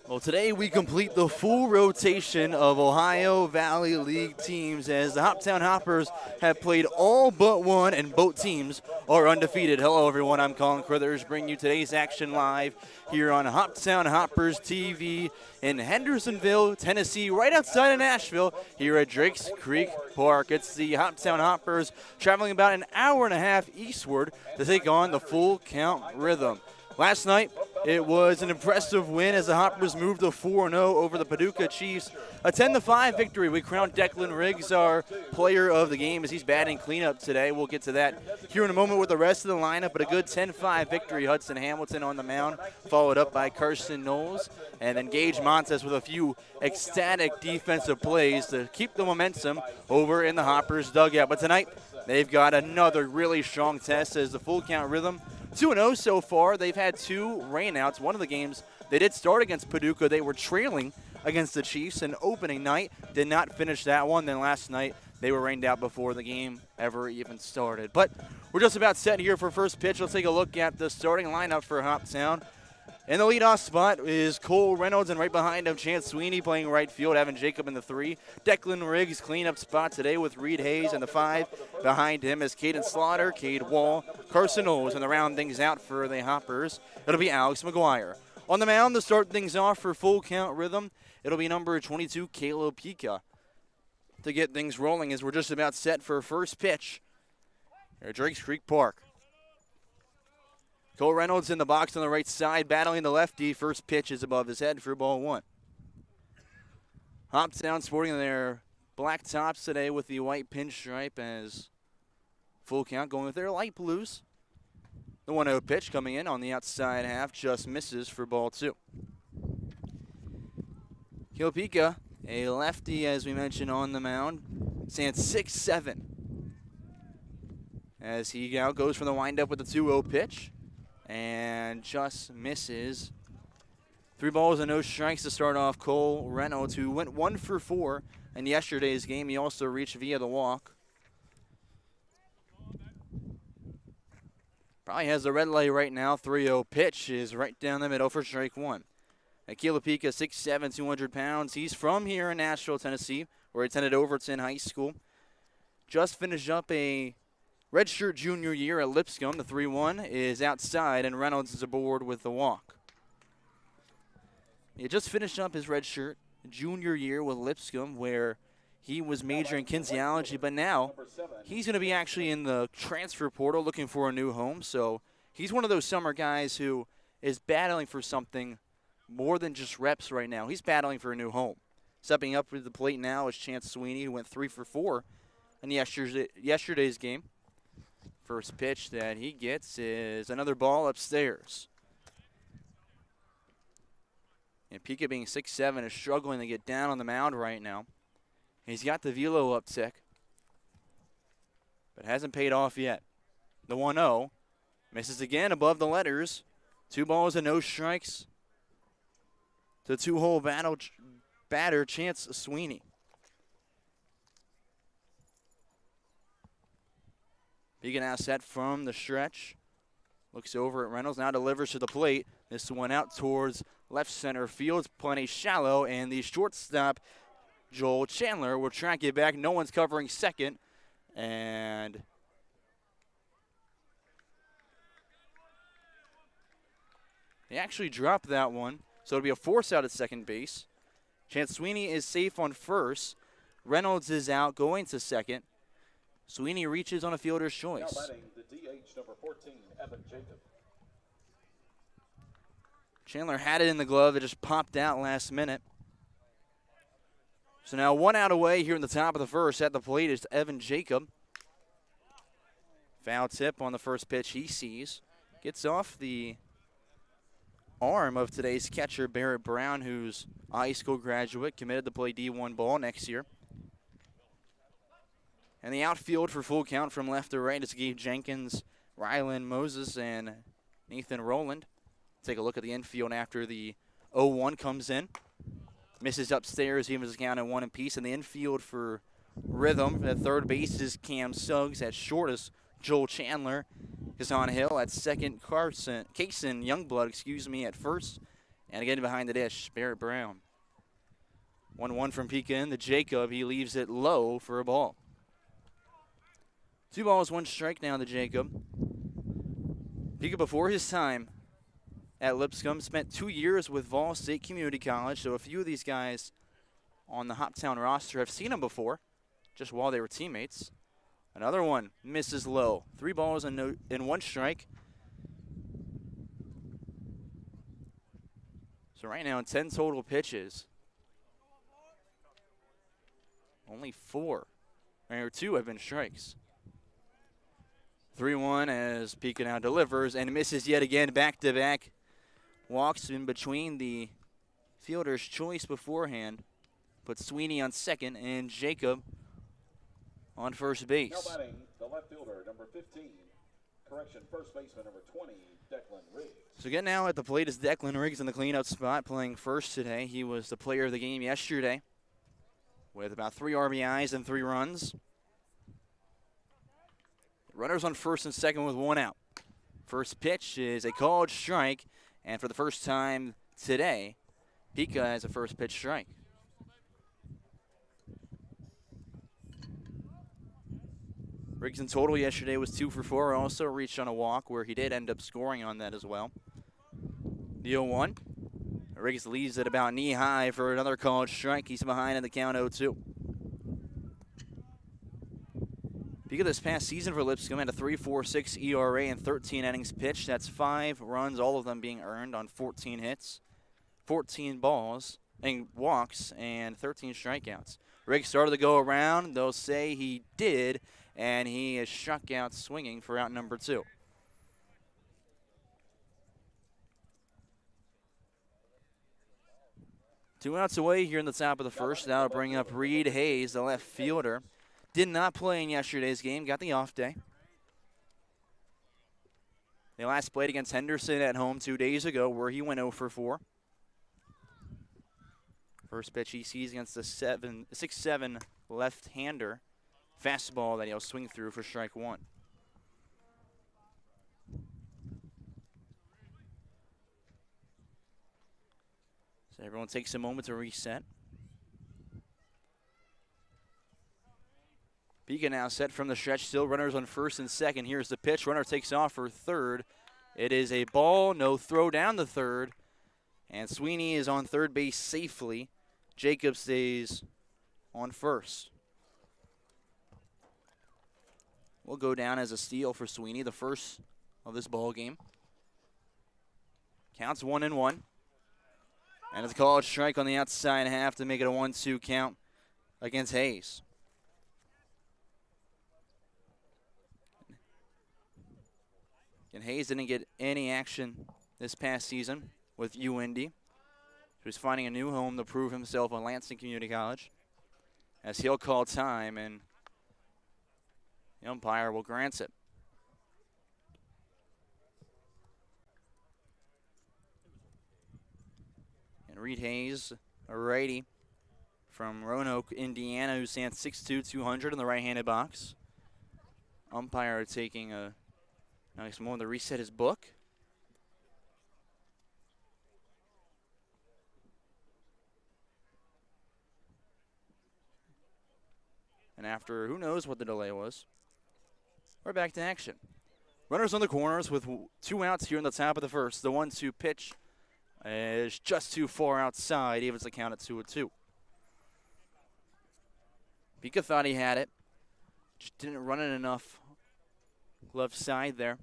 Well, today we complete the full rotation of Ohio Valley League teams as the Hoptown Hoppers have played all but one and both teams are undefeated. Hello everyone, I'm Colin Crothers bringing you today's action live here on Hoptown Hoppers TV in Hendersonville, Tennessee, right outside of Nashville here at Drakes Creek Park. It's the Hoptown Hoppers traveling about an hour and a half eastward to take on the Full Count Rhythm. Last night, it was an impressive win as the Hoppers moved to 4-0 over the Paducah Chiefs. A 10-5 victory. We crowned Declan Riggs our player of the game as he's batting cleanup today. We'll get to that here in a moment with the rest of the lineup, but a good 10-5 victory. Hudson Hamilton on the mound, followed up by Carson Knowles, and then Gage Montes with a few ecstatic defensive plays to keep the momentum over in the Hoppers dugout. But tonight, they've got another really strong test as the Full Count Rhythm 2-0 so far. They've had two rainouts. One of the games they did start against Paducah. They were trailing against the Chiefs in opening night. Did not finish that one. Then last night they were rained out before the game ever even started. But we're just about set here for first pitch. Let's take a look at the starting lineup for Hoptown. In the leadoff spot is Cole Reynolds, and right behind him, Chance Sweeney playing right field, Evan Jacob in the 3. Declan Riggs cleanup spot today with Reed Hayes in the 5. Behind him is Caden Slaughter, Cade Wall, Carson Knowles, and the round things out for the Hoppers, it'll be Alex McGuire. On the mound to start things off for Full Count Rhythm, it'll be number 22, Caleb Pika. To get things rolling as we're just about set for first pitch here at Drakes Creek Park. Cole Reynolds in the box on the right side, battling the lefty. First pitch is above his head for ball 1. Hoptown sporting their black tops today with the white pinstripe as Full Count going with their light blues. The 1-0 pitch coming in on the outside half just misses for ball 2. Kilpika, a lefty as we mentioned on the mound, stands 6'7". As he now goes for the windup with the 2-0 pitch. And just misses. 3 balls and no strikes to start off Cole Reynolds, who went 1 for 4 in yesterday's game. He also reached via the walk. Probably has the red light right now. 3-0 pitch is right down the middle for strike 1. Akila Pika, 6'7", 200 pounds. He's from here in Nashville, Tennessee, where he attended Overton High School. Just finished up a redshirt junior year at Lipscomb. The 3-1 is outside, and Reynolds is aboard with the walk. He just finished up his redshirt junior year with Lipscomb, where he was majoring in kinesiology, but now he's going to be actually in the transfer portal looking for a new home. So he's one of those summer guys who is battling for something more than just reps right now. He's battling for a new home. Stepping up with the plate now is Chance Sweeney, who went 3 for 4 in yesterday's game. First pitch that he gets is another ball upstairs. And Pika, being 6'7", is struggling to get down on the mound right now. He's got the velo uptick, but hasn't paid off yet. The 1-0 misses again above the letters. 2 balls and no strikes to 2-hole batter Chance Sweeney. Pika now set from the stretch. Looks over at Reynolds, now delivers to the plate. This one out towards left center field. Plenty shallow, and the shortstop, Joel Chandler, will track it back. No one's covering second. And he actually dropped that one, so it'll be a force out at second base. Chance Sweeney is safe on first. Reynolds is out, going to second. Sweeney reaches on a fielder's choice. Now batting the DH number 14, Evan Jacob. Chandler had it in the glove. It just popped out last minute. So now 1 out away here in the top of the first. At the plate is Evan Jacob. Foul tip on the first pitch he sees. Gets off the arm of today's catcher, Barrett Brown, who's a high school graduate, committed to play D1 ball next year. And the outfield for Full Count from left to right is Gabe Jenkins, Rylan Moses, and Nathan Rowland. Take a look at the infield after the 0-1 comes in. Misses upstairs, even as count at 1 apiece. And the infield for Rhythm at third base is Cam Suggs. At short is Joel Chandler. Kazan Hill at second. Kaysen Youngblood, at first. And again behind the dish, Barrett Brown. 1-1 from Pika in to Jacob. He leaves it low for a ball. 2 balls, 1 strike now to Jacob. Pika before his time at Lipscomb spent 2 years with Vol State Community College, so a few of these guys on the Hoptown roster have seen him before, just while they were teammates. Another one misses low. 3 balls and 1 strike. So right now, in 10 total pitches, only 2 have been strikes. 3-1 as Pika now delivers and misses yet again, back-to-back walks in between the fielder's choice beforehand. Puts Sweeney on second and Jacob on first base. Now batting, the left fielder, number 15. Correction, first baseman, number 20, Declan Riggs. So again now at the plate is Declan Riggs in the cleanup spot, playing first today. He was the player of the game yesterday with about 3 RBIs and 3 runs. Runners on first and second with 1 out. First pitch is a called strike, and for the first time today, Pika has a first pitch strike. Riggs in total yesterday was 2 for 4. Also reached on a walk where he did end up scoring on that as well. The 0-1. Riggs leaves it about knee high for another called strike. He's behind in the count 0-2. Pika this past season for Lipscomb had a 3.46 ERA and 13 innings pitched. That's 5 runs, all of them being earned on 14 hits, 14 balls and walks, and 13 strikeouts. Riggs started to go around. They'll say he did, and he is struck out swinging for out number 2. Two outs away here in the top of the first. That'll bring up Reed Hayes, the left fielder. Did not play in yesterday's game, got the off day. They last played against Henderson at home 2 days ago where he went 0 for 4. First pitch he sees against the 6'7" left-hander. Fastball that he'll swing through for strike 1. So everyone takes a moment to reset. Pika now set from the stretch, still runners on first and second. Here's the pitch, runner takes off for third. It is a ball, no throw down the third, and Sweeney is on third base safely. Jacob stays on first. Will go down as a steal for Sweeney, the first of this ball game. Counts 1-1. And it's a called strike on the outside half to make it a 1-2 count against Hayes. And Hayes didn't get any action this past season with UND. He was finding a new home to prove himself on Lansing Community College, as he'll call time and the umpire will grant it. And Reed Hayes, a righty from Roanoke, Indiana, who stands 6'2", 200 in the right-handed box. Umpire taking a nice moment to reset his book. And after who knows what the delay was, we're back to action. Runners on the corners with 2 outs here in the top of the first. The 1-2 pitch is just too far outside, evens the count at 2-2. Pika thought he had it, just didn't run it enough left side there.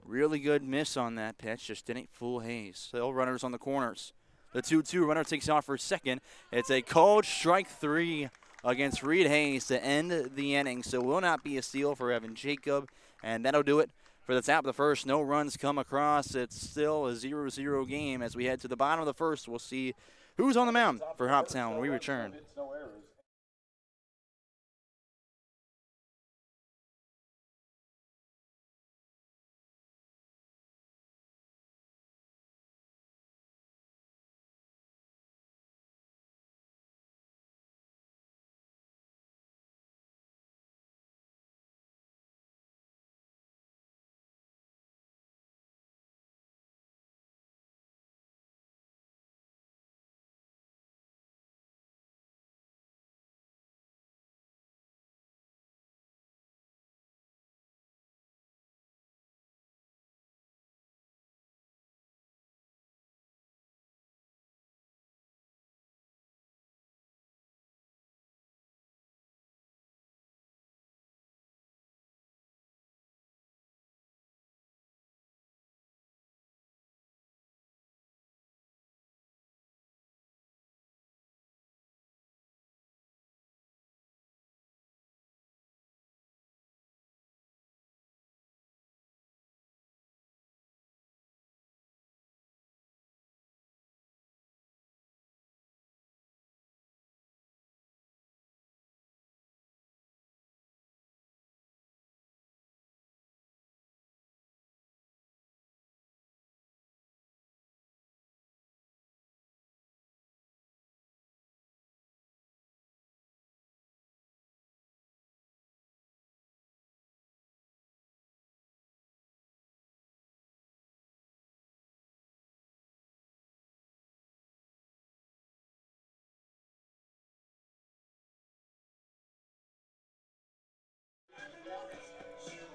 Really good miss on that pitch, just didn't fool Hayes. Still runners on the corners. The 2-2 runner takes off for second. It's a called strike 3 against Reed Hayes to end the inning. So will not be a steal for Evan Jacob. And that'll do it for the top of the first. No runs come across. It's still a 0-0 game as we head to the bottom of the first. We'll see who's on the mound for Hoptown when we return.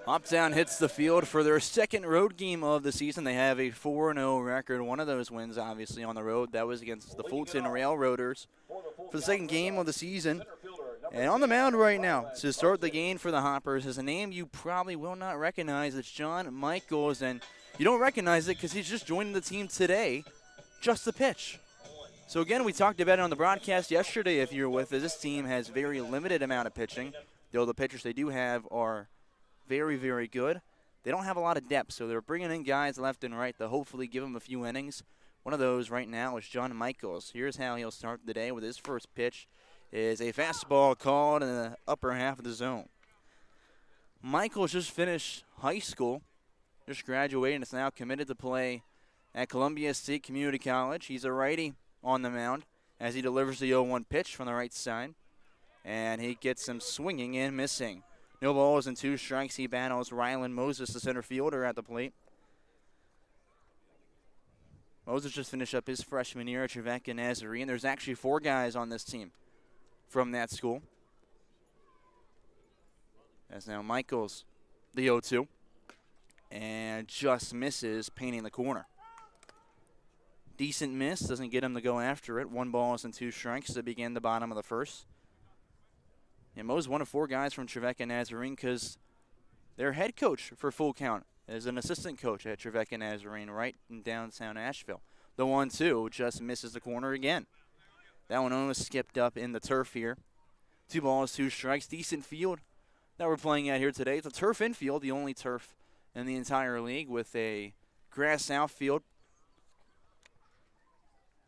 Hoptown hits the field for their second road game of the season. They have a 4-0 record. One of those wins, obviously, on the road. That was against the Fulton Railroaders for the second game of the season. And on the mound right now to start the game for the Hoppers is a name you probably will not recognize. It's John Michaels, and you don't recognize it because he's just joining the team today, just the pitch. So again, we talked about it on the broadcast yesterday if you were with us. This team has very limited amount of pitching, though the pitchers they do have are very, very good. They don't have a lot of depth, so they're bringing in guys left and right to hopefully give them a few innings. One of those right now is John Michaels. Here's how he'll start the day with his first pitch. Is a fastball called in the upper half of the zone. Michaels just finished high school, just graduated, and is now committed to play at Columbia State Community College. He's a righty on the mound as he delivers the 0-1 pitch from the right side, and he gets him swinging and missing. No balls and 2 strikes. He battles Rylan Moses, the center fielder, at the plate. Moses just finished up his freshman year at Trevecca Nazarene. There's actually 4 guys on this team from that school. As now Michaels, the 0-2, and just misses, painting the corner. Decent miss, doesn't get him to go after it. 1 ball and 2 strikes to begin the bottom of the first. And Mo's one of 4 guys from Trevecca Nazarene because their head coach for Full Count is an assistant coach at Trevecca Nazarene right in downtown Asheville. The 1-2 just misses the corner again. That one almost skipped up in the turf here. 2 balls, 2 strikes. Decent field that we're playing at here today. It's a turf infield, the only turf in the entire league with a grass outfield.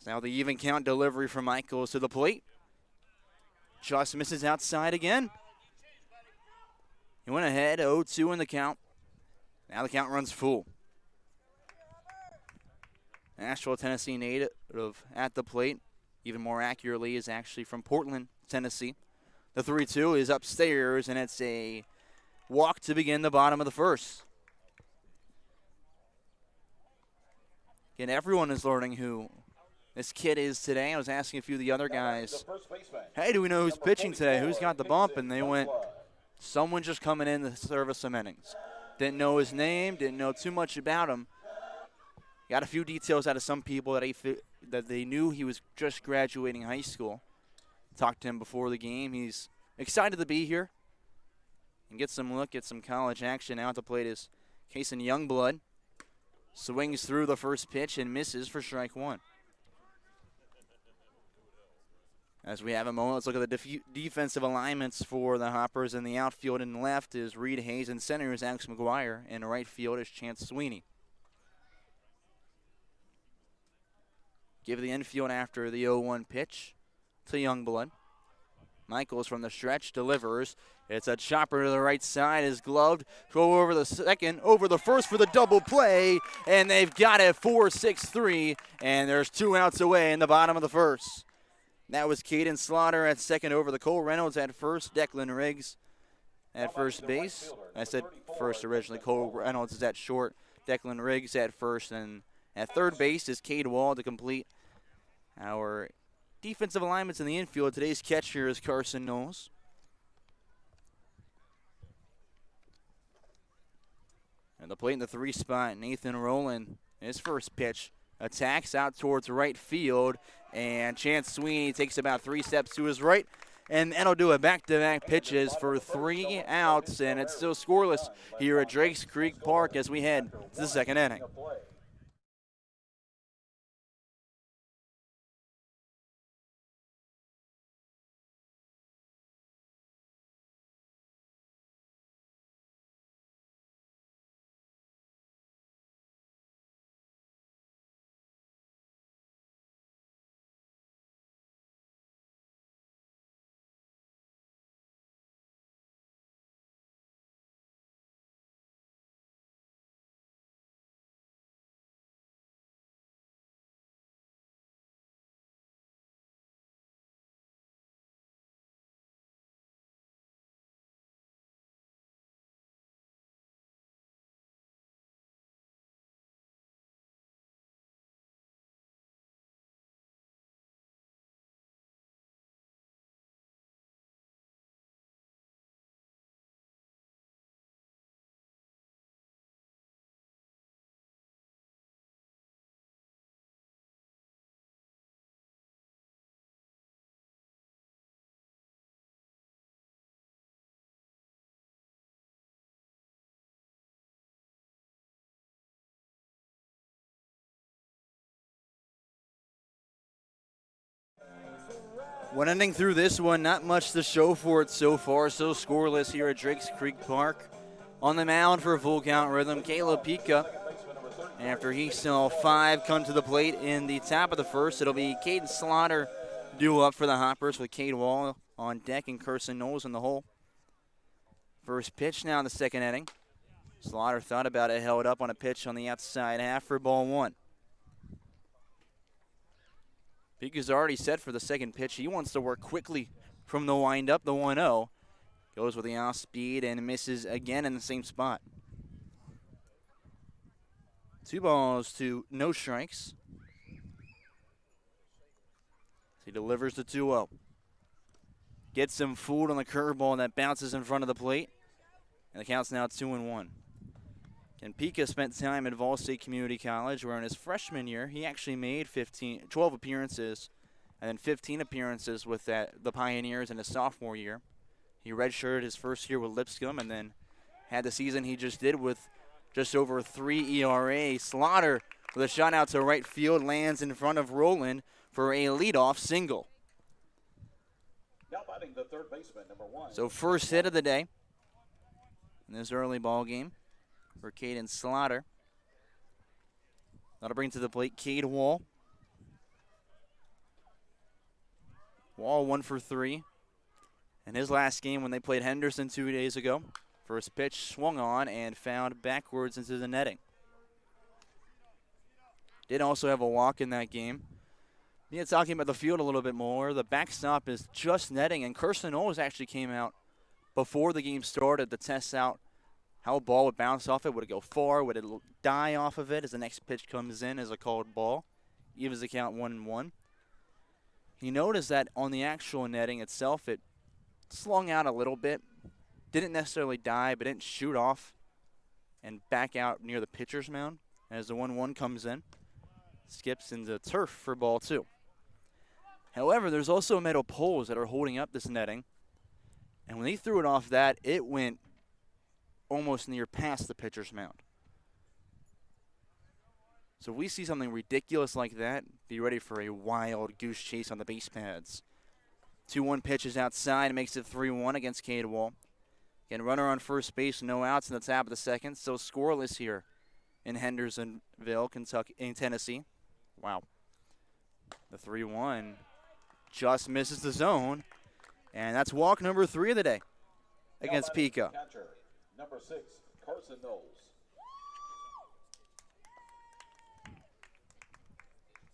Now the even count delivery from Michaels to the plate. Just misses outside again. He went ahead, 0-2 in the count. Now the count runs full. Nashville, Tennessee native at the plate. Even more accurately is actually from Portland, Tennessee. The 3-2 is upstairs, and it's a walk to begin the bottom of the first. Again, everyone is learning who this kid is today. I was asking a few of the other guys, hey, do we know who's pitching today? Who's got the bump? And they went, someone just coming in to serve us some innings. Didn't know his name, didn't know too much about him. Got a few details out of some people that they knew he was just graduating high school. Talked to him before the game. He's excited to be here and get some look at some college action. Out to plate is Kason Youngblood. Swings through the first pitch and misses for strike 1. As we have a moment, let's look at the defensive alignments for the Hoppers. In the outfield and left is Reed Hayes, and center is Alex McGuire, and right field is Chance Sweeney. Give the infield after the 0-1 pitch to Youngblood. Michaels from the stretch delivers. It's a chopper to the right side, is gloved. Go over the second, over the first for the double play, and they've got it 4-6-3, and there's 2 outs away in the bottom of the first. That was Caden Slaughter at second over the Cole Reynolds at first. Declan Riggs at first base. I said first originally. Cole Reynolds is at short. Declan Riggs at first. And at third base is Cade Wall to complete our defensive alignments in the infield. Today's catcher is Carson Knowles. And the plate in the 3 spot, Nathan Rowland, his first pitch. Attacks out towards right field, and Chance Sweeney takes about 3 steps to his right, and that'll do it. Back-to-back pitches for 3 outs, and it's still scoreless here at Drakes Creek Park as we head to the second inning. One ending through this one, not much to show for it so far. So scoreless here at Drakes Creek Park. On the mound for full count rhythm, Caleb Pika. After he saw 5 come to the plate in the top of the first, it'll be Caden Slaughter due up for the Hoppers with Cade Wall on deck and Carson Knowles in the hole. First pitch now in the second inning. Slaughter thought about it, held up on a pitch on the outside half for ball 1. Pika's already set for the second pitch. He wants to work quickly from the windup, the 1-0. Goes with the off speed and misses again in the same spot. 2 balls to no strikes. He delivers the 2-0. Gets him fooled on the curveball that bounces in front of the plate. And the count's now 2-1. And Pika spent time at Vol State Community College, where in his freshman year, he actually made 12 appearances and then 15 appearances with the Pioneers in his sophomore year. He redshirted his first year with Lipscomb and then had the season he just did with just over 3 ERA. Slaughter with a shot out to right field lands in front of Rowland for a leadoff single. Now batting the third baseman, number 1. So first hit of the day in this early ball game for Caden Slaughter. That'll bring to the plate Cade Wall. Wall 1 for 3. In his last game when they played Henderson 2 days ago, first pitch swung on and found backwards into the netting. Did also have a walk in that game. Yeah, talking about the field a little bit more, the backstop is just netting, and Kirsten Knowles actually came out before the game started to test out how a ball would bounce off it. Would it go far? Would it die off of it as the next pitch comes in as a called ball? Evens the count 1-1. He noticed that on the actual netting itself, it slung out a little bit. Didn't necessarily die, but didn't shoot off and back out near the pitcher's mound as the 1-1 comes in. Skips into turf for ball 2. However, there's also metal poles that are holding up this netting. And when he threw it off that, it went almost near past the pitcher's mound. So if we see something ridiculous like that, be ready for a wild goose chase on the base pads. 2-1 pitches outside, makes it 3-1 against Cade Wall. Again, runner on first base, no outs in the top of the second. Still scoreless here in Hendersonville, Kentucky, in Tennessee. Wow. The 3-1 just misses the zone. And that's walk number 3 of the day against Pika. Catcher, number 6, Carson Knowles.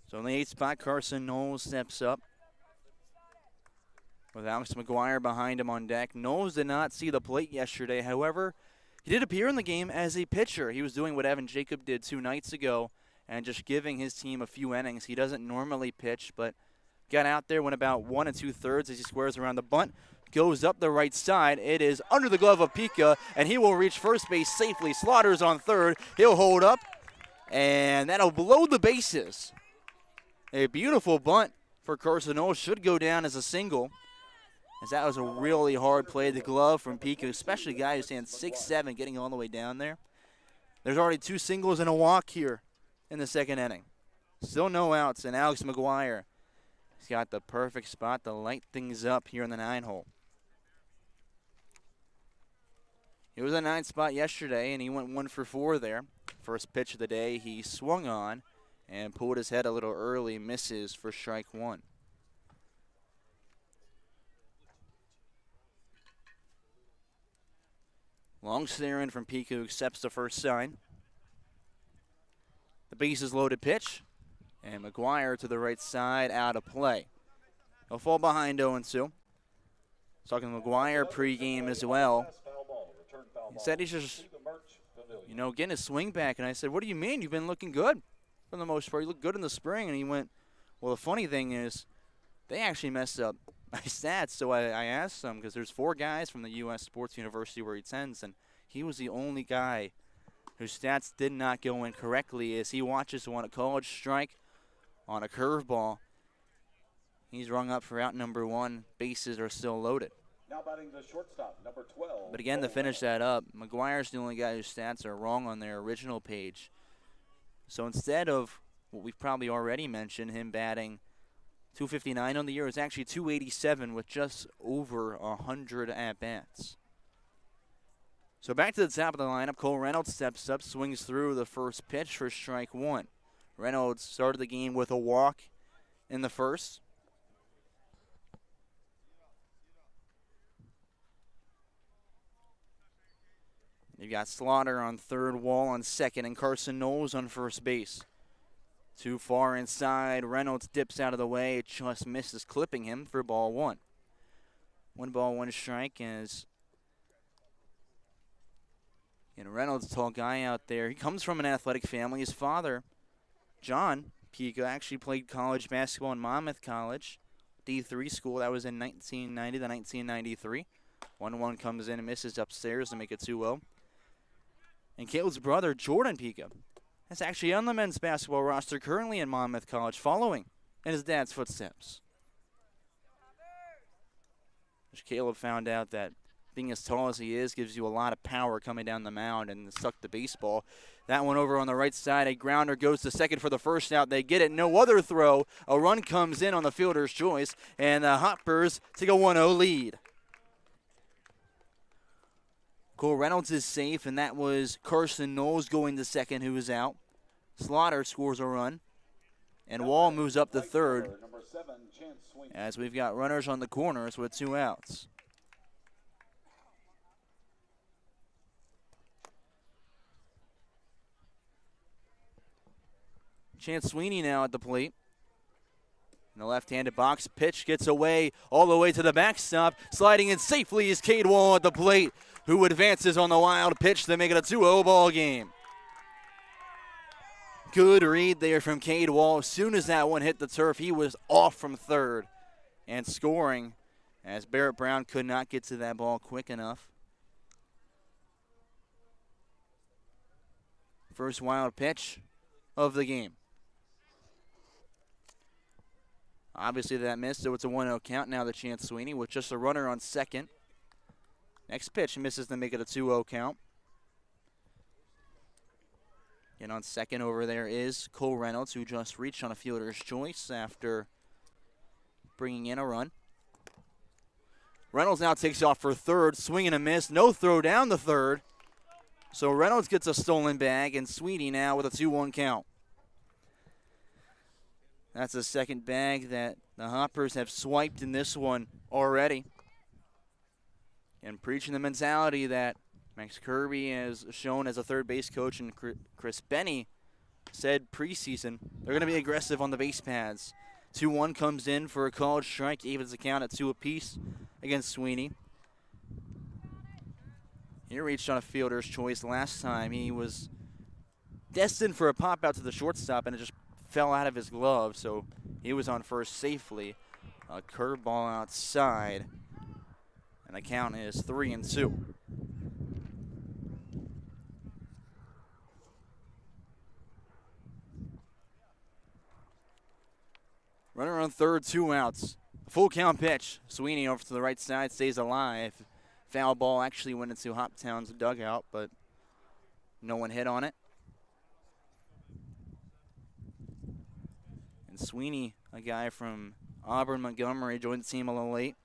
So in the 8th spot, Carson Knowles steps up with Alex McGuire behind him on deck. Knowles did not see the plate yesterday. However, he did appear in the game as a pitcher. He was doing what Evan Jacob did 2 nights ago and just giving his team a few innings. He doesn't normally pitch, but got out there, went about 1 2/3 as he squares around the bunt. Goes up the right side. It is under the glove of Pika, and he will reach first base safely. Slaughter's on third. He'll hold up, and that'll blow the bases. A beautiful bunt for Carson Knowles. Should go down as a single, as that was a really hard play. The glove from Pika, especially a guy who stands 6'7", getting all the way down there. There's already 2 singles and a walk here in the second inning. Still no outs, and Alex McGuire, he's got the perfect spot to light things up here in the 9-hole. He was in 9th spot yesterday, and he went 1 for 4 there. First pitch of the day, he swung on and pulled his head a little early, misses for strike 1. Long staring from Pika, who accepts the first sign. The bases loaded pitch, and McGuire to the right side, out of play. He'll fall behind 0-2. Talking to McGuire pregame as well. He said he's just, getting his swing back. And I said, what do you mean? You've been looking good for the most part. You look good in the spring. And he went, well, the funny thing is they actually messed up my stats. So I asked him, because there's 4 guys from the U.S. Sports University where he attends, and he was the only guy whose stats did not go in correctly as he watches on a college strike on a curveball. He's rung up for out number 1. Bases are still loaded. Now batting the shortstop, number 12. But again, to finish that up, McGuire's the only guy whose stats are wrong on their original page. So instead of what we've probably already mentioned, him batting 259 on the year. It's actually 287 with just over 100 at-bats. So back to the top of the lineup. Cole Reynolds steps up, swings through the first pitch for strike one. Reynolds started the game with a walk in the first. You've got Slaughter on third, Wall on second, and Carson Knowles on first base. Too far inside. Reynolds dips out of the way. It just misses, clipping him for ball one. 1 ball, 1 strike as Reynolds, tall guy out there. He comes from an athletic family. His father, John Pica, actually played college basketball in Monmouth College, D3 school. That was in 1990 to 1993. 1-1 comes in and misses upstairs to make it 2-0. And Caleb's brother, Jordan Pica, is actually on the men's basketball roster currently in Monmouth College, following in his dad's footsteps. Caleb found out that being as tall as he is gives you a lot of power coming down the mound and suck the baseball. That one over on the right side, a grounder goes to second for the first out. They get it, no other throw. A run comes in on the fielder's choice, and the Hoppers take a 1-0 lead. Cole Reynolds is safe, and that was Carson Knowles going to second, who is out. Slaughter scores a run, and Wall moves up to third, as we've got runners on the corners with 2 outs. Chance Sweeney now at the plate. In the left-handed box, pitch gets away all the way to the backstop. Sliding in safely is Cade Wall at the plate, who advances on the wild pitch to make it a 2-0 ball game. Good read there from Cade Wall. As soon as that one hit the turf, he was off from third and scoring, as Barrett Brown could not get to that ball quick enough. First wild pitch of the game. Obviously that missed, so it's a 1-0 count now to Chance Sweeney with just a runner on second. Next pitch misses to make it a 2-0 count. And on second over there is Cole Reynolds, who just reached on a fielder's choice after bringing in a run. Reynolds now takes off for third, swing and a miss, no throw down the third. So Reynolds gets a stolen bag, and Sweeney now with a 2-1 count. That's the second bag that the Hoppers have swiped in this one already. And preaching the mentality that Max Kirby has shown as a third base coach, and Chris Benny said preseason they're going to be aggressive on the base paths. 2-1 comes in for a called strike, evens the count at 2 apiece against Sweeney. He reached on a fielder's choice last time. He was destined for a pop out to the shortstop, and it just fell out of his glove, so he was on first safely. A curveball outside, and the count is 3-2. Runner on third, 2 outs. Full count pitch. Sweeney over to the right side, stays alive. Foul ball actually went into Hoptown's dugout, but no one hit on it. And Sweeney, a guy from Auburn, Montgomery, joined the team a little late.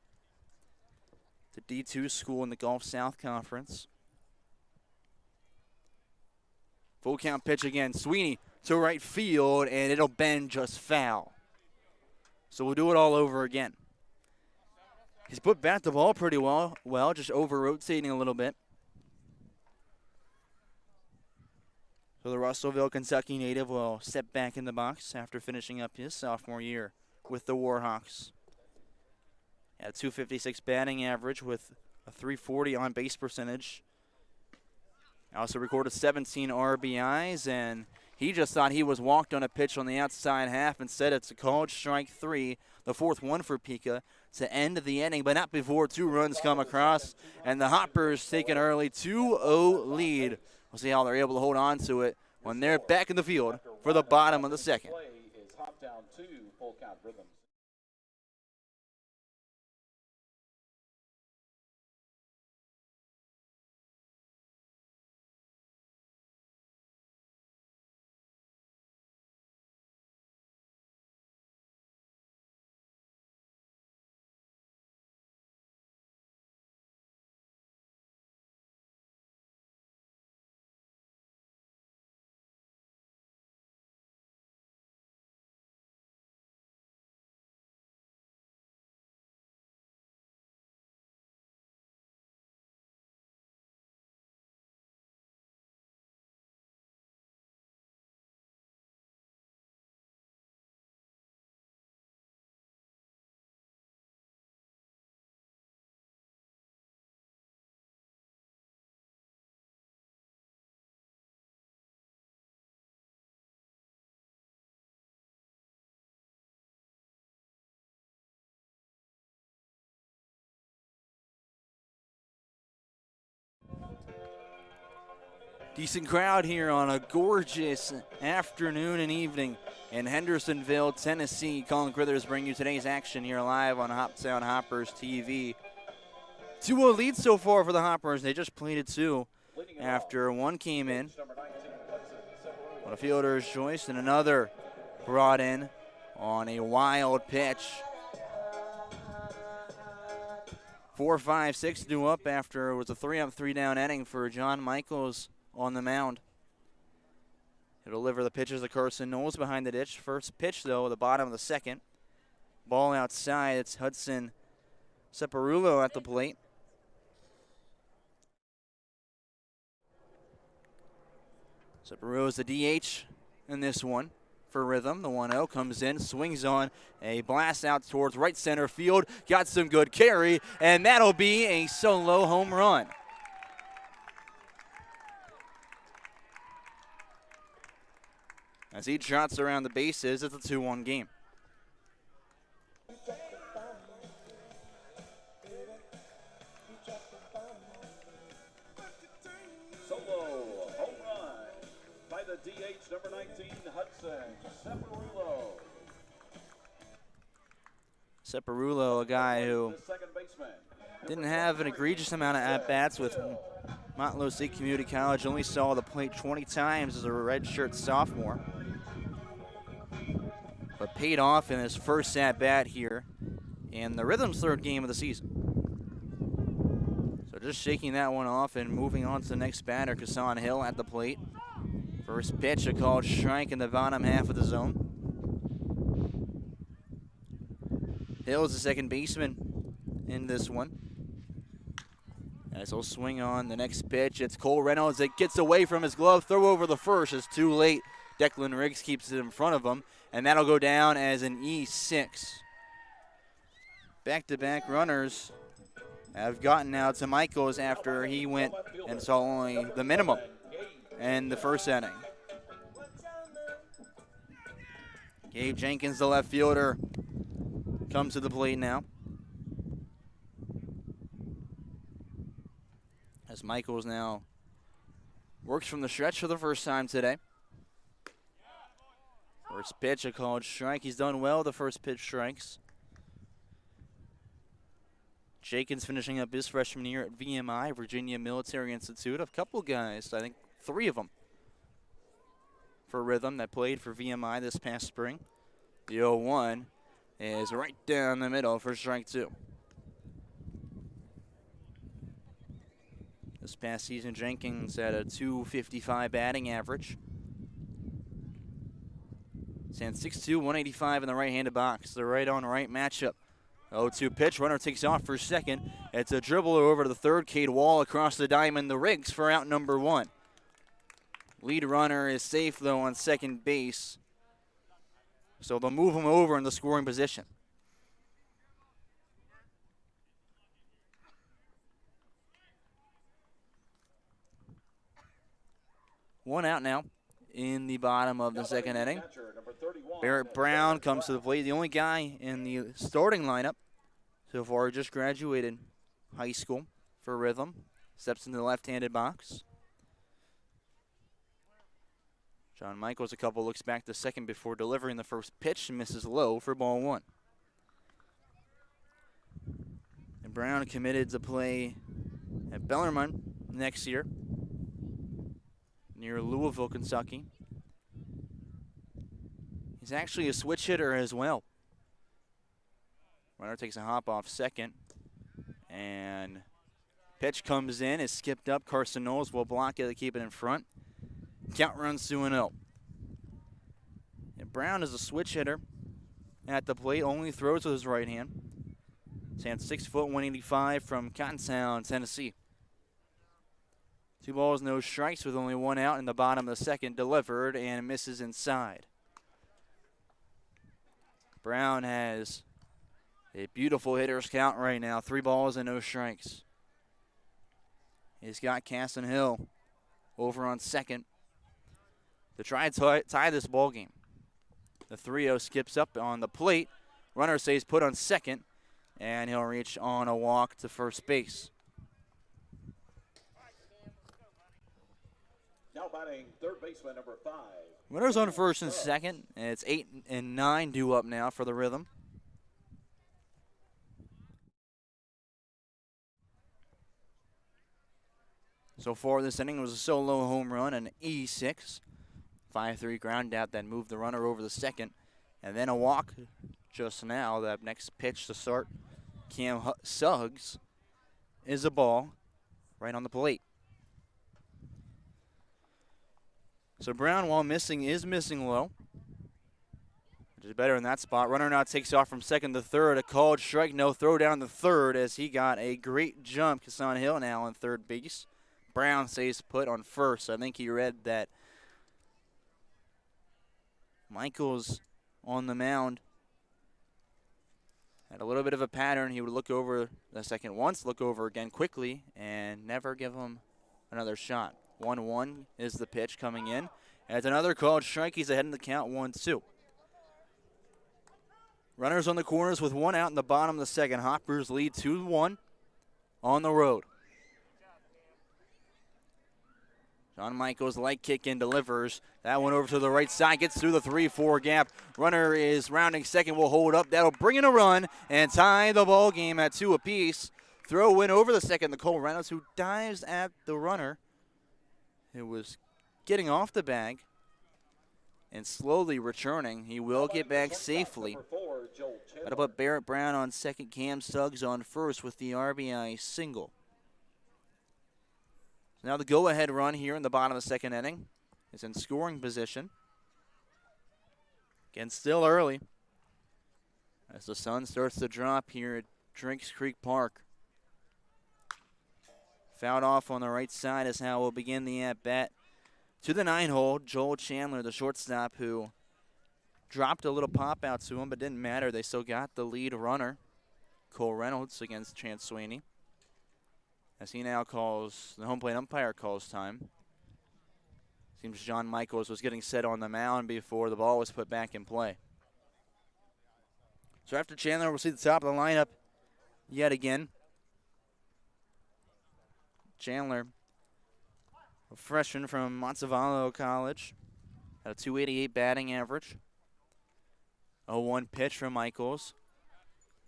The D2 school in the Gulf South Conference. Full count pitch again. Sweeney to right field, and it'll bend just foul. So we'll do it all over again. He's put back the ball pretty well, just over-rotating a little bit. So the Russellville, Kentucky native will step back in the box after finishing up his sophomore year with the Warhawks. At a .256 batting average with a .340 on-base percentage. Also recorded 17 RBIs, and he just thought he was walked on a pitch on the outside half. Instead, it's a called strike 3, the fourth one for Pica to end the inning, but not before 2 runs come across, and the Hoppers take an early 2-0 lead. We'll see how they're able to hold on to it when they're back in the field for the bottom of the second. Hoptown 2, full count rhythms. Decent crowd here on a gorgeous afternoon and evening in Hendersonville, Tennessee. Colin Crithers bring you today's action here live on Hoptown Hoppers TV. 2-0 lead so far for the Hoppers. They just played it 2 after one came in on a fielder's choice and another brought in on a wild pitch. 4-5-6 due up after it was a 3-up, 3-down inning for John Michaels on the mound. He'll deliver the pitches to Carson Knowles behind the ditch. First pitch, though, the bottom of the second. Ball outside. It's Hudson Separulo at the plate. Separulo's the DH in this one for Rhythm. The 1-0 comes in, swings on a blast out towards right center field. Got some good carry, and that'll be a solo home run. As he trots around the bases, it's a 2-1 game. Solo home run by the DH, number 19, Hudson Separulo. Separulo, a guy who didn't have an egregious amount of at-bats with Motlow State Community College. Only saw the plate 20 times as a redshirt sophomore, but paid off in his first at-bat here in the Rhythm's third game of the season. So just shaking that one off and moving on to the next batter, Kassan Hill at the plate. First pitch, a called strike in the bottom half of the zone. Hill is the second baseman in this one. As he'll swing on the next pitch, it's Cole Reynolds that gets away from his glove. Throw over the first is too late. Declan Riggs keeps it in front of him, and that'll go down as an E6. Back-to-back runners have gotten out to Michaels after he went and saw only the minimum in the first inning. Gabe Jenkins, the left fielder, comes to the plate now. As Michaels now works from the stretch for the first time today. First pitch, a called strike. He's done well the first pitch strikes. Jenkins finishing up his freshman year at VMI, Virginia Military Institute. A couple guys, I think 3 of them for Rhythm that played for VMI this past spring. The 0-1 is right down the middle for strike 2. This past season, Jenkins had a .255 batting average. Stands 6'2", 185 in the right-handed box. The right-on-right matchup. 0-2 pitch. Runner takes off for second. It's a dribbler over to the third. Cade Wall across the diamond. The Riggs for out number 1. Lead runner is safe, though, on second base. So they'll move him over in the scoring position. One out now in the bottom of the second inning. Barrett Brown comes to the plate. The only guy in the starting lineup so far just graduated high school for Rhythm. Steps into the left-handed box. John Michaels a couple looks back to second before delivering the first pitch and misses low for ball 1. And Brown committed to play at Bellarmine next year near Louisville, Kentucky. He's actually a switch hitter as well. Runner takes a hop off second. And pitch comes in, is skipped up. Carson Knowles will block it to keep it in front. Count runs 2-0. And Brown is a switch hitter at the plate, only throws with his right hand. Stands 6 foot, 185 from Cottontown, Tennessee. 2 balls, no strikes with only 1 out in the bottom of the second. Delivered and misses inside. Brown has a beautiful hitter's count right now. 3 balls and no strikes. He's got Casson Hill over on second to try and tie this ball game. The 3-0 skips up on the plate. Runner stays put on second, and he'll reach on a walk to first base. Now batting third baseman number 5. Runners on first and second. And it's 8 and 9 due up now for the Rhythm. So far this inning was a solo home run, an E6. 5-3 ground out that moved the runner over the second. And then a walk just now. That next pitch to start Cam Suggs is a ball right on the plate. So Brown, while missing, is missing low, which is better in that spot. Runner now takes off from second to third. A called strike, no throw down the third as he got a great jump. Kassan Hill now on third base. Brown stays put on first. I think he read that Michaels on the mound had a little bit of a pattern. He would look over the second once, look over again quickly, and never give him another shot. 1-1 is the pitch coming in. As another called strike, he's ahead in the count 1-2. Runners on the corners with one out in the bottom of the second. Hoppers lead 2-1 on the road. John Michaels light kick in, delivers. That one over to the right side, gets through the 3-4 gap. Runner is rounding second, will hold up. That'll bring in a run and tie the ball game at 2 apiece. Throw in over the second to Cole Reynolds, who dives at the runner. It was getting off the bag and slowly returning. He will get back safely. That'll put Barrett Brown on second, Cam Suggs on first with the RBI single. Now the go-ahead run here in the bottom of the second inning is in scoring position. Again, still early as the sun starts to drop here at Drinks Creek Park. Fouled off on the right side is how we'll begin the at-bat. To the 9-hole, Joel Chandler, the shortstop, who dropped a little pop out to him, but didn't matter. They still got the lead runner, Cole Reynolds, against Chance Sweeney. As he now calls, the home plate umpire calls time. Seems John Michaels was getting set on the mound before the ball was put back in play. So after Chandler, we'll see the top of the lineup yet again. Chandler, a freshman from Montevallo College, had a .288 batting average. 0-1 pitch from Michaels.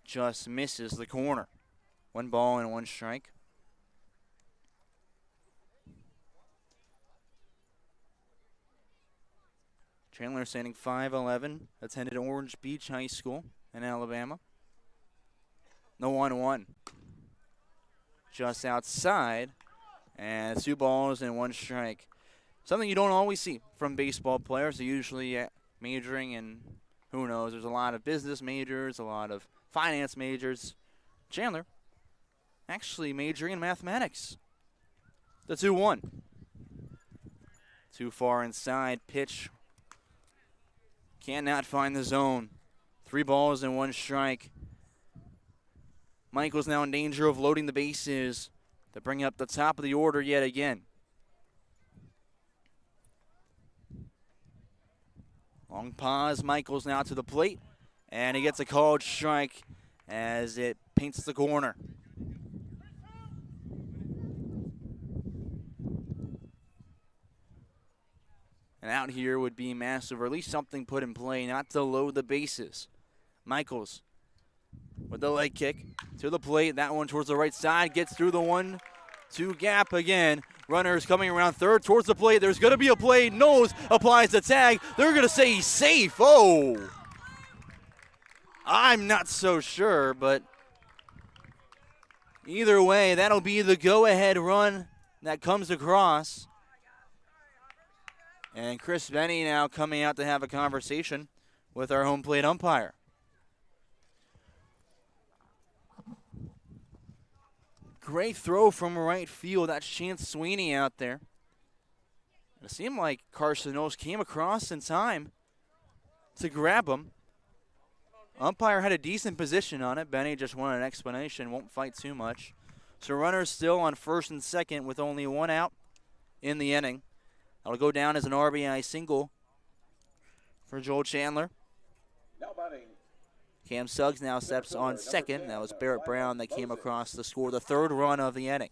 Just misses the corner. 1 ball and 1 strike. Chandler standing 5'11", attended Orange Beach High School in Alabama. The 1-1. Just outside, and 2 balls and 1 strike. Something you don't always see from baseball players. They're usually majoring in, who knows, there's a lot of business majors, a lot of finance majors. Chandler actually majoring in mathematics. The 2-1. Too far inside, pitch. Cannot find the zone. 3 balls and 1 strike. Michaels now in danger of loading the bases to bring up the top of the order yet again. Long pause. Michaels now to the plate. And he gets a called strike as it paints the corner. And out here would be massive, or at least something put in play, not to load the bases. Michaels with the leg kick to the plate. That one towards the right side, gets through the 1-2 gap again. Runners coming around third towards the plate. There's going to be a play. Knowles applies the tag. They're going to say he's safe. Oh, I'm not so sure, but either way, that'll be the go-ahead run that comes across. And Chris Benny now coming out to have a conversation with our home plate umpire. Great throw from right field. That's Chance Sweeney out there. It seemed like Carson Knowles came across in time to grab him. Umpire had a decent position on it. Benny just wanted an explanation, won't fight too much. So runners still on first and second with only 1 out in the inning. That'll go down as an RBI single for Joel Chandler. Now batting. Cam Suggs now steps on second. That was Barrett Brown that came across to score the 3rd run of the inning.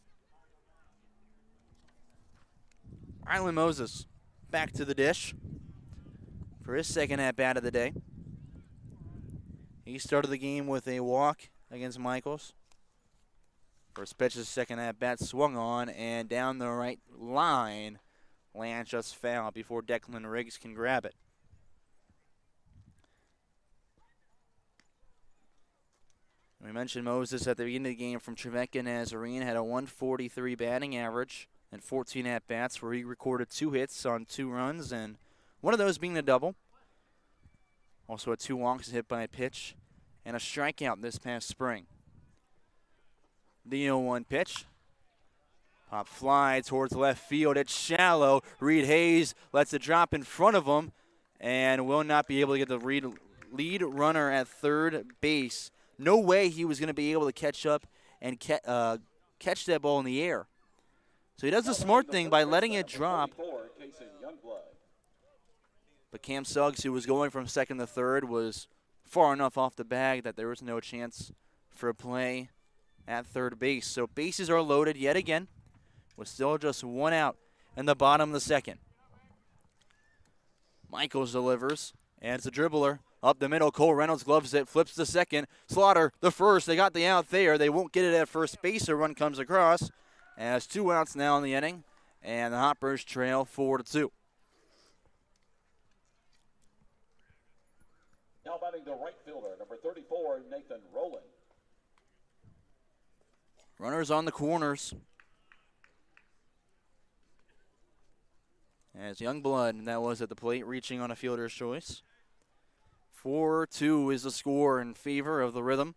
Rylan Moses back to the dish for his second at-bat of the day. He started the game with a walk against Michaels. First pitch, his second at-bat swung on and down the right line. Land just foul before Declan Riggs can grab it. We mentioned Moses at the beginning of the game from Trevecca Nazarene had a 143 batting average and 14 at-bats where he recorded 2 hits on 2 runs, and one of those being a double. Also had 2 walks hit by a pitch and a strikeout this past spring. The 0-1 pitch. Pop fly towards left field. It's shallow. Reed Hayes lets it drop in front of him and will not be able to get the lead runner at third base. No way he was going to be able to catch up and catch that ball in the air. So he does the smart thing by letting it drop. But Cam Suggs, who was going from second to third, was far enough off the bag that there was no chance for a play at third base. So bases are loaded yet again with still just 1 out in the bottom of the second. Michaels delivers, and it's a dribbler. Up the middle, Cole Reynolds gloves it, flips to second. Slaughter, the first. They got the out there. They won't get it at first base. A run comes across. And it's 2 outs now in the inning, and the Hoppers trail 4-2. Now batting the right fielder, number 34, Nathan Rowland. Runners on the corners. As Youngblood, that was at the plate, reaching on a fielder's choice. 4-2 is the score in favor of the Rhythm.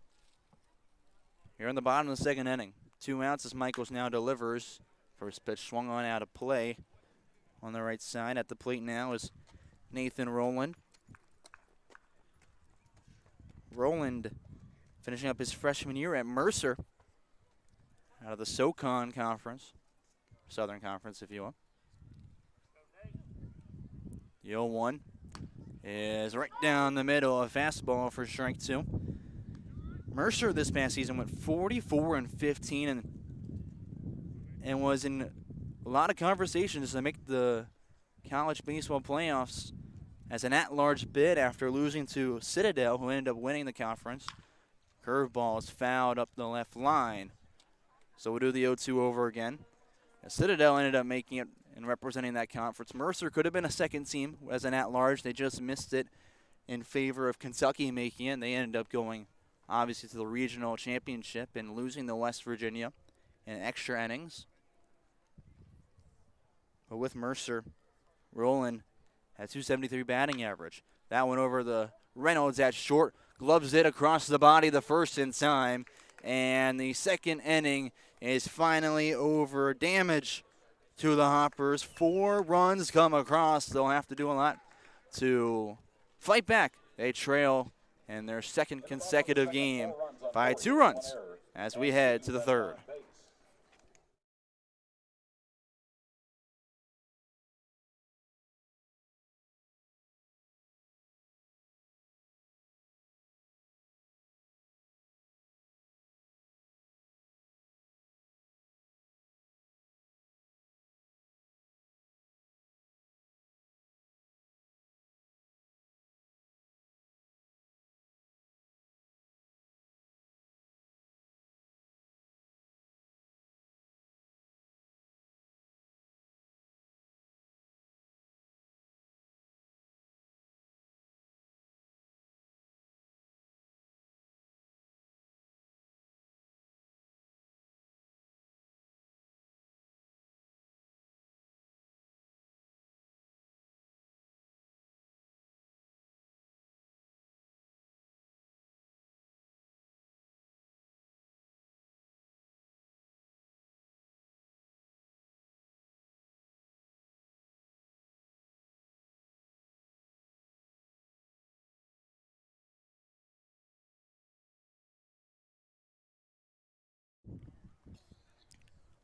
Here in the bottom of the second inning. 2 outs as Michaels now delivers. First pitch swung on out of play. On the right side at the plate now is Nathan Rowland. Rowland finishing up his freshman year at Mercer out of the SoCon Conference. Southern Conference, if you will. The 0-1 is right down the middle, a fastball for strike 2. Mercer this past season went 44-15 and was in a lot of conversations to make the college baseball playoffs as an at-large bid after losing to Citadel, who ended up winning the conference. Curveball is fouled up the left line. So we'll do the 0-2 over again. Citadel ended up making it and representing that conference. Mercer could have been a second team as an at-large. They just missed it in favor of Kentucky making it. They ended up going, obviously, to the regional championship and losing to West Virginia in extra innings. But with Mercer, Rowland had 273 batting average. That one over the Reynolds at short. Gloves it across the body the first in time. And the second inning is finally over. Damage to the Hoppers. 4 runs come across. They'll have to do a lot to fight back. They trail in their second consecutive game by 2 runs as we head to the third.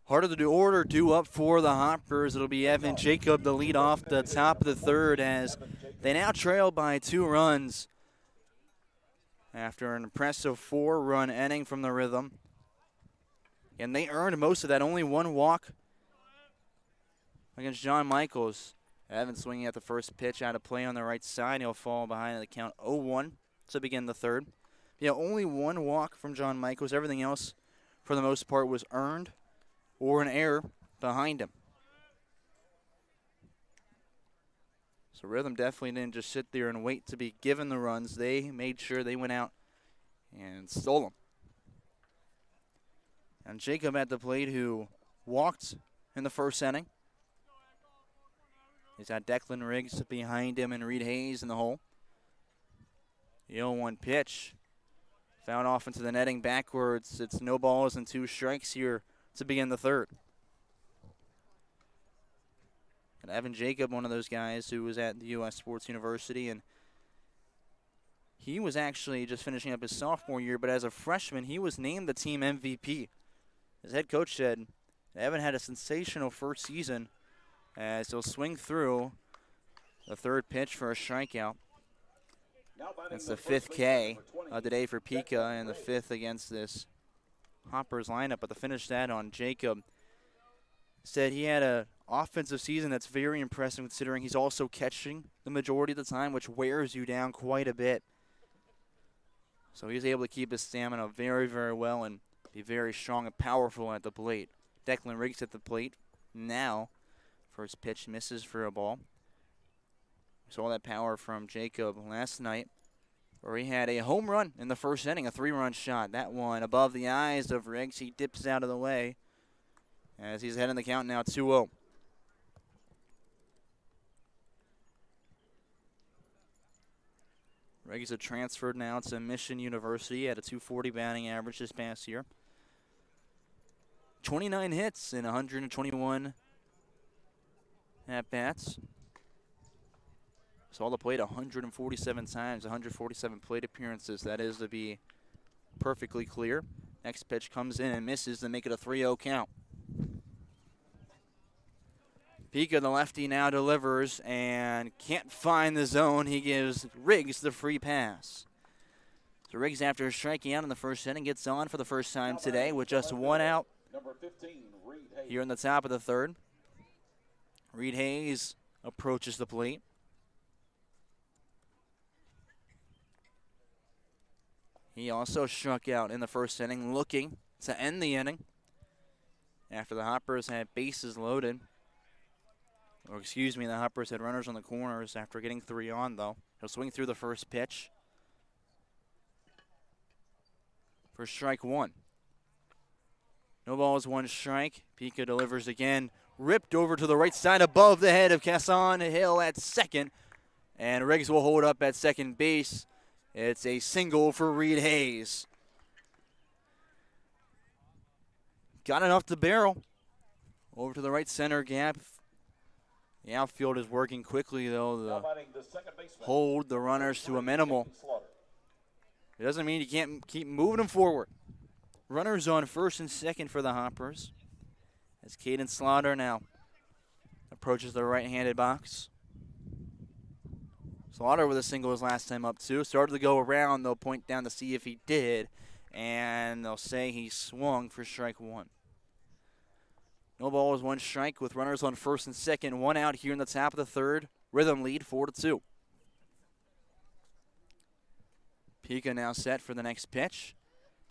Heart of the order due up for the Hoppers. It'll be Evan Jacob to lead off the top of the third as they now trail by 2 runs after an impressive 4-run inning from the Rhythm. And they earned most of that, only 1 walk against John Michaels. Evans swinging at the first pitch out of play on the right side. He'll fall behind the count 0-1 to begin the third. Yeah, only one walk from John Michaels. Everything else, for the most part, was earned or an error behind him. So Rhythm definitely didn't just sit there and wait to be given the runs. They made sure they went out and stole them. And Jacob at the plate, who walked in the first inning. He's got Declan Riggs behind him and Reed Hayes in the hole. The 0-1 pitch. Fouled off into the netting backwards. It's no balls and 2 strikes here to begin the third. And Evan Jacob, one of those guys who was at the U.S. Sports University, and he was actually just finishing up his sophomore year, but as a freshman, he was named the team MVP. His head coach said Evan had a sensational first season as he'll swing through the third pitch for a strikeout. That's the 5th K of the day for Pika and the 5th against this Hoppers lineup. But to finish that on, Jacob said he had an offensive season that's very impressive considering he's also catching the majority of the time, which wears you down quite a bit. So he's able to keep his stamina very, very well and be very strong and powerful at the plate. Declan Riggs at the plate now. First pitch misses for a ball. We saw that power from Jacob last night, where he had a home run in the first inning, a 3-run shot. That one above the eyes of Riggs. He dips out of the way as he's ahead in the count now, 2-0. Riggs had transferred now to Mission University at a .240 batting average this past year. 29 hits in 121 at-bats. Saw the plate 147 times, 147 plate appearances. That is to be perfectly clear. Next pitch comes in and misses to make it a 3-0 count. Pika, the lefty, now delivers and can't find the zone. He gives Riggs the free pass. So Riggs, after striking out in the first inning, gets on for the first time today with just 1 out here in the top of the third. Reed Hayes approaches the plate. He also struck out in the first inning, looking to end the inning after the Hoppers had bases loaded. Or excuse me, the Hoppers had runners on the corners after getting 3 on, though. He'll swing through the first pitch for strike 1. No balls, 1 strike. Pika delivers again. Ripped over to the right side above the head of Casson Hill at second. And Riggs will hold up at second base. It's a single for Reed Hayes. Got enough to barrel. Over to the right center gap. The outfield is working quickly, though. Hold the runners to a minimal. It doesn't mean you can't keep moving them forward. Runners on first and second for the Hoppers. As Caden Slaughter now approaches the right-handed box. Slaughter with a single his last time up, too. Started to go around. They'll point down to see if he did. And they'll say he swung for strike 1. No balls, 1 strike with runners on first and second. 1 out here in the top of the third. Rhythm lead 4-2. Pika now set for the next pitch.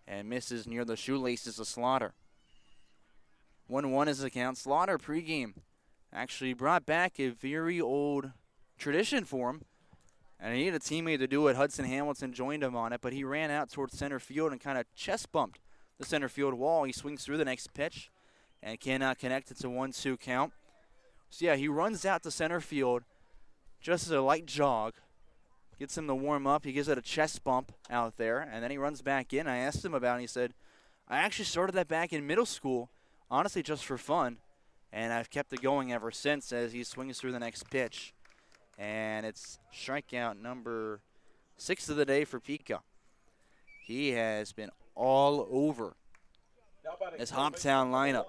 And misses near the shoelaces of Slaughter. 1-1 is the count. Slaughter pregame actually brought back a very old tradition for him. And he needed a teammate to do it. Hudson Hamilton joined him on it, but he ran out towards center field and kind of chest bumped the center field wall. He swings through the next pitch and cannot connect. It's a 1-2 count. So, yeah, he runs out to center field just as a light jog. Gets him to warm up. He gives it a chest bump out there, and then he runs back in. I asked him about it, and he said, I actually started that back in middle school, honestly just for fun, and I've kept it going ever since as he swings through the next pitch. And it's strikeout number 6 of the day for Pika. He has been all over this Hoptown lineup.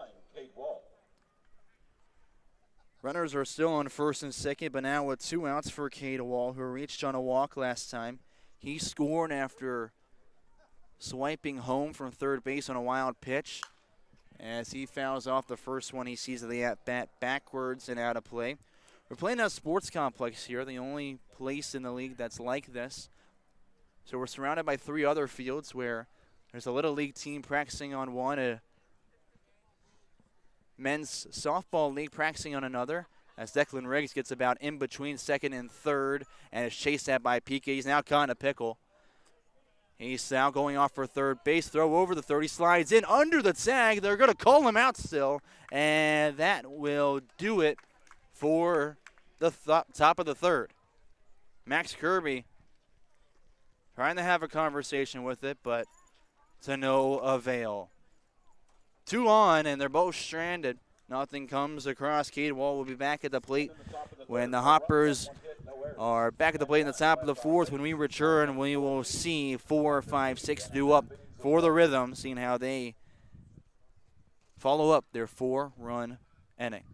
Runners are still on first and second, but now with 2 outs for Cade Wall, who reached on a walk last time. He scored after swiping home from third base on a wild pitch. as he fouls off the first one. He sees the at-bat backwards and out of play. We're playing a sports complex here, the only place in the league that's like this. So we're surrounded by 3 other fields where there's a Little League team practicing on one, a men's softball league practicing on another, as Declan Riggs gets about in between second and third and is chased at by PK. He's now caught in a pickle. He's now going off for third base. Throw over the third. He slides in under the tag. They're going to call him out still, and that will do it for the top of the third. Max Kirby trying to have a conversation with it, but to no avail. 2 on, and they're both stranded. Nothing comes across. Cade Wall will be back at the plate when the Hoppers are back at the plate in the top of the 4th. When we return, we will see 4, 5, 6 due up for the Rhythm, seeing how they follow up their 4-run inning.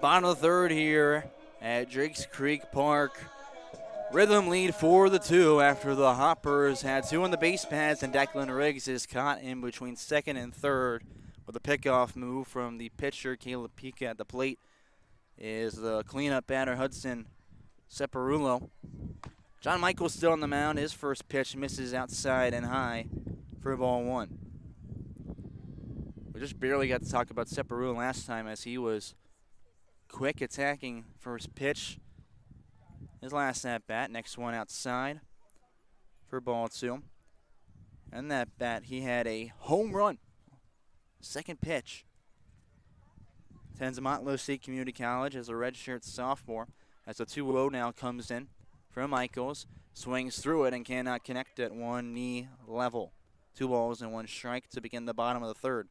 Bottom of the 3rd here at Drakes Creek Park. Rhythm lead for the 2 after the Hoppers had 2 on the base paths, and Declan Riggs is caught in between 2nd and 3rd with a pickoff move from the pitcher. Caleb Pika at the plate is the cleanup batter, Hudson Separulo. John Michael still on the mound. His first pitch misses outside and high for ball 1. We just barely got to talk about Separulo last time, as he was quick attacking first pitch. His last at bat, next one outside for ball 2. And that bat, he had a home run. Second pitch. Attends Montlow State Community College as a redshirt sophomore. As a 2-0 now comes in from Michaels. Swings through it and cannot connect at one knee level. 2 balls and 1 strike to begin the bottom of the 3rd.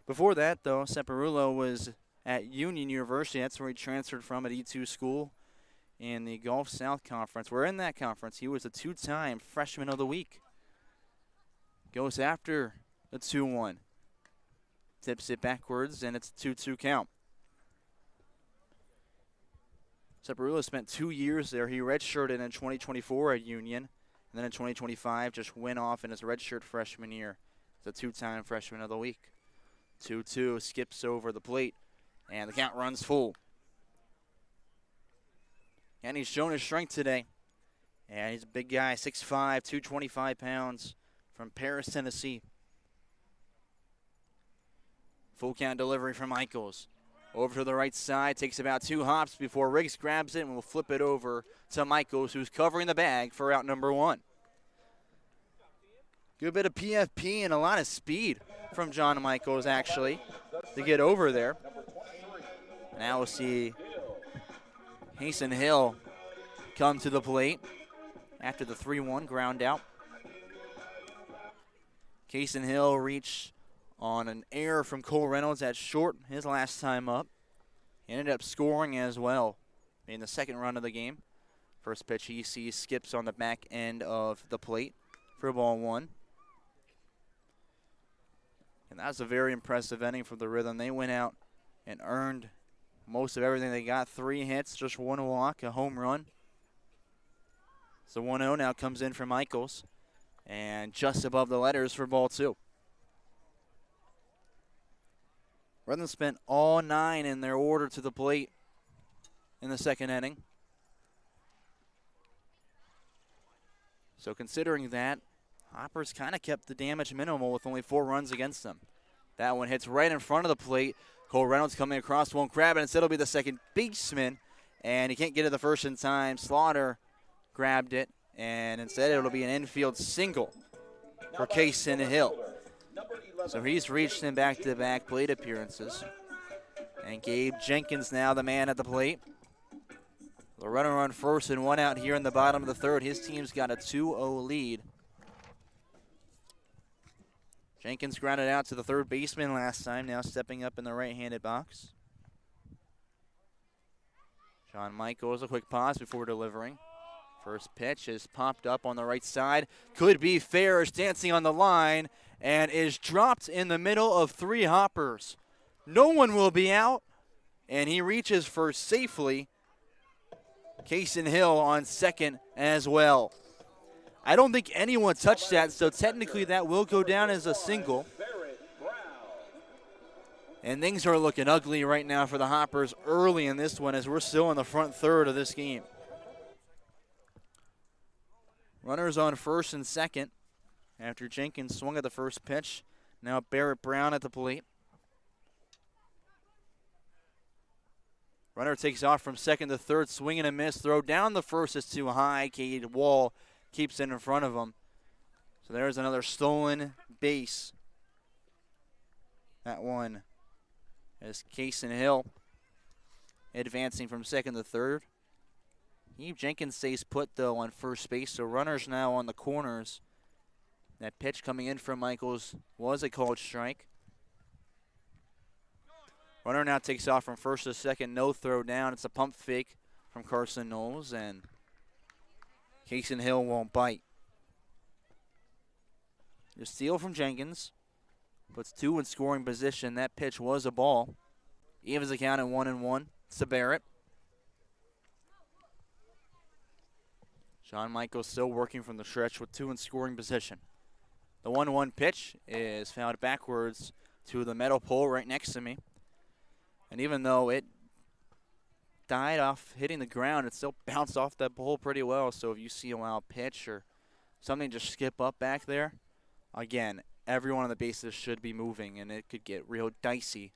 Before that, though, Separulo was at Union University. That's where he transferred from at E2 school in the Gulf South Conference. Where in that conference, he was a 2-time Freshman of the Week. Goes after the 2-1. Tips it backwards, and it's a 2-2 count. Separulo spent 2 years there. He redshirted in 2024 at Union, and then in 2025 just went off in his redshirt freshman year as a 2-time Freshman of the Week. 2-2, skips over the plate, and the count runs full. And he's shown his strength today. And he's a big guy, 6'5", 225 pounds, from Paris, Tennessee. Full count delivery from Michaels. Over to the right side, takes about 2 hops before Riggs grabs it and will flip it over to Michaels, who's covering the bag for out number 1. Good bit of PFP and a lot of speed from John Michaels, actually, to get over there. Now we'll see Hasten Hill come to the plate after the 3-1 ground out. Hasten Hill reached on an error from Cole Reynolds at short his last time up. He ended up scoring as well in the 2nd run of the game. First pitch he sees skips on the back end of the plate for ball 1. And that was a very impressive inning for the Rhythm. They went out and earned most of everything they got. 3 hits, just 1 walk, a home run. So 1-0 now comes in for Michaels. And just above the letters for ball 2. Rutherford spent all 9 in their order to the plate in the second inning. So considering that, Hoppers kind of kept the damage minimal with only 4 runs against them. That one hits right in front of the plate. Cole Reynolds coming across, won't grab it. Instead, it'll be the second baseman, and he can't get to the first in time. Slaughter grabbed it, and instead it'll be an infield single for Kaysen Hill. So he's reached in back-to-back plate appearances. And Gabe Jenkins now the man at the plate. The runner on first and 1 out here in the bottom of the third. His team's got a 2-0 lead. Jenkins grounded out to the third baseman last time, now stepping up in the right-handed box. John Michaels, a quick pause before delivering. First pitch is popped up on the right side. Could be fair, is dancing on the line, and is dropped in the middle of 3 Hoppers. No one will be out, and he reaches first safely. Kaysen Hill on second as well. I don't think anyone touched that, so technically that will go down as a single. And things are looking ugly right now for the Hoppers early in this one as we're still in the front third of this game. Runners on first and second after Jenkins swung at the first pitch. Now Barrett Brown at the plate. Runner takes off from second to third, swing and a miss. Throw down the first is too high. Cade Wall keeps it in front of him. So there's another stolen base. That one is Kaysen Hill advancing from second to third. Eve Jenkins stays put, though, on first base, so runners now on the corners. That pitch coming in from Michaels was a called strike. Runner now takes off from first to second, no throw down. It's a pump fake from Carson Knowles, and Kaysen Hill won't bite. The steal from Jenkins puts 2 in scoring position. That pitch was a ball. Evens the count at 1-1. It's to Barrett. John Michaels still working from the stretch with 2 in scoring position. The 1-1 pitch is fouled backwards to the metal pole right next to me. And even though it died off hitting the ground, it still bounced off that pole pretty well. So if you see a wild pitch or something just skip up back there, again, every one of the bases should be moving, and it could get real dicey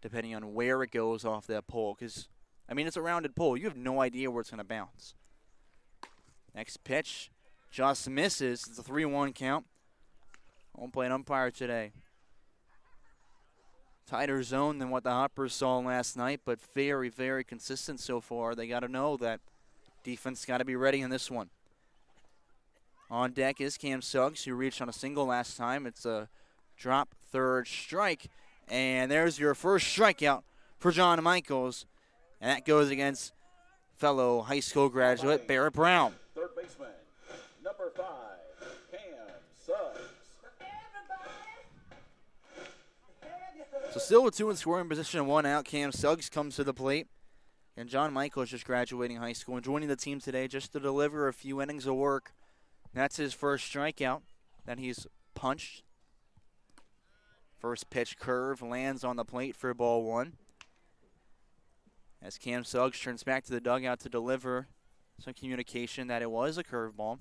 depending on where it goes off that pole. Because, I mean, it's a rounded pole. You have no idea where it's going to bounce. Next pitch just misses. It's a 3-1 count. Home plate umpire today. Tighter zone than what the Hoppers saw last night, but very, very consistent so far. They got to know that defense got to be ready in this one. On deck is Cam Suggs, who reached on a single last time. It's a drop third strike, and there's your first strikeout for John Michaels, and that goes against fellow high school graduate Barrett Brown. Third baseman, number 5, Cam Suggs. So still with 2 in scoring position, 1 out. Cam Suggs comes to the plate. And John Michaels just graduating high school and joining the team today just to deliver a few innings of work. That's his first strikeout that he's punched. First pitch curve lands on the plate for ball 1. As Cam Suggs turns back to the dugout to deliver some communication that it was a curveball.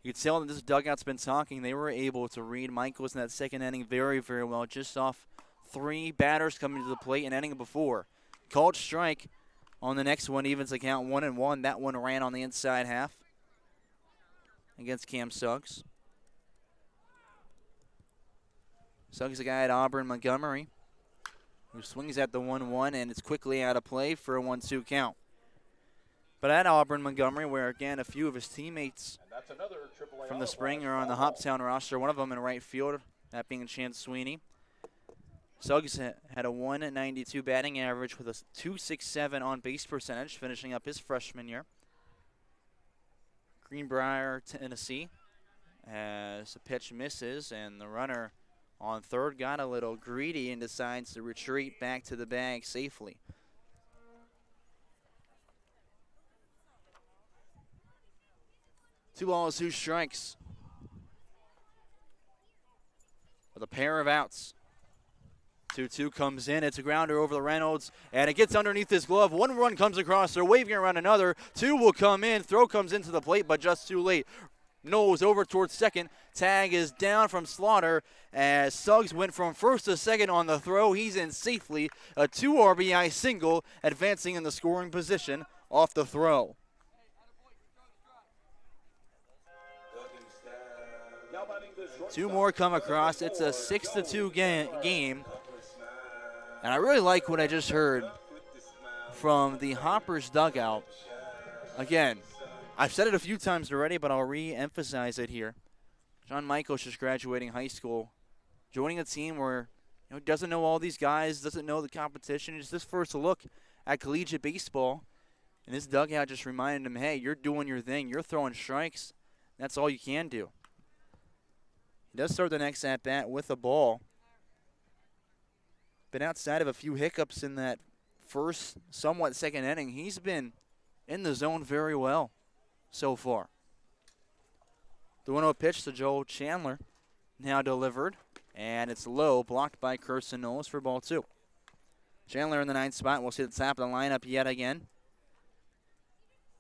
You can tell that this dugout's been talking. They were able to read Michaels in that second inning very, very well, just off 3 batters coming to the plate an inning before. Called strike on the next one, evens the count 1-1. That one ran on the inside half against Cam Suggs. Suggs, a guy at Auburn Montgomery, who swings at the 1-1, and it's quickly out of play for a 1-2 count. But at Auburn Montgomery, where, again, a few of his teammates from the spring are on the Hoptown roster, one of them in right field, that being Chance Sweeney. Suggs had a 192 batting average with a 267 on-base percentage, finishing up his freshman year. Greenbrier, Tennessee, as the pitch misses, and the runner on third got a little greedy and decides to retreat back to the bag safely. 2 balls, 2 strikes. With a pair of outs. 2-2 comes in. It's a grounder over the Reynolds, and it gets underneath his glove. 1 run comes across. They're waving around another. 2 will come in. Throw comes into the plate, but just too late. Knowles over towards second. Tag is down from Slaughter as Suggs went from first to second on the throw. He's in safely. A 2 RBI single, advancing in the scoring position off the throw. Two more come across. It's a 6-2 game. And I really like what I just heard from the Hoppers dugout. Again, I've said it a few times already, but I'll re-emphasize it here. John Michaels just graduating high school, joining a team where doesn't know all these guys, doesn't know the competition. It's his first look at collegiate baseball. And his dugout just reminded him, hey, you're doing your thing. You're throwing strikes. That's all you can do. He does start the next at-bat with a ball. But outside of a few hiccups in that first, somewhat second inning, he's been in the zone very well so far. The 1-0 pitch to Joel Chandler, now delivered, and it's low, blocked by Kirsten Knowles for ball 2. Chandler in the 9th spot. We'll see the top of the lineup yet again.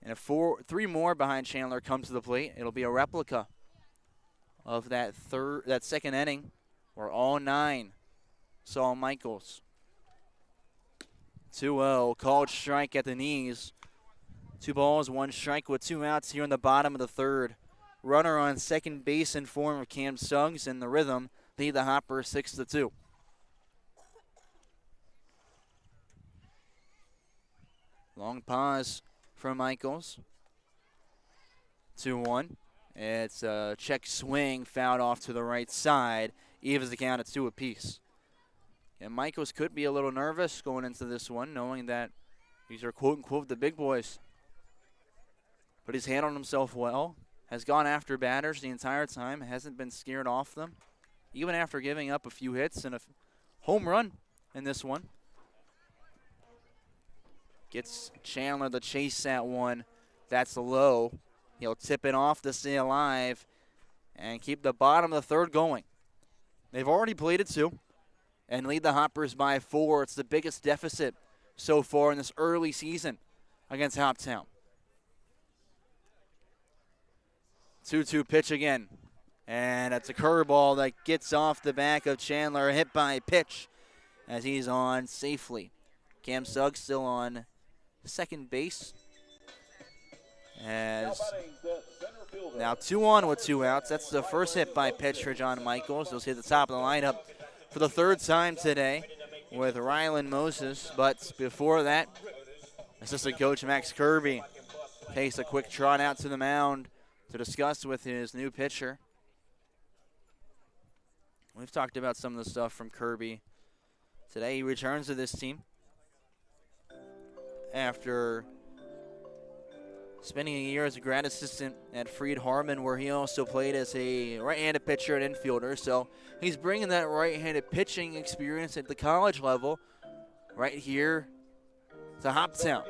And 3 more behind Chandler come to the plate. It'll be a replica of that second inning where all 9 saw Michaels. 2-0, called strike at the knees. 2 balls, 1 strike with 2 outs here in the bottom of the third. Runner on second base in form of Cam Suggs, and the Rhythm lead the Hoppers 6-2. Long pause from Michaels. 2-1. It's a check swing, fouled off to the right side. Evens the count at 2 apiece. And Michaels could be a little nervous going into this one, knowing that these are quote-unquote the big boys. But he's handled himself well, has gone after batters the entire time, hasn't been scared off them, even after giving up a few hits and a home run in this one. Gets Chandler the chase at one. That's low. He'll tip it off to stay alive and keep the bottom of the third going. They've already played it 2 and lead the Hoppers by 4. It's the biggest deficit so far in this early season against Hoptown. 2-2 pitch again. And it's a curveball that gets off the back of Chandler, hit by pitch as he's on safely. Cam Suggs still on second base. As now 2 on with 2 outs. That's the first hit by pitch for John Michaels. He'll hit the top of the lineup for the 3rd time today with Rylan Moses. But before that, assistant coach Max Kirby takes a quick trot out to the mound to discuss with his new pitcher. We've talked about some of the stuff from Kirby. Today he returns to this team after spending a year as a grad assistant at Freed Harmon, where he also played as a right-handed pitcher and infielder. So he's bringing that right-handed pitching experience at the college level right here to Hoptown.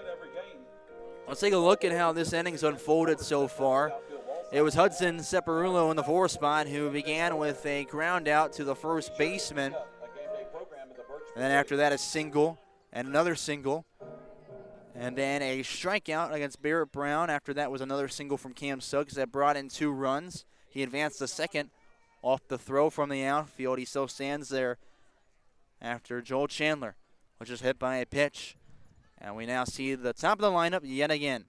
Let's take a look at how this inning's unfolded so far. It was Hudson Separulo in the 4 spot who began with a ground out to the first baseman. And then after that, a single and another single. And then a strikeout against Barrett Brown. After that was another single from Cam Suggs that brought in 2 runs. He advanced to second off the throw from the outfield. He still stands there after Joel Chandler was just hit by a pitch. And we now see the top of the lineup yet again.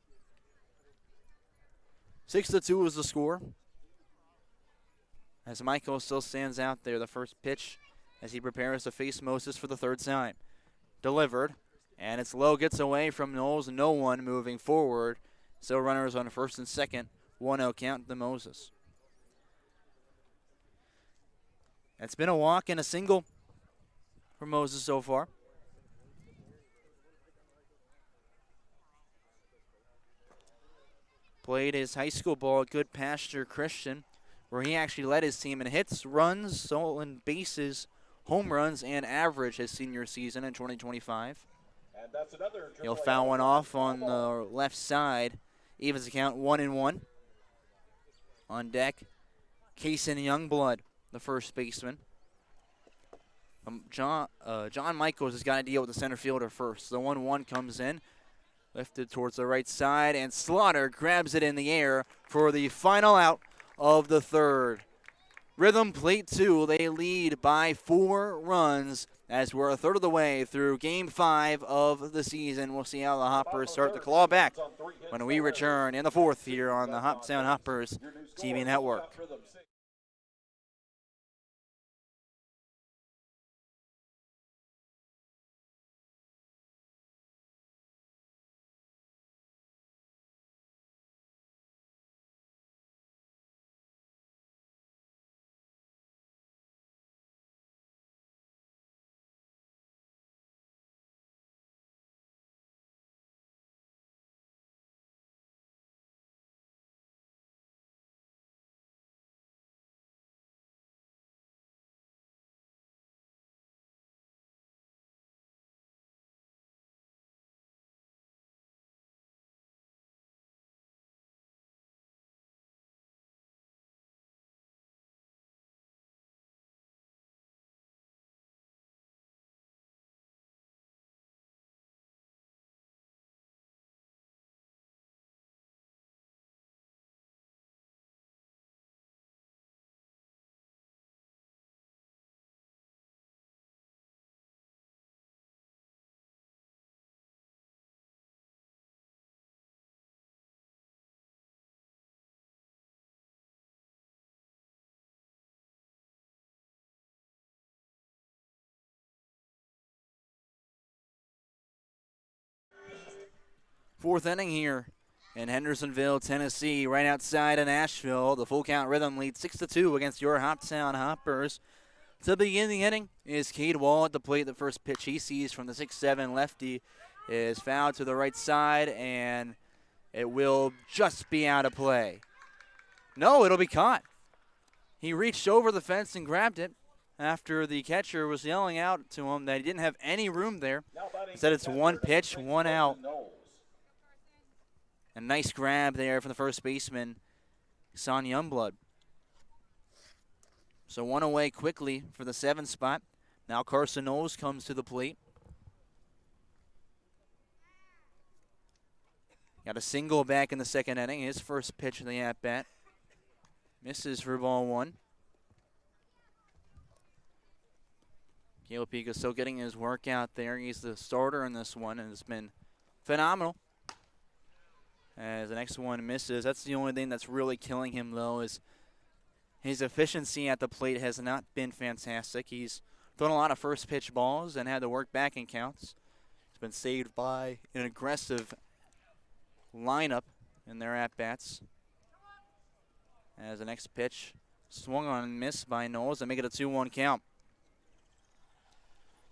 6-2 was the score. As Michael still stands out there, the first pitch as he prepares to face Moses for the 3rd time. Delivered. And it's low, gets away from Knowles. No one moving forward. Still runners on first and second. 1-0 count to Moses. It's been a walk and a single for Moses so far. Played his high school ball at Good Pasture Christian, where he actually led his team in hits, runs, stolen bases, home runs, and average his senior season in 2025. He'll foul one off on the left side. Evens the count 1-1. On deck, Kaysen Youngblood, the first baseman. John Michaels has got to deal with the center fielder first. The 1-1 comes in, lifted towards the right side, and Slaughter grabs it in the air for the final out of the third. Rhythm Plate 2, they lead by 4 runs as we're a third of the way through Game 5 of the season. We'll see how the Hoppers start to claw back when we return in the fourth here on the Hoptown Hoppers TV network. Fourth inning here in Hendersonville, Tennessee, right outside of Nashville. The full count Rhythm leads 6-2 against your Hoptown Hoppers. To begin the inning is Cade Wall at the plate. The first pitch he sees from the 6'7 lefty is fouled to the right side, and it will just be out of play. No, it'll be caught. He reached over the fence and grabbed it after the catcher was yelling out to him that he didn't have any room there. He said it's one pitch, one out. A nice grab there from the first baseman, Son Youngblood. So one away quickly for the 7 spot. Now Carson Knowles comes to the plate. Got a single back in the second inning. His first pitch of the at-bat. Misses for ball 1. Caleb Pico still getting his work out there. He's the starter in this one, and it's been phenomenal. As the next one misses. That's the only thing that's really killing him, though, is his efficiency at the plate has not been fantastic. He's thrown a lot of first pitch balls and had to work back in counts. He's been saved by an aggressive lineup in their at-bats. As the next pitch swung on and missed by Knowles and make it a 2-1 count.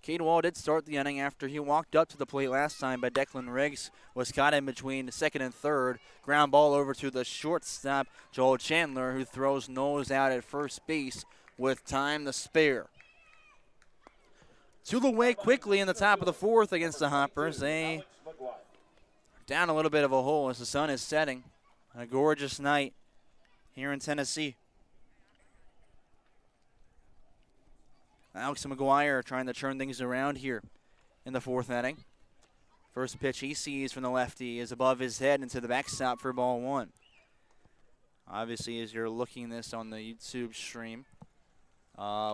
Cade Wall did start the inning after he walked up to the plate last time, but Declan Riggs was caught in between second and third. Ground ball over to the shortstop, Joel Chandler, who throws Knowles out at first base with time to spare. To the way quickly in the top of the fourth against the Hoppers. They down a little bit of a hole as the sun is setting. A gorgeous night here in Tennessee. Alex McGuire trying to turn things around here in the fourth inning. First pitch he sees from the lefty is above his head into the backstop for ball 1. Obviously, as you're looking this on the YouTube stream,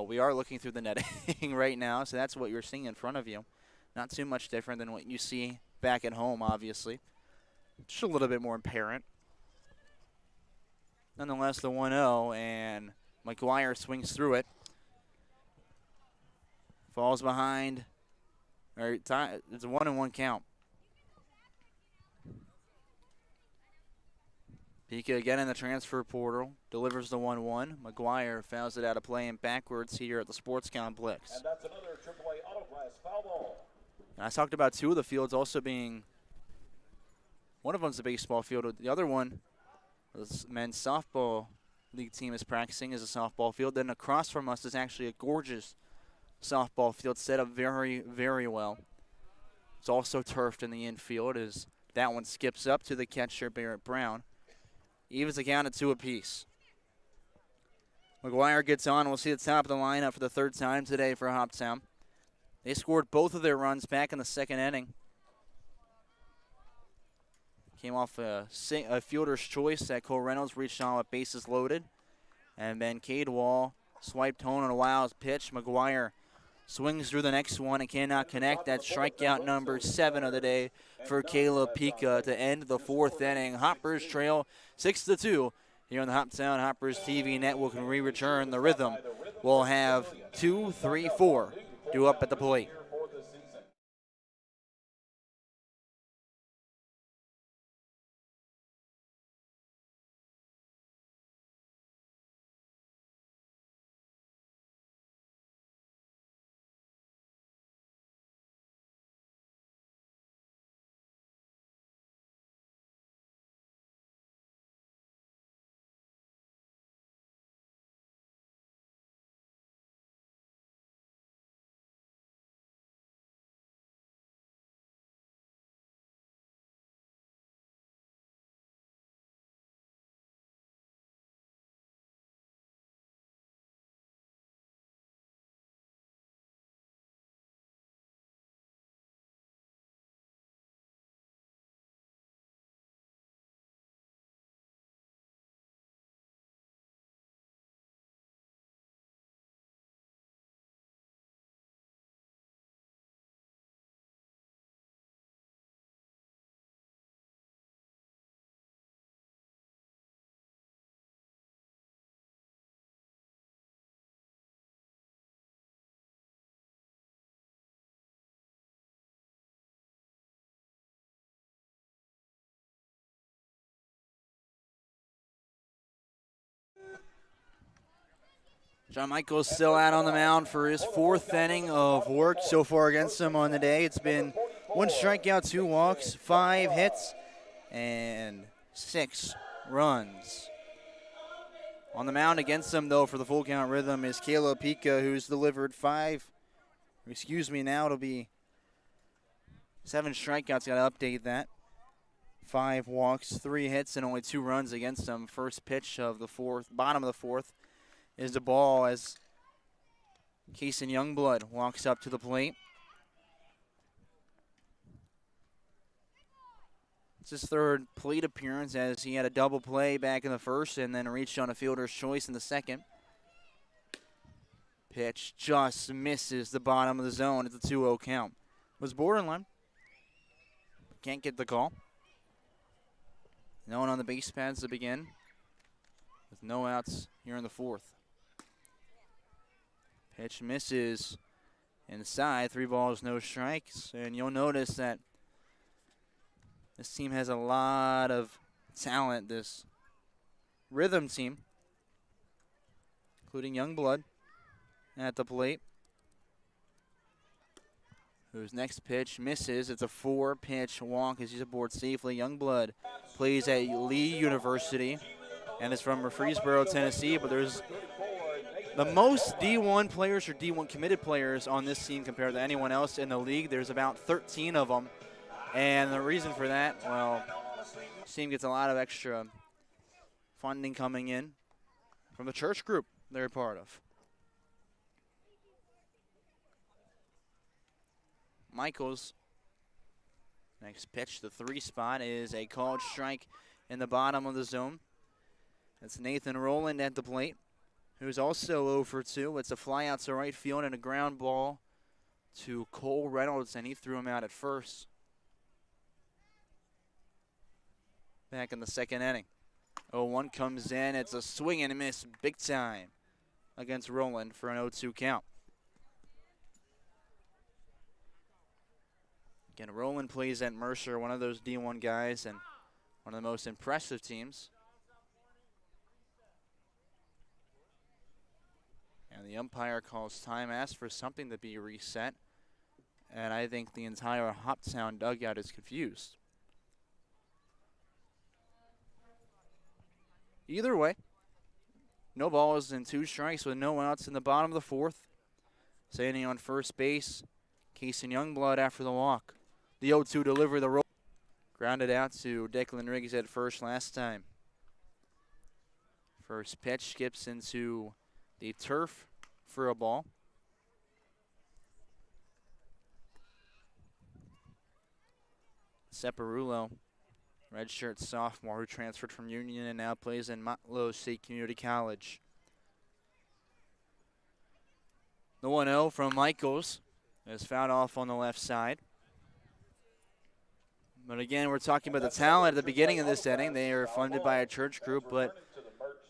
we are looking through the netting right now, so that's what you're seeing in front of you. Not too much different than what you see back at home, obviously. Just a little bit more apparent. Nonetheless, the 1-0, and McGuire swings through it. Falls behind. It's a 1-1 count. Pika again in the transfer portal. Delivers the 1-1. McGuire fouls it out of play and backwards here at the sports complex. And that's another AAA autoclass foul ball. And I talked about 2 of the fields also being, one of them's a baseball field. The other one, the men's softball league team is practicing, is a softball field. Then across from us is actually a gorgeous softball field set up very, very well. It's also turfed in the infield as that one skips up to the catcher, Barrett Brown. Evens the count at 2 apiece. McGuire gets on. We'll see the top of the lineup for the third time today for Hoptown. They scored both of their runs back in the second inning. Came off a fielder's choice that Cole Reynolds reached on with bases loaded. And then Cade Wall swiped home on a wild pitch. McGuire swings through the next one and cannot connect. That's strikeout number 7 of the day for Caleb Pika to end the fourth inning. Hoppers trail 6-2 here on the Hoptown Hoppers TV network. When we return, the Rhythm will have 2, 3, 4 due up at the plate. John Michael's still out on the mound for his fourth inning of work so far against him on the day. It's been 1 strikeout, 2 walks, 5 hits, and 6 runs. On the mound against him, though, for the full count Rhythm is Caleb Pika, who's delivered now it'll be 7 strikeouts. Got to update that. 5 walks, 3 hits, and only 2 runs against him. First pitch of the fourth, bottom of the fourth, is the ball as Kason Youngblood walks up to the plate. It's his third plate appearance as he had a double play back in the first and then reached on a fielder's choice in the second. Pitch just misses the bottom of the zone. It's a 2-0 count. Was borderline. Can't get the call. No one on the base pads to begin with no outs here in the fourth. Pitch misses inside, 3 balls, no strikes. And you'll notice that this team has a lot of talent, this Rhythm team, including Youngblood at the plate, whose next pitch misses. It's a 4-pitch walk as he's aboard safely. Youngblood plays at Lee University and is from Murfreesboro, Tennessee, but there's the most D1 players or D1 committed players on this team compared to anyone else in the league. There's about 13 of them. And the reason for that, well, this team gets a lot of extra funding coming in from the church group they're a part of. Michaels, next pitch, the 3 spot is a called strike in the bottom of the zone. That's Nathan Rowland at the plate, who's also 0 for 2. It's a fly out to right field and a ground ball to Cole Reynolds, and he threw him out at first. Back in the second inning. 0-1 comes in. It's a swing and a miss big time against Rowland for an 0-2 count. Again, Rowland plays at Mercer, one of those D1 guys and one of the most impressive teams. And the umpire calls time, asks for something to be reset. And I think the entire Hoptown dugout is confused. Either way, no balls and 2 strikes with no outs in the bottom of the fourth. Standing on first base, Kason Youngblood after the walk. The 0-2 delivery, the roll. Grounded out to Declan Riggs at first last time. First pitch skips into the turf for a ball. Separulo, redshirt sophomore who transferred from Union and now plays in Motlow State Community College. The 1-0 from Michaels is fouled off on the left side. But again, we're talking about the talent at the beginning of this inning. They are funded by a church group, but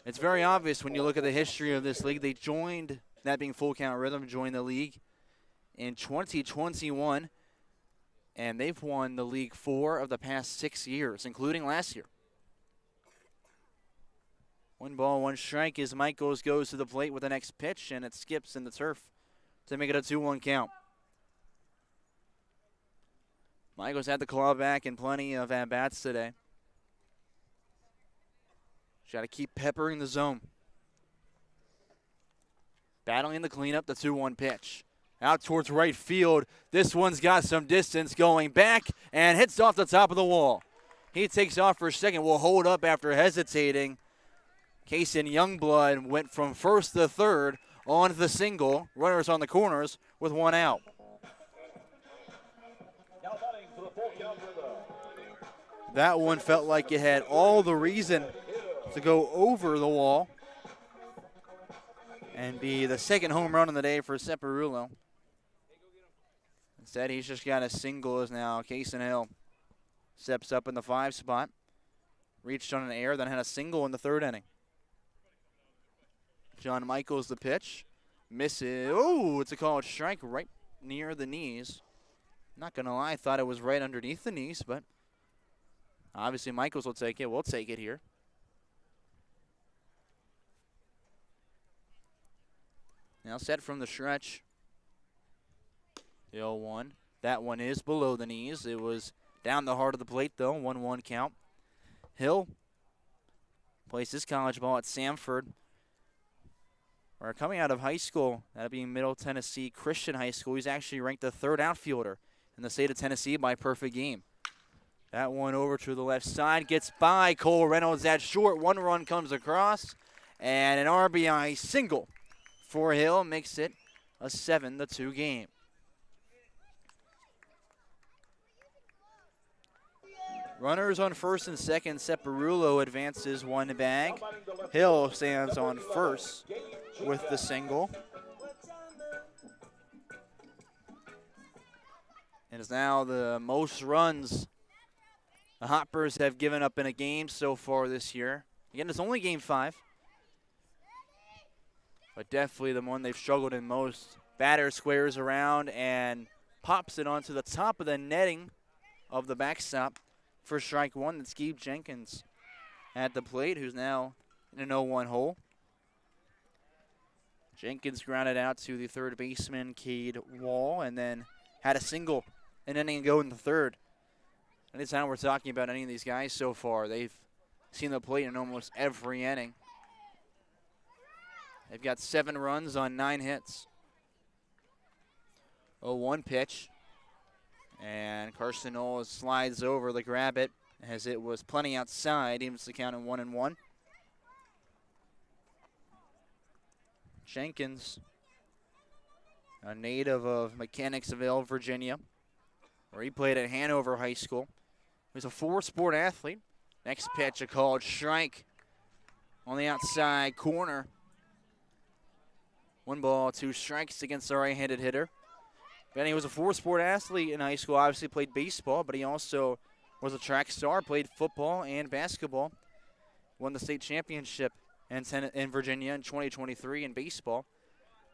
it's very obvious when you look at the history of this league. They joined, that being Full Count Rhythm, joined the league in 2021, and they've won the league 4 of the past 6 years, including last year. 1 ball, 1 strike as Michaels goes to the plate with the next pitch, and it skips in the turf to make it a 2-1 count. Michaels had the claw back and plenty of at-bats today. Got to keep peppering the zone. Battling the cleanup, the 2-1 pitch. Out towards right field. This one's got some distance going back and hits off the top of the wall. He takes off for a second, will hold up after hesitating. Kason Youngblood went from first to third on the single. Runners on the corners with 1 out. That one felt like it had all the reason to go over the wall and be the second home run of the day for Separulo. Instead, he's just got a single as now Kason Hill steps up in the 5 spot. Reached on an error, then had a single in the 3rd inning. John Michaels the pitch. Misses. Oh, it's a called strike right near the knees. Not going to lie, I thought it was right underneath the knees, but obviously Michaels will take it. We'll take it here. Now set from the stretch. The 0-1. That one is below the knees. It was down the heart of the plate, though. 1-1 count. Hill plays his college ball at Samford. Or coming out of high school, that being Middle Tennessee Christian High School, he's actually ranked the 3rd outfielder in the state of Tennessee by perfect game. That one over to the left side, gets by Cole Reynolds at short. 1 run comes across, and an RBI single for Hill makes it a 7-2 game. Runners on first and second. Separulo advances 1 bag. Hill stands on first with the single. It is now the most runs the Hoppers have given up in a game so far this year. Again, it's only game 5. But definitely the one they've struggled in most. Batter squares around and pops it onto the top of the netting of the backstop for strike 1. That's Gabe Jenkins at the plate, who's now in an 0-1 hole. Jenkins grounded out to the 3rd baseman, Cade Wall, and then had a single an inning ago in the 3rd. Anytime we're talking about any of these guys so far, they've seen the plate in almost every inning. They've got 7 runs on 9 hits. 0-1 pitch. And Carson Knowles slides over to grab it as it was plenty outside. Evens the count in 1-1. Jenkins, a native of Mechanicsville, Virginia, where he played at Hanover High School. He's a 4-sport athlete. Next pitch, a called strike on the outside corner. 1 ball, 2 strikes against the right-handed hitter. Benny was a 4-sport athlete in high school, obviously played baseball, but he also was a track star, played football and basketball. Won the state championship in Virginia in 2023 in baseball.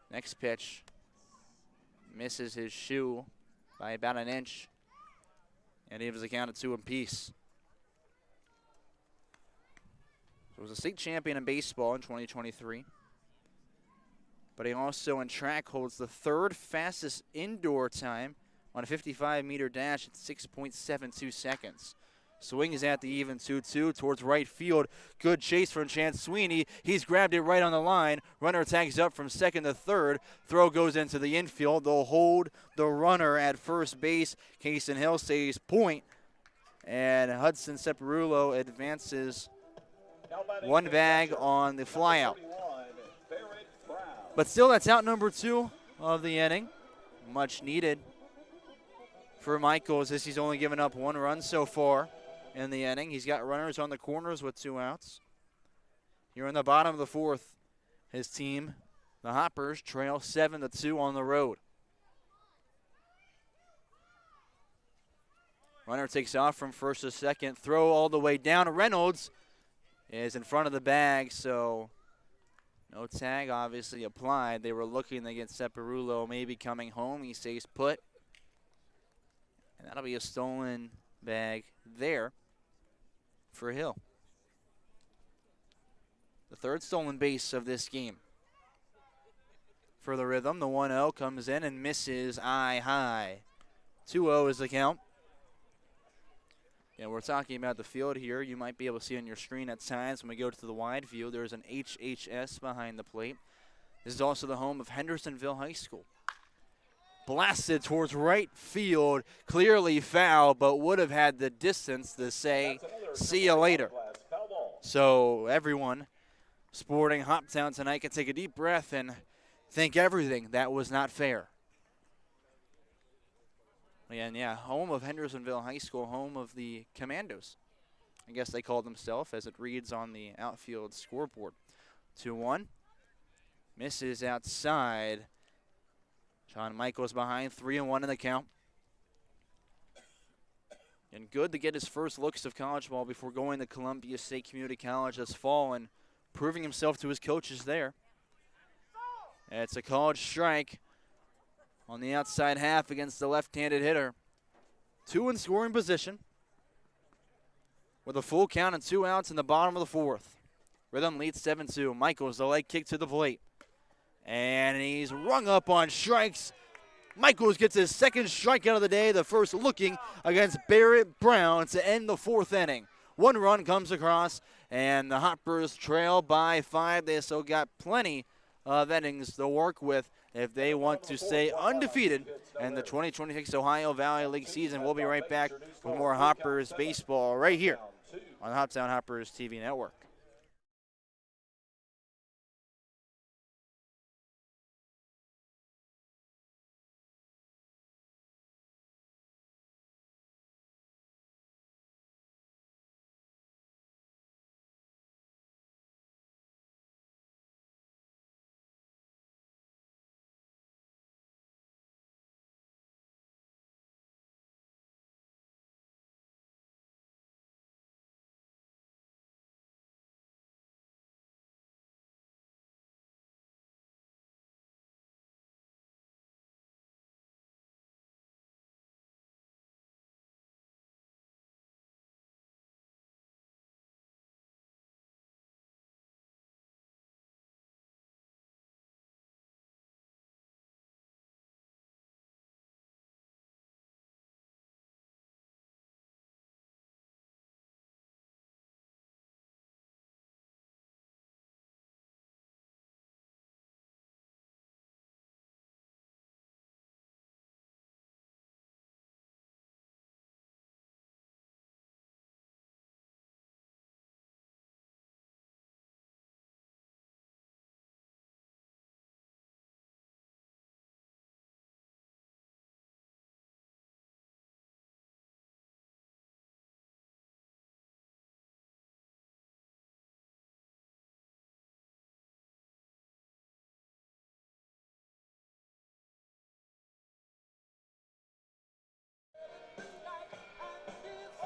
Next pitch misses his shoe by about an inch, and he was accounted 2 apiece. So he was a state champion in baseball in 2023. But he also in track holds the 3rd fastest indoor time on a 55-meter dash at 6.72 seconds. Swing is at the even 2-2 towards right field. Good chase from Chance Sweeney. He's grabbed it right on the line. Runner tags up from 2nd to 3rd. Throw goes into the infield. They'll hold the runner at first base. Kason Hill stays point. And Hudson Separulo advances 1 bag on the flyout. But still, that's out number 2 of the inning. Much needed for Michaels as he's only given up 1 run so far in the inning. He's got runners on the corners with 2 outs. Here in the bottom of the 4th, his team, the Hoppers, trail 7-2 on the road. Runner takes off from first to second. Throw all the way down. Reynolds is in front of the bag, so no tag obviously applied. They were looking against Separullo maybe coming home. He stays put. And that'll be a stolen bag there for Hill. The 3rd stolen base of this game. For the Rhythm, the 1-0 comes in and misses eye high. 2-0 is the count. Yeah, we're talking about the field here. You might be able to see on your screen at times when we go to the wide view. There's an HHS behind the plate. This is also the home of Hendersonville High School. Blasted towards right field, clearly foul, but would have had the distance to say, see you later. So everyone sporting Hoptown tonight can take a deep breath and think everything that was not fair. And yeah, home of Hendersonville High School, home of the Commandos. I guess they call themselves as it reads on the outfield scoreboard. 2-1. Misses outside. John Michaels behind, 3-1 in the count. And good to get his first looks of college ball before going to Columbia State Community College this fall and proving himself to his coaches there. It's a called strike on the outside half against the left-handed hitter. 2 in scoring position with a full count and 2 outs in the bottom of the 4th. Rhythm leads 7-2. Michaels, the leg kick to the plate. And he's rung up on strikes. Michaels gets his 2nd strikeout of the day, the first looking against Barrett Brown to end the 4th inning. 1 run comes across, and the Hoppers trail by 5. They still got plenty of innings to work with if they want to stay undefeated in the 2026 Ohio Valley League season. We'll be right back with more Hoppers baseball right here on the Hoptown Hoppers TV network.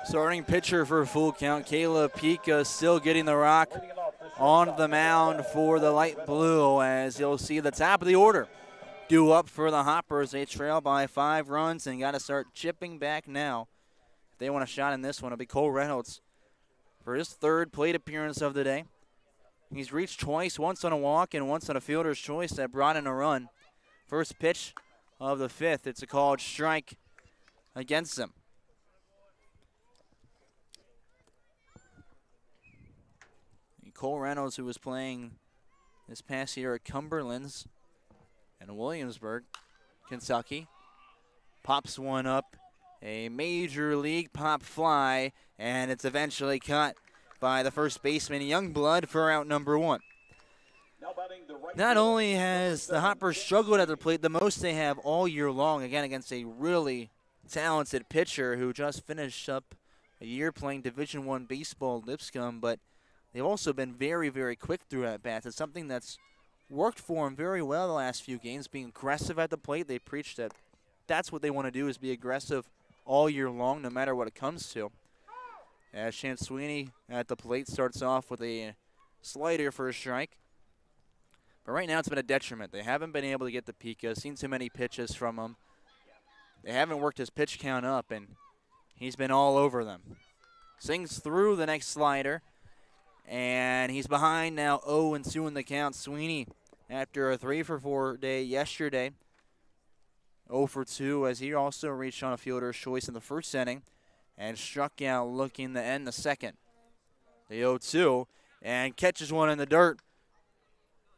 Starting pitcher for a full count, Caleb Pika still getting the rock on the mound for the light blue, as you'll see the top of the order due up for the Hoppers. They trail by 5 runs and got to start chipping back now. If they want a shot in this one, it'll be Cole Reynolds for his 3rd plate appearance of the day. He's reached twice, once on a walk and once on a fielder's choice that brought in a run. First pitch of the 5th, it's a called strike against him. Cole Reynolds, who was playing this past year at Cumberland's in Williamsburg, Kentucky, pops one up, a major league pop fly, and it's eventually caught by the first baseman Youngblood for out number 1. Now batting the right Not fielder, only has the Hoppers struggled at the plate, the most they have all year long, again against a really talented pitcher who just finished up a year playing Division I baseball at Lipscomb, but they've also been very, very quick through at-bats. It's something that's worked for them very well the last few games, being aggressive at the plate. They preach that that's what they want to do, is be aggressive all year long, no matter what it comes to. As Chance Sweeney at the plate starts off with a slider for a strike. But right now it's been a detriment. They haven't been able to get the Pika. Seen too many pitches from him. They haven't worked his pitch count up, and he's been all over them. Sings through the next slider, and he's behind now 0-2 in the count. Sweeney, after a 3-for-4 day yesterday, 0-for-2 as he also reached on a fielder's choice in the first inning and struck out looking to end the second. The 0-2, and catches one in the dirt.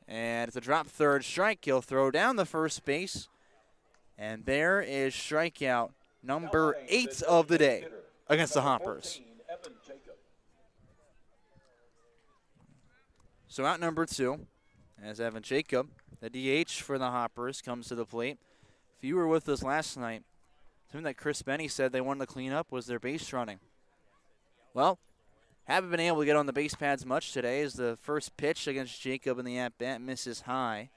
And it's a drop third strike. He'll throw down the first base. And there is strikeout number 8 of the day against the Hoppers. So out number 2, as Evan Jacob, the DH for the Hoppers, comes to the plate. If you were with us last night, something that Chris Benny said they wanted to clean up was their base running. Well, haven't been able to get on the base pads much today as the first pitch against Jacob in the at-bat misses high.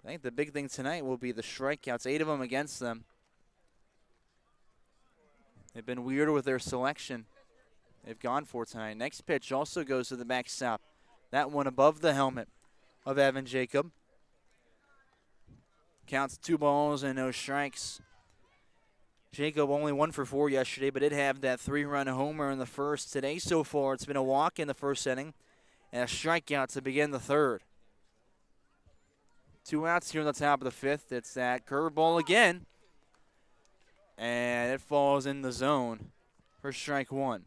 I think the big thing tonight will be the strikeouts, 8 of them against them. They've been weird with their selection they've gone for tonight. Next pitch also goes to the backstop. That one above the helmet of Evan Jacob. Counts 2 balls and no strikes. Jacob only 1-for-4 yesterday, but did have that 3-run homer in the first. Today so far, it's been a walk in the first inning and a strikeout to begin the third. 2 outs here in the top of the 5th. It's that curveball again, and it falls in the zone for strike 1.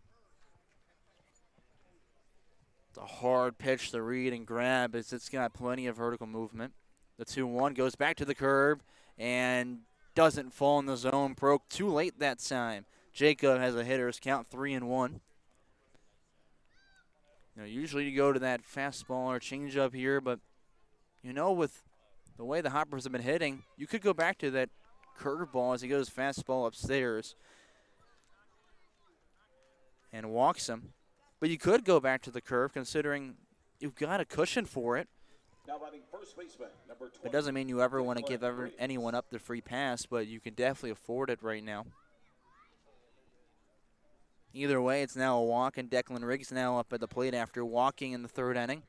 It's a hard pitch to read and grab as it's got plenty of vertical movement. The 2-1 goes back to the curb and doesn't fall in the zone. Broke too late that time. Jacob has a hitter's count 3-1. Usually you go to that fastball or changeup here, but with the way the Hoppers have been hitting, you could go back to that curveball as he goes fastball upstairs and walks him. But you could go back to the curve considering you've got a cushion for it. Now batting first baseman, number 20. It doesn't mean you ever want to give anyone up the free pass, but you can definitely afford it right now. Either way, it's now a walk, and Declan Riggs now up at the plate after walking in the 3rd inning.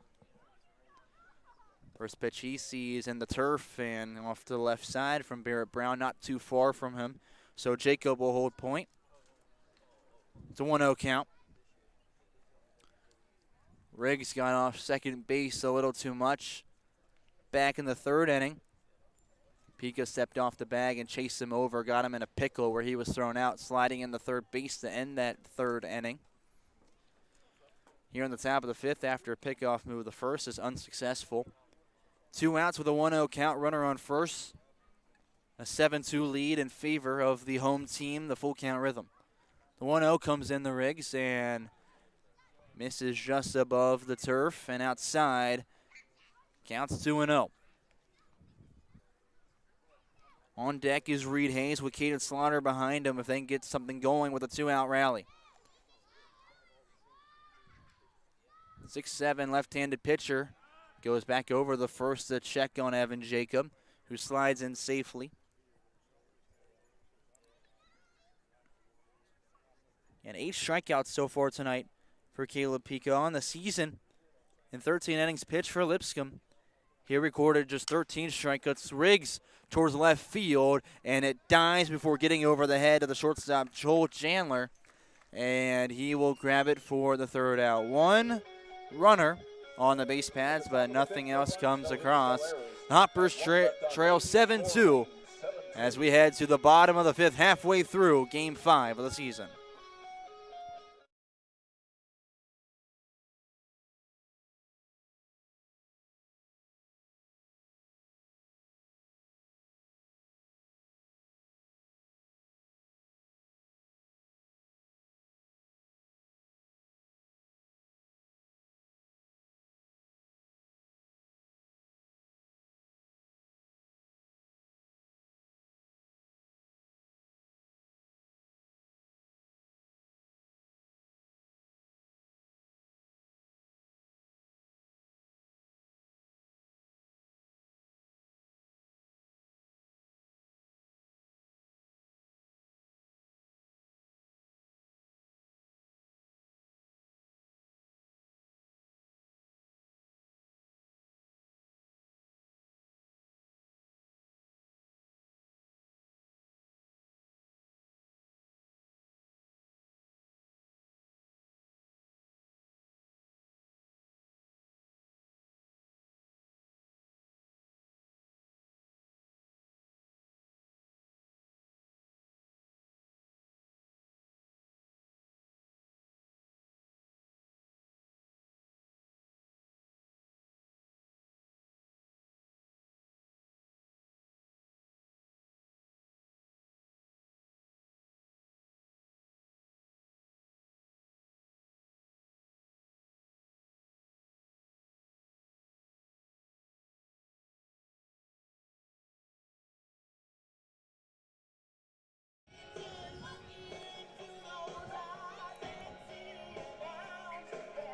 First pitch he sees in the turf and off to the left side from Barrett Brown, not too far from him. So Jacob will hold point. It's a 1-0 count. Riggs got off second base a little too much. Back in the 3rd inning, Pika stepped off the bag and chased him over, got him in a pickle where he was thrown out, sliding in the 3rd base to end that 3rd inning. Here on the top of the 5th, after a pickoff move, the first is unsuccessful. 2 outs with a 1-0 count, runner on first. A 7-2 lead in favor of the home team, the full count rhythm. The 1-0 comes in the Riggs and misses just above the turf and outside. Counts 2-0. On deck is Reed Hayes with Caden Slaughter behind him if they can get something going with a 2-out rally. 6'7" left-handed pitcher goes back over the first to check on Evan Jacob, who slides in safely. And 8 strikeouts so far tonight for Caleb Pika on the season. In 13 innings pitched for Lipscomb, he recorded just 13 strikeouts. Riggs towards left field, and it dies before getting over the head of the shortstop, Joel Chandler, and he will grab it for the 3rd out. 1 runner on the base pads, but nothing else comes across. The Hoppers trail 7-2 as we head to the bottom of the 5th, halfway through Game 5 of the season.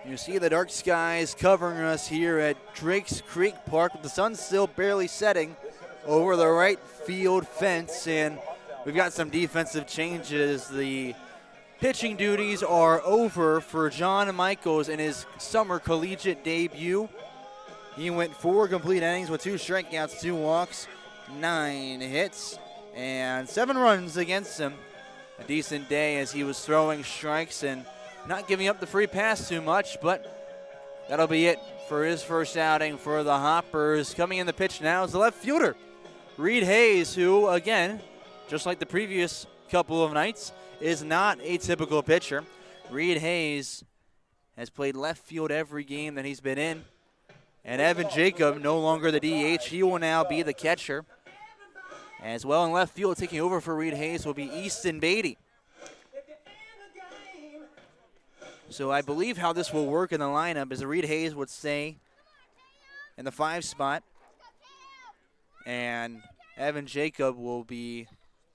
You see the dark skies covering us here at Drakes Creek Park with the sun still barely setting over the right field fence, and we've got some defensive changes. The pitching duties are over for John Michaels in his summer collegiate debut. He went 4 complete innings with 2 strikeouts, 2 walks, 9 hits, and 7 runs against him. A decent day as he was throwing strikes and not giving up the free pass too much, but that'll be it for his first outing for the Hoppers. Coming in the pitch now is the left fielder, Reed Hayes, who, again, just like the previous couple of nights, is not a typical pitcher. Reed Hayes has played left field every game that he's been in. And Evan Jacob, no longer the DH, he will now be the catcher. As well in left field, taking over for Reed Hayes will be Easton Beatty. So I believe how this will work in the lineup is Reed Hayes would stay in the 5 spot. And Evan Jacob will be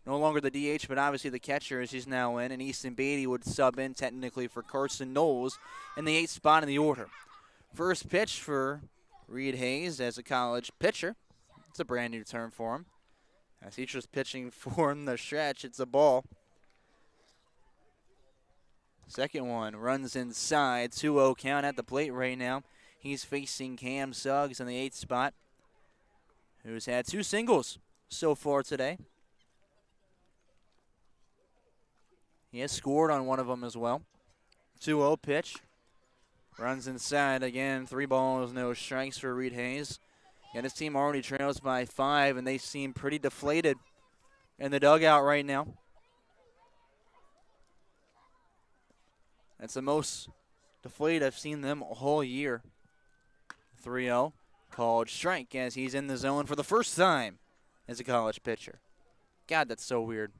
no longer the DH, but obviously the catcher as he's now in. And Easton Beatty would sub in technically for Carson Knowles in the 8th spot in the order. First pitch for Reed Hayes as a college pitcher. It's a brand new term for him. As he's just pitching for the stretch, it's a ball. Second one runs inside, 2-0 count at the plate right now. He's facing Cam Suggs in the 8th spot, who's had 2 singles so far today. He has scored on one of them as well. 2-0 pitch. Runs inside again, 3 balls, no strikes for Reed Hayes. And his team already trails by 5, and they seem pretty deflated in the dugout right now. That's the most deflated I've seen them all year. 3-0, called strike as he's in the zone for the first time as a college pitcher. God, that's so weird.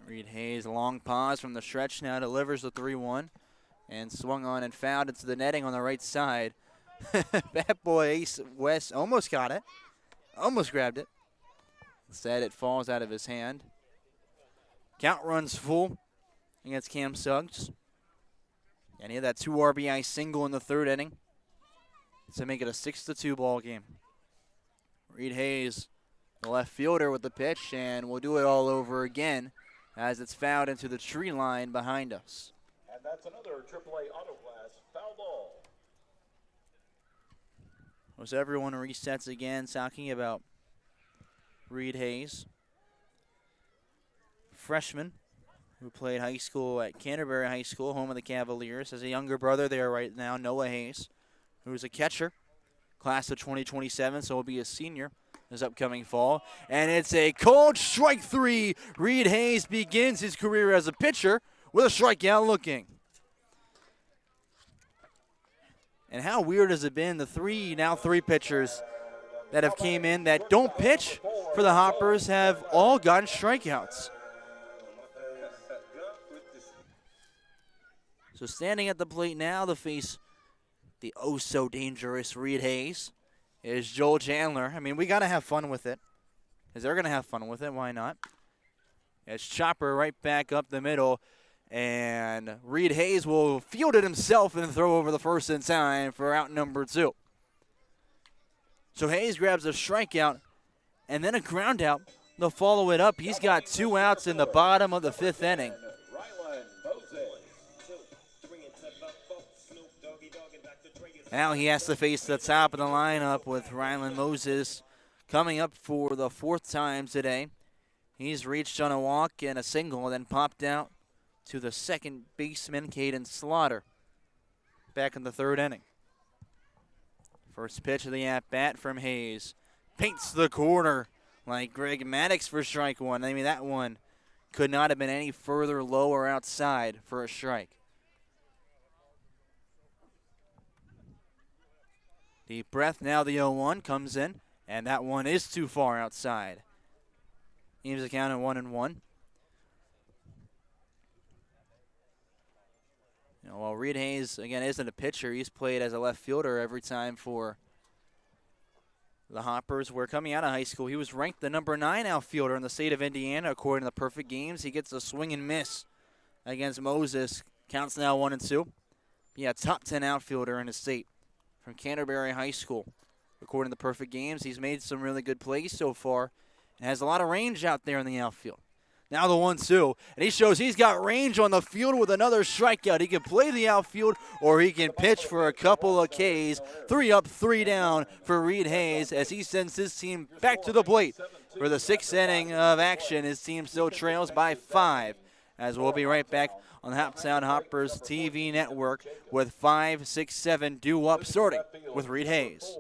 Reed Hayes, long pause from the stretch now, delivers the 3-1 and swung on and fouled into the netting on the right side. Bad boy Ace West almost got it, almost grabbed it. Instead, it falls out of his hand. Count runs full against Cam Suggs. And he had that 2 RBI single in the 3rd inning to make it a 6-2 ball game. Reed Hayes, the left fielder with the pitch, and we'll do it all over again as it's fouled into the tree line behind us. And that's another AAA auto class foul ball. As everyone resets again, talking about Reed Hayes, freshman who played high school at Canterbury High School, home of the Cavaliers. Has a younger brother there right now, Noah Hayes, who's a catcher, class of 2027, so will be a senior this upcoming fall. And it's a called strike 3. Reed Hayes begins his career as a pitcher with a strikeout looking. And how weird has it been? The now three pitchers that have came in that don't pitch for the Hoppers have all gotten strikeouts. So standing at the plate now to face the oh-so-dangerous Reed Hayes is Joel Chandler. I mean, we got to have fun with it. Because they're going to have fun with it. Why not? It's Chopper right back up the middle. And Reed Hayes will field it himself and throw over the first in time for out number 2. So Hayes grabs a strikeout and then a ground out. They'll follow it up. He's got 2 outs in the bottom of the 5th inning. Now he has to face the top of the lineup with Rylan Moses coming up for the 4th time today. He's reached on a walk and a single, and then popped out to the second baseman, Caden Slaughter, back in the 3rd inning. First pitch of the at-bat from Hayes. Paints the corner like Greg Maddox for strike 1. I mean, that one could not have been any further low or outside for a strike. Deep breath, now the 0-1 comes in, and that one is too far outside. Leaves the count at 1-1. You know, while Reed Hayes, again, isn't a pitcher, he's played as a left fielder every time for The Hoppers were coming out of high school. He was ranked the number 9 outfielder in the state of Indiana according to the Perfect Games. He gets a swing and miss against Moses. Counts now 1-2. Yeah, top 10 outfielder in the state from Canterbury High School. According to the Perfect Games, he's made some really good plays so far and has a lot of range out there in the outfield. Now the 1-2, and he shows he's got range on the field with another strikeout. He can play the outfield or he can pitch for a couple of Ks. 3 up, 3 down for Reed Hayes as he sends his team back to the plate for the 6th inning of action. His team still trails by 5 as we'll be right back on the Hoptown Hoppers TV network with 5, 6, 7 due up, starting with Reed Hayes.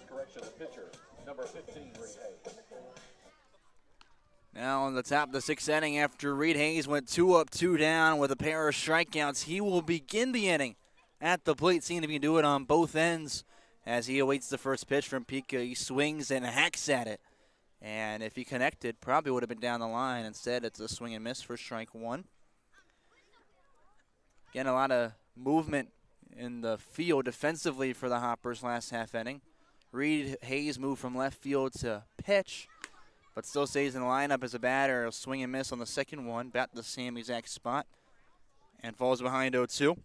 Correction, the pitcher, number 15, Reed Hayes. Now on the top of the 6th inning, after Reed Hayes went 2 up, 2 down with a pair of strikeouts, he will begin the inning at the plate, seeing if he can do it on both ends as he awaits the first pitch from Pika. He swings and hacks at it, and if he connected, probably would have been down the line. Instead, it's a swing and miss for strike 1. Again, a lot of movement in the field defensively for the Hoppers last half inning. Reed Hayes moved from left field to pitch, but still stays in the lineup as a batter. A swing and miss on the second one, bat the same exact spot, and falls behind 0-2.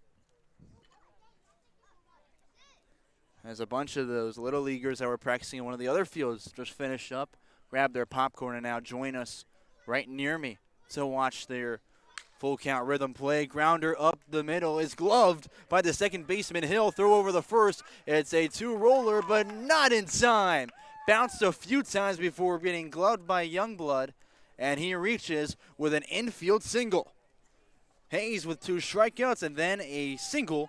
As a bunch of those little leaguers that were practicing in one of the other fields just finish up, grab their popcorn, and now join us right near me to watch their full count rhythm play. Grounder up the middle is gloved by the second baseman Hill. Throw over the first. It's a 2-roller, but not in time. Bounced a few times before getting gloved by Youngblood, and he reaches with an infield single. Hayes with 2 strikeouts and then a single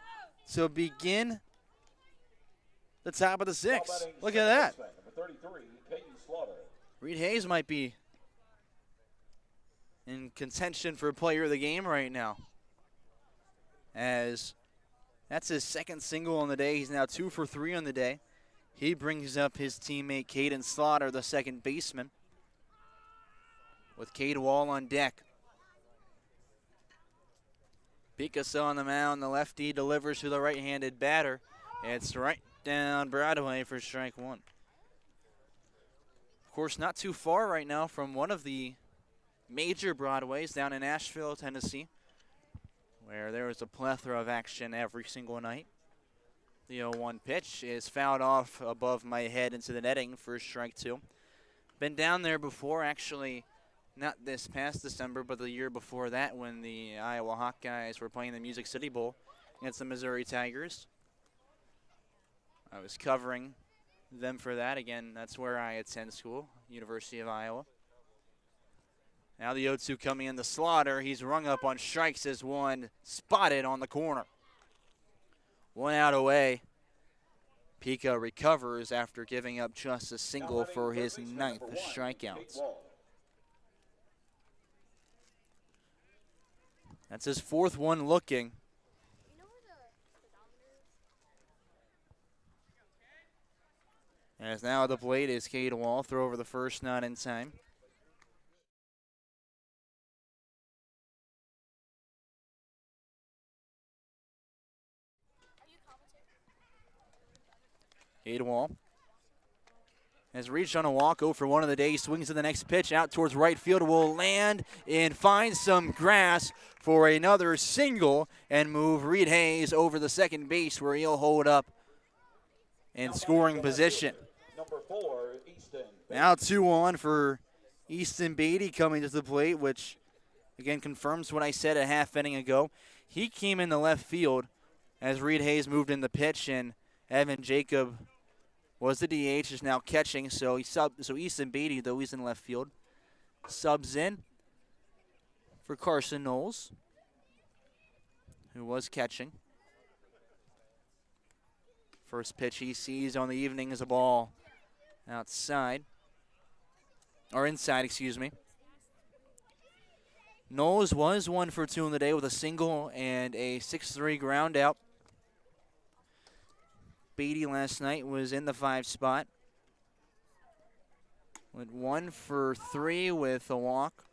to begin the top of the 6th. Look at that. Number 33, Peyton Slaughter. Reed Hayes might be in contention for player of the game right now, as that's his 2nd single on the day. He's now 2 for 3 on the day. He brings up his teammate Caden Slaughter, the second baseman, with Cade Wall on deck. Picasso on the mound. The lefty delivers to the right-handed batter. It's right down Broadway for strike 1. Of course, not too far right now from one of the major Broadways down in Asheville, Tennessee, where there is a plethora of action every single night. The 0-1 pitch is fouled off above my head into the netting for strike 2. Been down there before, actually, not this past December, but the year before that when the Iowa Hawkeyes were playing the Music City Bowl against the Missouri Tigers. I was covering them for that. Again, that's where I attend school, University of Iowa. Now the 0-2 coming in the Slaughter. He's rung up on strikes as one spotted on the corner. 1 out away. Pika recovers after giving up just a single for his 9th strikeouts. That's his 4th one looking. As now at the plate is Cade Wall. Throw over the first, not in time. Cade Wall has reached on a walk, 0 for 1 of the day. Swings to the next pitch out towards right field. Will land and find some grass for another single and move Reed Hayes over the second base where he'll hold up in scoring position. Number 4, Easton. Now 2-1 for Easton Beatty coming to the plate, which again confirms what I said a half inning ago. He came in the left field as Reed Hayes moved in the pitch, and Evan Jacob was the DH, is now catching. So Easton Beatty, though he's in left field, subs in for Carson Knowles, who was catching. First pitch he sees on the evening is a ball outside, or inside, excuse me. Knowles was 1 for 2 in the day with a single and a 6-3 ground out. Beatty last night was in the 5 spot. Went 1 for 3 with a walk.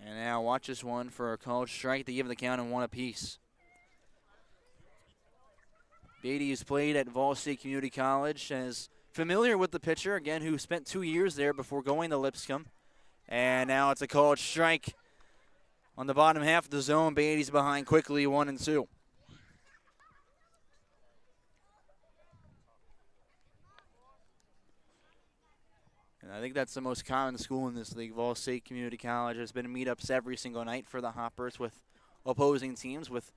And now watches one for a called strike to give the count and 1 apiece. Beatty has played at Vol State Community College, is familiar with the pitcher, again, who spent 2 years there before going to Lipscomb. And now it's a called strike on the bottom half of the zone. Beatty's behind quickly, 1-2. And I think that's the most common school in this league, Vol State Community College. There's been meetups every single night for the Hoppers with opposing teams, with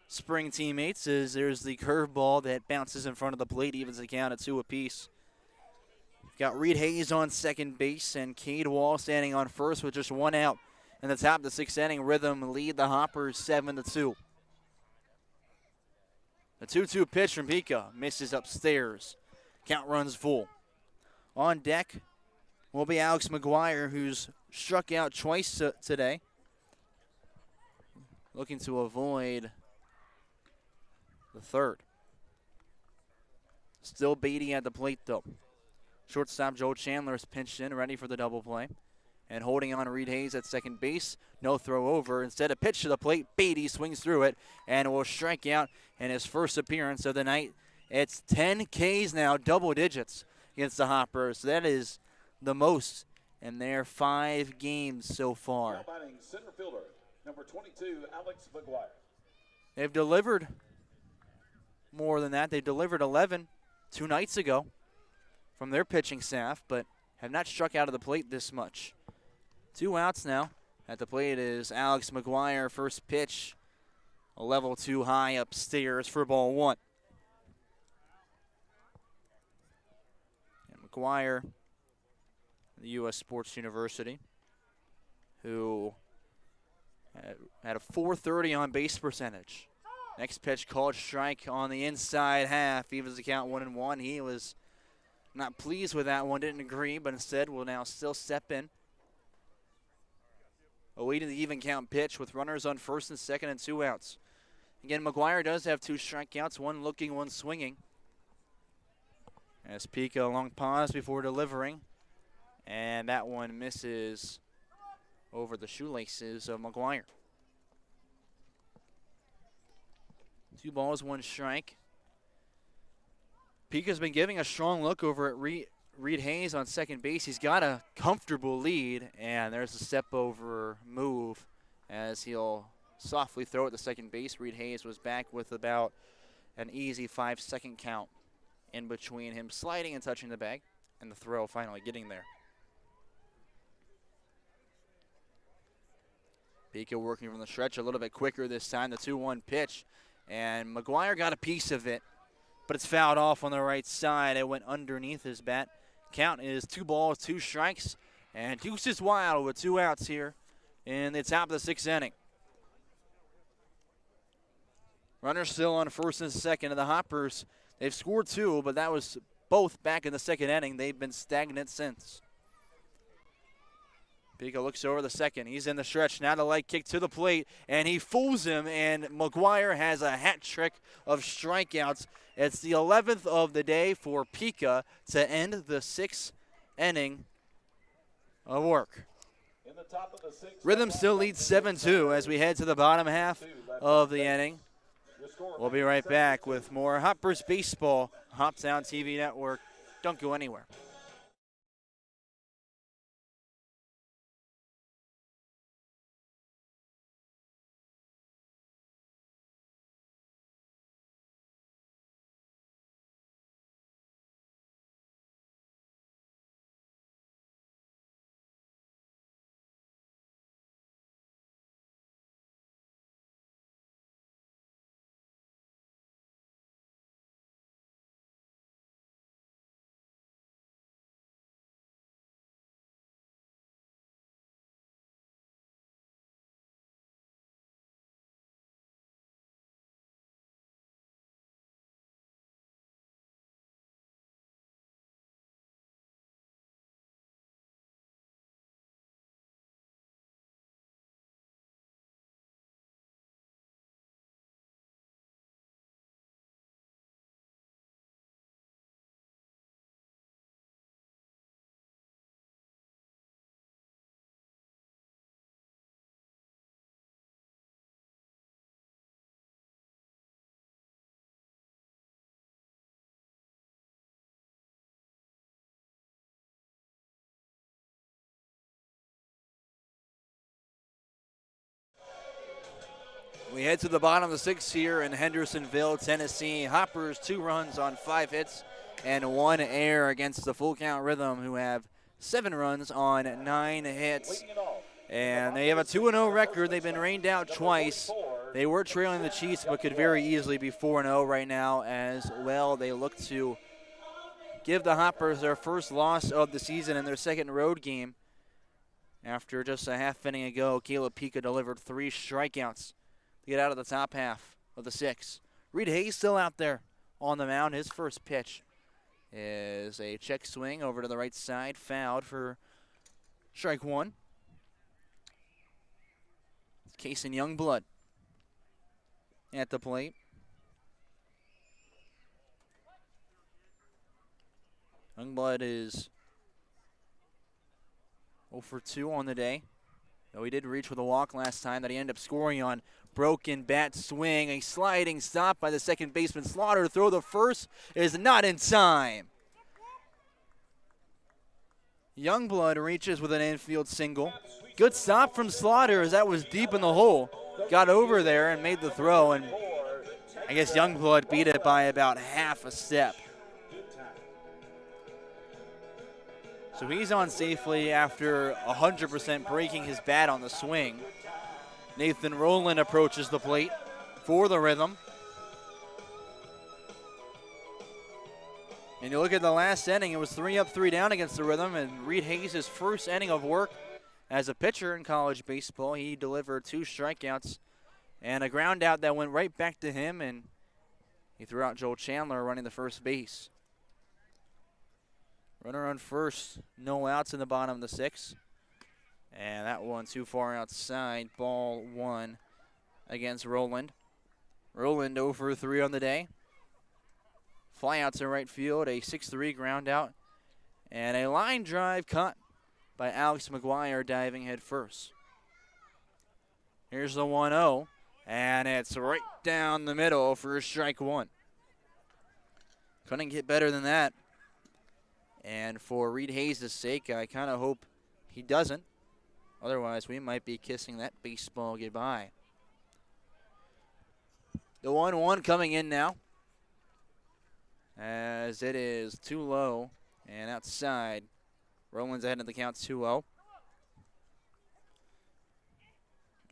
spring teammates. As there's the curveball that bounces in front of the plate, evens the count at 2 apiece. Got Reed Hayes on second base and Cade Wall standing on first with just 1 out. In the top of the 6th inning, Rhythm lead the Hoppers 7-2. The 2-2 pitch from Pika misses upstairs. Count runs full. On deck will be Alex McGuire, who's struck out twice today. Looking to avoid the third. Still Beatty at the plate, though. Shortstop Joel Chandler is pinched in, ready for the double play. And holding on to Reed Hayes at second base. No throw over. Instead, a pitch to the plate. Beatty swings through it and will strike out in his first appearance of the night. It's 10 Ks now, double digits against the Hoppers. That is the most in their 5 games so far. Now batting center fielder, number 22, Alex McGuire. They've delivered more than that. They delivered 11 2 nights ago from their pitching staff, but have not struck out of the plate this much. 2 outs now. At the plate is Alex McGuire. First pitch, a level 2 high upstairs for ball 1. And McGuire, the U.S. Sports University, who had a .430 on base percentage. Next pitch called strike on the inside half. Evens the count 1-1. He was not pleased with that one, didn't agree, but instead will now still step in. Awaiting the even count pitch with runners on first and second and 2 outs. Again, McGuire does have 2 strikeouts, 1 looking, 1 swinging. As Pika, a long pause before delivering. And that one misses over the shoelaces of McGuire. 2 balls, 1 strike. Pika's been giving a strong look over at Reed Hayes on second base. He's got a comfortable lead, and there's a step over move as he'll softly throw it to second base. Reed Hayes was back with about an easy 5-second count in between him sliding and touching the bag and the throw finally getting there. Pika working from the stretch a little bit quicker this time. The 2-1 pitch, and McGuire got a piece of it, but it's fouled off on the right side. It went underneath his bat. Count is 2 balls, 2 strikes, and Deuces Wild with 2 outs here in the top of the 6th inning. Runners still on first and second, and the Hoppers, they've scored 2, but that was both back in the 2nd inning. They've been stagnant since. Pika looks over the second. He's in the stretch. Now the leg kick to the plate, and he fools him, and McGuire has a hat trick of strikeouts. It's the 11th of the day for Pika to end the 6th inning of work. In the top of the 6th, Rhythm still leads 7-2 as we head to the bottom half of the inning. We'll be right back with more Hoppers baseball Hoptown TV network. Don't go anywhere. We head to the bottom of the sixth here in Hendersonville, Tennessee. Hoppers 2 runs on 5 hits and 1 error against the Full Count Rhythm, who have 7 runs on 9 hits. And they have a 2-0 record. They've been rained out twice. They were trailing the Chiefs, but could very easily be 4-0 right now as well. They look to give the Hoppers their first loss of the season in their second road game. After just a half inning ago, Caleb Pika delivered 3 strikeouts to get out of the top half of the 6th. Reed Hayes still out there on the mound. His first pitch is a check swing over to the right side, fouled for strike 1. Kason Youngblood at the plate. Youngblood is 0 for 2 on the day. Though he did reach with a walk last time that he ended up scoring on. Broken bat swing, a sliding stop by the second baseman Slaughter. Throw the first is not in time. Youngblood reaches with an infield single. Good stop from Slaughter as that was deep in the hole. Got over there and made the throw, and I guess Youngblood beat it by about half a step. So he's on safely after 100% breaking his bat on the swing. Nathan Rowland approaches the plate for the Rhythm. And you look at the last inning, it was 3 up, 3 down against the Rhythm, and Reed Hayes' first inning of work as a pitcher in college baseball. He delivered 2 strikeouts and a ground out that went right back to him, and he threw out Joel Chandler running the first base. Runner on first, no outs in the bottom of the 6th. And that one too far outside, ball 1 against Rowland. Rowland 0 for 3 on the day. Flyouts in right field, a 6-3 ground out, and a line drive caught by Alex McGuire diving head first. Here's the 1-0, and it's right down the middle for strike 1. Couldn't get better than that. And for Reed Hayes' sake, I kind of hope he doesn't. Otherwise, we might be kissing that baseball goodbye. The 1-1 coming in now, as it is too low and outside. Rowland's ahead of the count 2-0.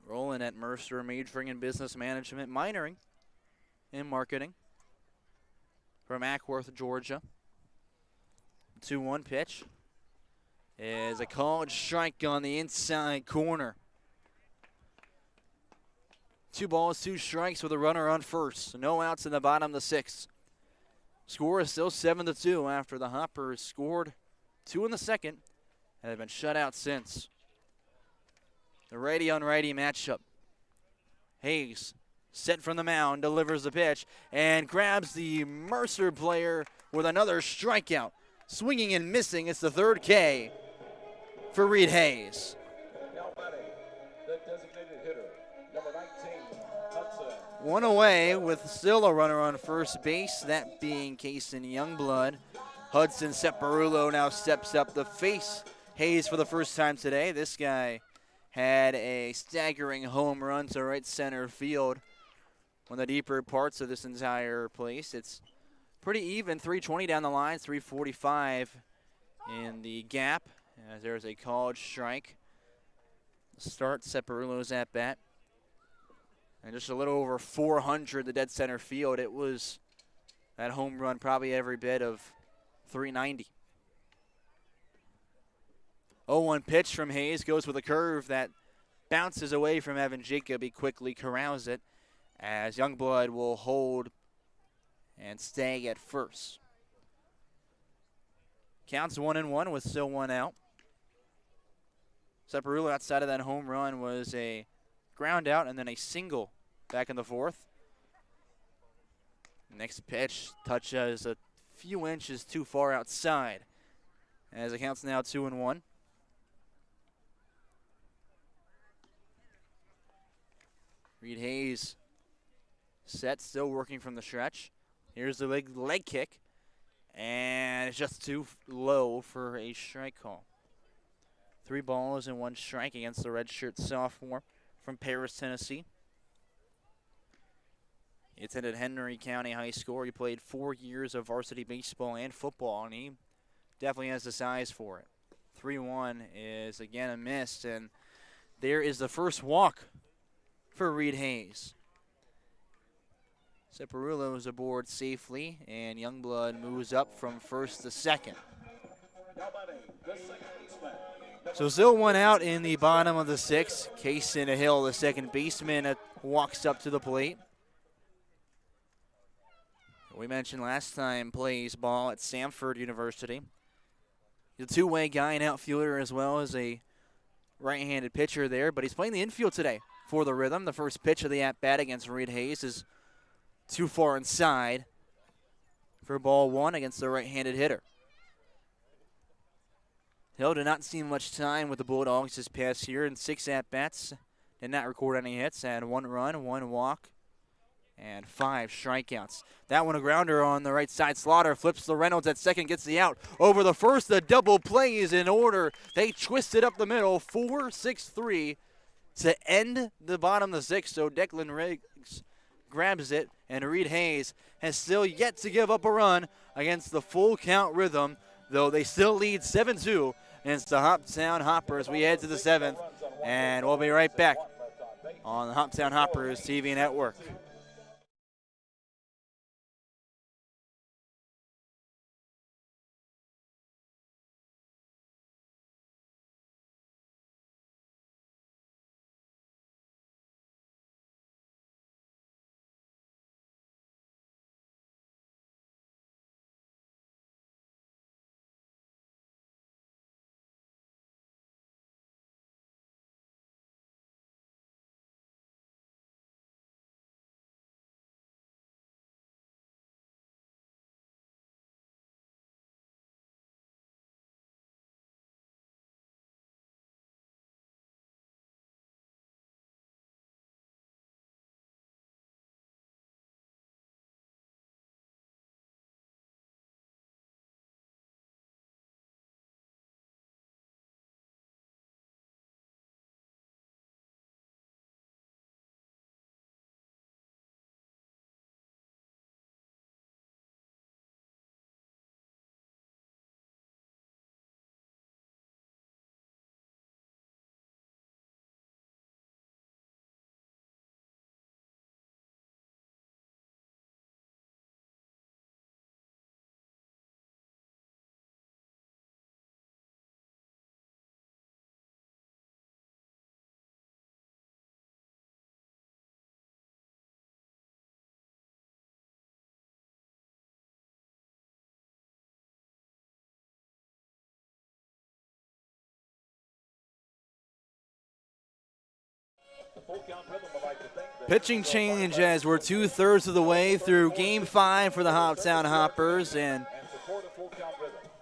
Rowland at Mercer, majoring in business management, minoring in marketing from Ackworth, Georgia. 2-1 pitch is a called strike on the inside corner. 2 balls, 2 strikes with a runner on first. No outs in the bottom of the 6th. Score is still 7-2 after the Hoppers scored 2 in the second and have been shut out since. The righty-on-righty matchup. Hayes, set from the mound, delivers the pitch and grabs the Mercer player with another strikeout. Swinging and missing, it's the 3rd K for Reed Hayes. Now batting, the designated hitter, number 19, Hudson. one away with still a runner on first base, that being Kason Youngblood. Hudson Separulo now steps up to face Hayes for the first time today. This guy had a staggering home run to right center field. One of the deeper parts of this entire place. It's pretty even, 320 down the line, 345 in the gap, as there's a called strike. Start Separulo's at bat. And just a little over 400 the dead center field. It was that home run, probably every bit of 390. 0-1 pitch from Hayes, goes with a curve that bounces away from Evan Jacob. He quickly corrals it as Youngblood will hold and stay at first. Counts 1-1 with still one out. Separulo outside of that home run was a ground out and then a single back in the fourth. Next pitch touches a few inches too far outside as it counts now 2-1. Reed Hayes set, still working from the stretch. Here's the leg kick, and it's just too low for a strike call. 3 balls and 1 strike against the redshirt sophomore from Paris, Tennessee. He attended Henry County High School. He played 4 years of varsity baseball and football, and he definitely has the size for it. 3-1 is again a miss, and there is the first walk for Reed Hayes. Separulo is aboard safely, and Youngblood moves up from first to second. So still one out in the bottom of the 6th. Kason Hill, the second baseman, walks up to the plate. We mentioned last time plays ball at Samford University. He's a two-way guy, an outfielder as well as a right-handed pitcher there, but he's playing the infield today for the Rhythm. The first pitch of the at-bat against Reed Hayes is too far inside for ball 1 against the right-handed hitter. Hill did not see much time with the Bulldogs this past year in 6 at-bats. Did not record any hits, had 1 run, 1 walk, and 5 strikeouts. That one a grounder on the right side. Slaughter flips the Reynolds at second, gets the out. Over the first, the double play is in order. They twist it up the middle, 4-6-3 to end the bottom of the 6th. So Declan Riggs grabs it, and Reed Hayes has still yet to give up a run against the full count Rhythm, though they still lead 7-2 against the Hoptown Hoppers. We head to the 7th, and we'll be right back on the Hoptown Hoppers TV network. Pitching change as we're 2/3 of the way through Game 5 for the Hoptown Hoppers, and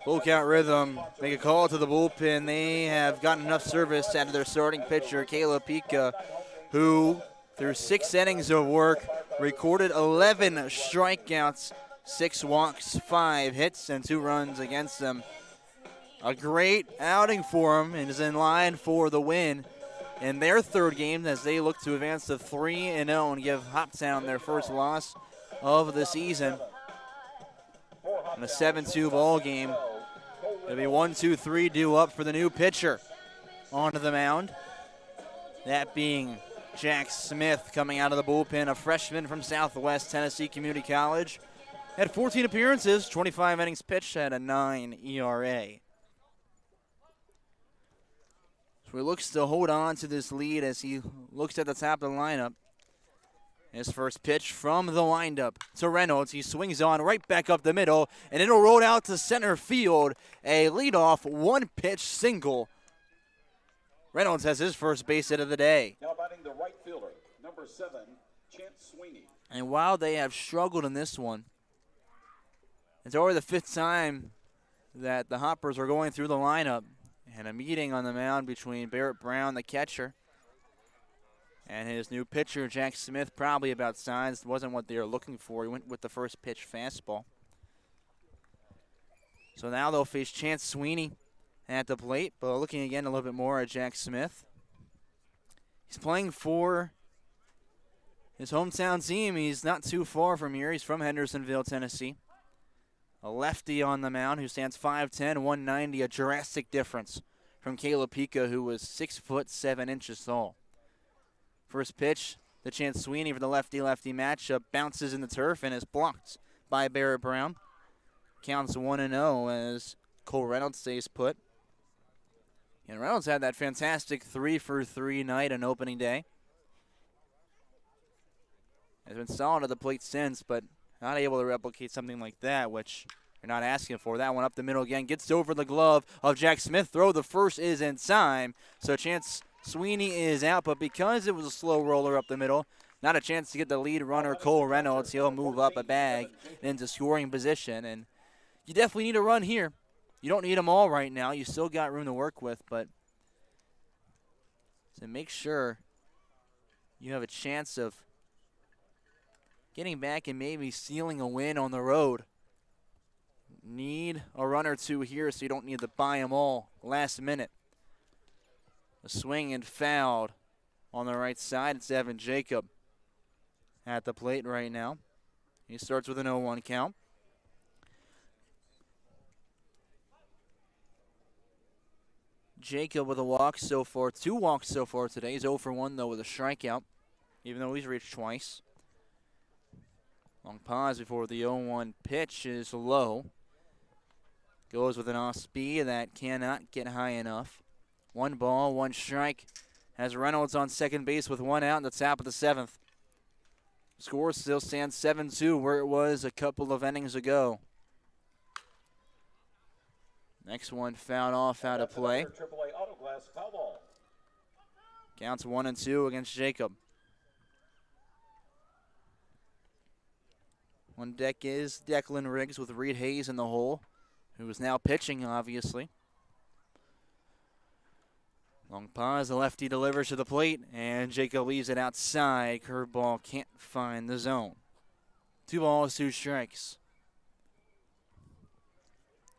full count Rhythm make a call to the bullpen. They have gotten enough service out of their starting pitcher, Caleb Pika, who through 6 innings of work recorded 11 strikeouts, 6 walks, 5 hits, and 2 runs against them. A great outing for him and is in line for the win in their third game as they look to advance to 3-0 and give Hoptown their first loss of the season. In a 7-2 ball game, it'll be 1-2-3 due up for the new pitcher onto the mound. That being Jack Smith coming out of the bullpen, a freshman from Southwest Tennessee Community College. Had 14 appearances, 25 innings pitched, had a 9 ERA. So he looks to hold on to this lead as he looks at the top of the lineup. His first pitch from the windup to Reynolds. He swings on right back up the middle, and it'll roll out to center field. A leadoff one-pitch single. Reynolds has his first base hit of the day. Now batting the right fielder, number 7, Chance Sweeney. And while they have struggled in this one, it's already the 5th time that the Hoppers are going through the lineup. And a meeting on the mound between Barrett Brown, the catcher, and his new pitcher, Jack Smith, probably about signs. Wasn't what they were looking for. He went with the first pitch fastball. So now they'll face Chance Sweeney at the plate, but looking again a little bit more at Jack Smith. He's playing for his hometown team. He's not too far from here. He's from Hendersonville, Tennessee. A lefty on the mound who stands 5'10", 190, a drastic difference from Caleb Pica, who was 6'7" tall. First pitch, the Chance Sweeney for the lefty-lefty matchup bounces in the turf and is blocked by Barrett Brown. Counts 1-0 as Cole Reynolds stays put. And Reynolds had that fantastic 3-for-3 night on opening day. Has been solid at the plate since, but not able to replicate something like that, which you're not asking for. That one up the middle again, gets over the glove of Jack Smith. Throw the first is in time, so Chance Sweeney is out, but because it was a slow roller up the middle, not a chance to get the lead runner, Cole Reynolds. He'll move up a bag into scoring position, and you definitely need a run here. You don't need them all right now. You still got room to work with, but to make sure you have a chance of getting back and maybe sealing a win on the road, need a run or two here so you don't need to buy them all last minute. A swing and fouled on the right side. It's Evan Jacob at the plate right now. He starts with an 0-1 count. Jacob with a walk so far, 2 walks so far today. He's 0 for 1 though with a strikeout, even though he's reached twice. Long pause before the 0-1 pitch is low. Goes with an off speed that cannot get high enough. 1 ball, 1 strike. Has Reynolds on second base with 1 out in the top of the 7th. Score still stands 7-2 where it was a couple of innings ago. Next one fouled off out of play. Counts 1-2 against Jacob. On deck is Declan Riggs with Reed Hayes in the hole, who is now pitching, obviously. Long pause, the lefty delivers to the plate, and Jacob leaves it outside. Curveball can't find the zone. 2 balls, 2 strikes.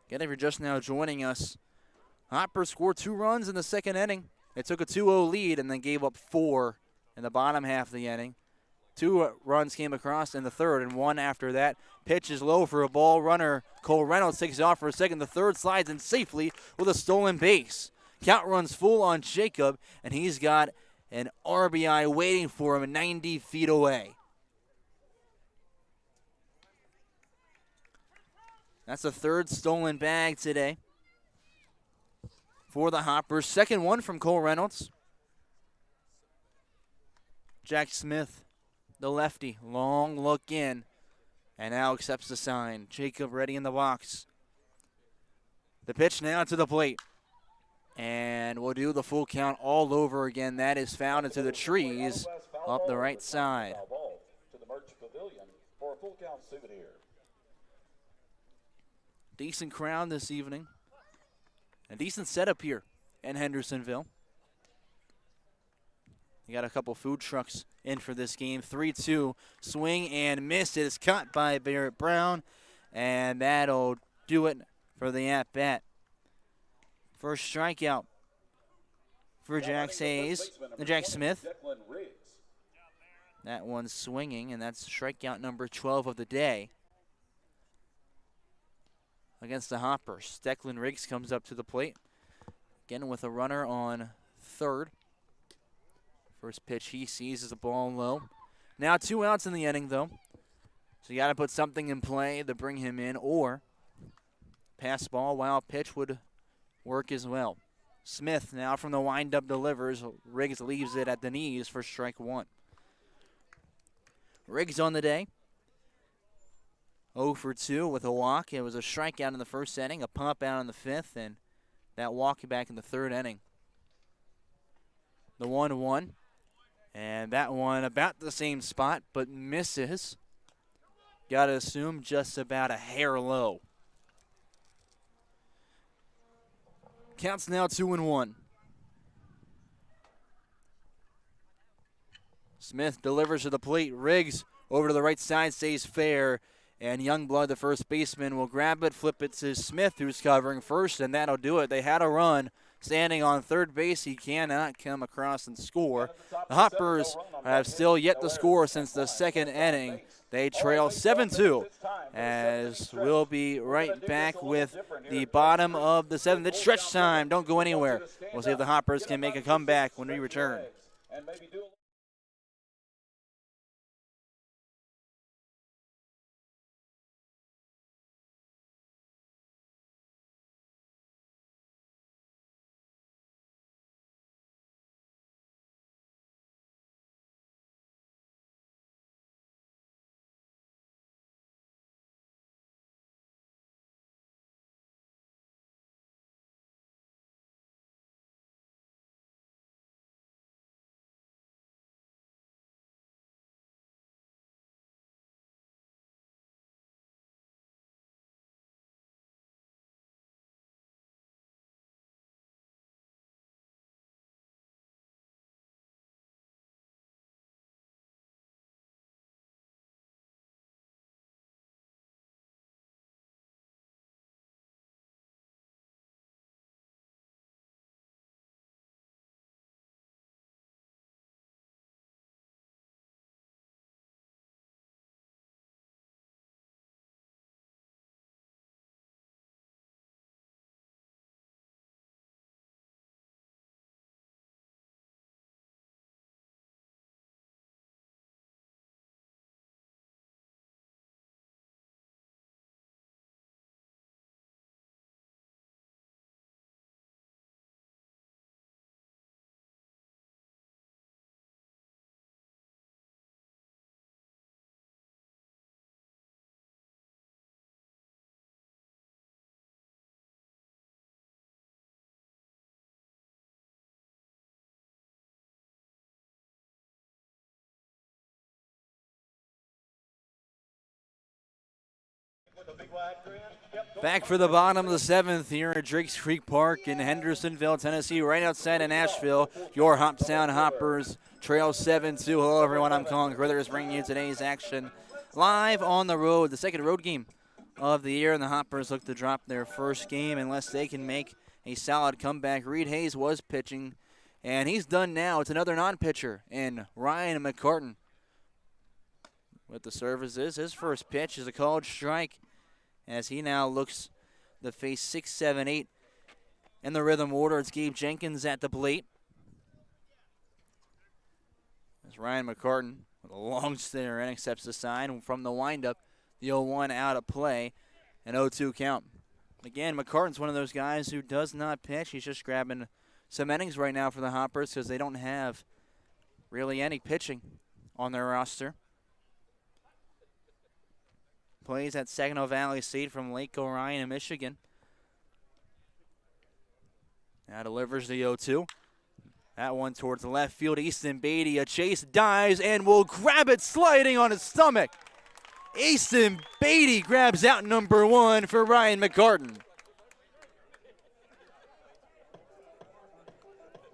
Again, if you're just now joining us, Hoppers scored 2 runs in the second inning. They took a 2-0 lead and then gave up 4 in the bottom half of the inning. 2 runs came across in the third, and 1 after that. Pitch is low for a ball. Runner Cole Reynolds takes it off for a second. The third slides in safely with a stolen base. Count runs full on Jacob, and he's got an RBI waiting for him 90 feet away. That's the 3rd stolen bag today for the Hoppers. Second one from Cole Reynolds. Jack Smith, the lefty, long look in, and now accepts the sign. Jacob ready in the box. The pitch now to the plate. And we'll do the full count all over again. That is fouled into the trees up the right side. Decent crowd this evening. A decent setup here in Hendersonville. You got a couple food trucks in for this game. 3-2 swing and miss. It is caught by Barrett Brown, and that'll do it for the at-bat. First strikeout for Jack Smith. That one's swinging, and that's strikeout number 12 of the day against the Hoppers. Declan Riggs comes up to the plate, again with a runner on third. First pitch he sees is a ball low. Now 2 outs in the inning, though. So you got to put something in play to bring him in, or pass ball, wild pitch would work as well. Smith now from the windup delivers. Riggs leaves it at the knees for strike 1. Riggs on the day. 0 for 2 with a walk. It was a strikeout in the first inning, a pump out in the 5th, and that walk back in the 3rd inning. The 1-1. And that one about the same spot, but misses. Got to assume just about a hair low. Counts now 2-1. Smith delivers to the plate. Riggs over to the right side, stays fair. And Youngblood, the first baseman, will grab it, flip it to Smith, who's covering first, and that'll do it. They had a run. Standing on third base, he cannot come across and score. The Hoppers have still yet to score since the 2nd inning. They trail 7-2, as we'll be right back with the bottom of the 7th. It's stretch time. Don't go anywhere. We'll see if the Hoppers can make a comeback when we return. Back for the bottom of the 7th here at Drakes Creek Park in Hendersonville, Tennessee, right outside of Nashville. Your Hoptown Hoppers trail 7-2. Hello, everyone. I'm Colin Grithers bringing you today's action live on the road. The 2nd road game of the year, and the Hoppers look to drop their first game unless they can make a solid comeback. Reed Hayes was pitching, and he's done now. It's another non-pitcher in Ryan McCartan. What the service is, his first pitch is a called strike, as he now looks to face 6, 7, 8 in the rhythm order. It's Gabe Jenkins at the plate. As Ryan McCartan with a long stare and accepts the sign from the windup. The 0-1 out of play, an 0-2 count. Again, McCartan's one of those guys who does not pitch. He's just grabbing some innings right now for the Hoppers because they don't have really any pitching on their roster. Plays at Saginaw Valley State from Lake Orion, Michigan. Now delivers the 0-2. That one towards the left field. Easton Beatty, a chase, dives, and will grab it sliding on his stomach. Easton Beatty grabs out number 1 for Ryan McCartan.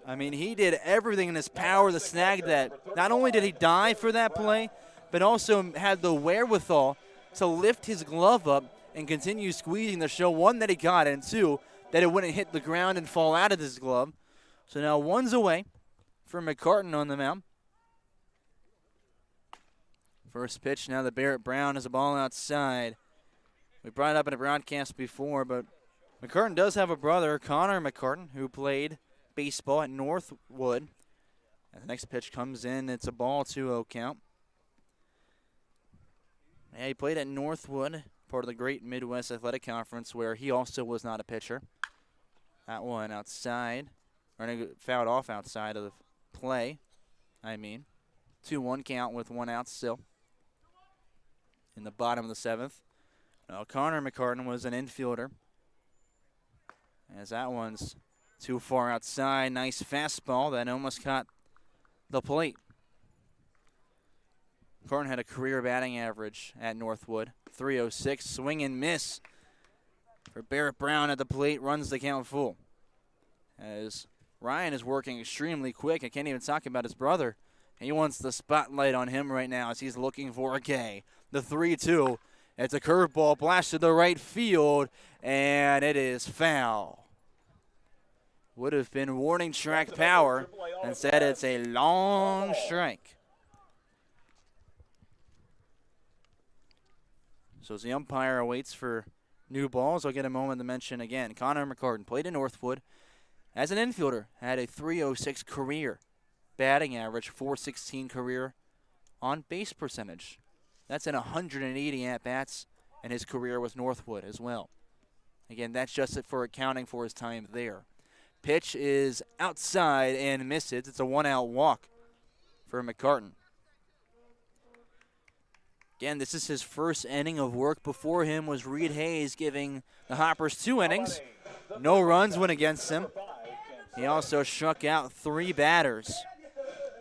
I mean, he did everything in his power to snag that. Not only did he dive for that play, but also had the wherewithal to lift his glove up and continue squeezing to show, one, that he got it, and two, that it wouldn't hit the ground and fall out of his glove. So now one's away for McCartan on the mound. First pitch now to Barrett Brown is a ball outside. We brought it up in a broadcast before, but McCartan does have a brother, Connor McCartan, who played baseball at Northwood. And the next pitch comes in. It's a ball, 2-0 count. Yeah, he played at Northwood, part of the Great Midwest Athletic Conference, where he also was not a pitcher. That one outside, or fouled off outside of the play, 2-1 count with one out still in the bottom of the seventh. Now, Connor McCartan was an infielder, as that one's too far outside. Nice fastball that almost caught the plate. McCartan had a career batting average at Northwood, 306. Swing and miss for Barrett Brown at the plate, runs the count full. As Ryan is working extremely quick. I can't even talk about his brother. He wants the spotlight on him right now as he's looking for a K. The 3-2. It's a curveball blasted to right field, and it is foul. Would have been warning track power. Instead, it's a long strike. So as the umpire awaits for new balls, I'll get a moment to mention again. Connor McCartan played in Northwood as an infielder, had a 306 career batting average, 416 career on base percentage. That's in 180 at-bats in his career with Northwood as well. Again, that's just it for accounting for his time there. Pitch is outside and misses. It's a one-out walk for McCartan. Again, this is his first inning of work. Before him was Reed Hayes, giving the Hoppers 2 innings. No runs went against him. He also struck out 3 batters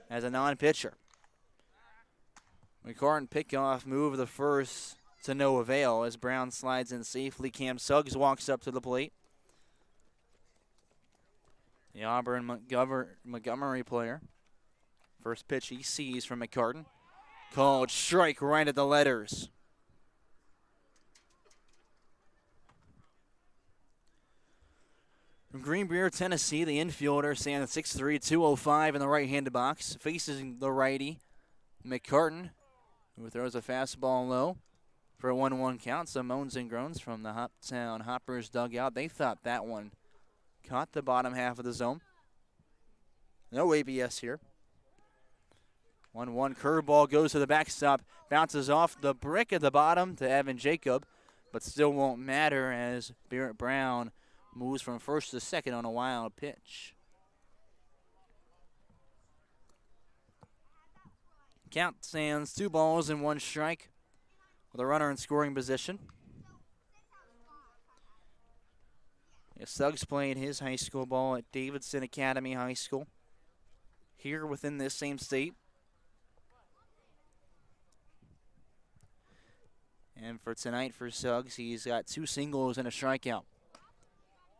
as a non-pitcher. McCartan pickoff move the first to no avail as Brown slides in safely. Cam Suggs walks up to the plate. The Auburn Montgomery player. First pitch he sees from McCartan. Called strike right at the letters. From Greenbrier, Tennessee, the infielder stands at 6'3", 205 in the right-handed box. Facing the righty, McCartan, who throws a fastball low for a 1-1 count. Some moans and groans from the Hoptown Hoppers dugout. They thought that one caught the bottom half of the zone. No ABS here. 1-1 curveball goes to the backstop. Bounces off the brick at the bottom to Evan Jacob, but still won't matter as Barrett Brown moves from first to second on a wild pitch. Count stands 2 balls and 1 strike with a runner in scoring position. Suggs playing his high school ball at Davidson Academy High School here within this same state. And for tonight for Suggs, he's got 2 singles and a strikeout.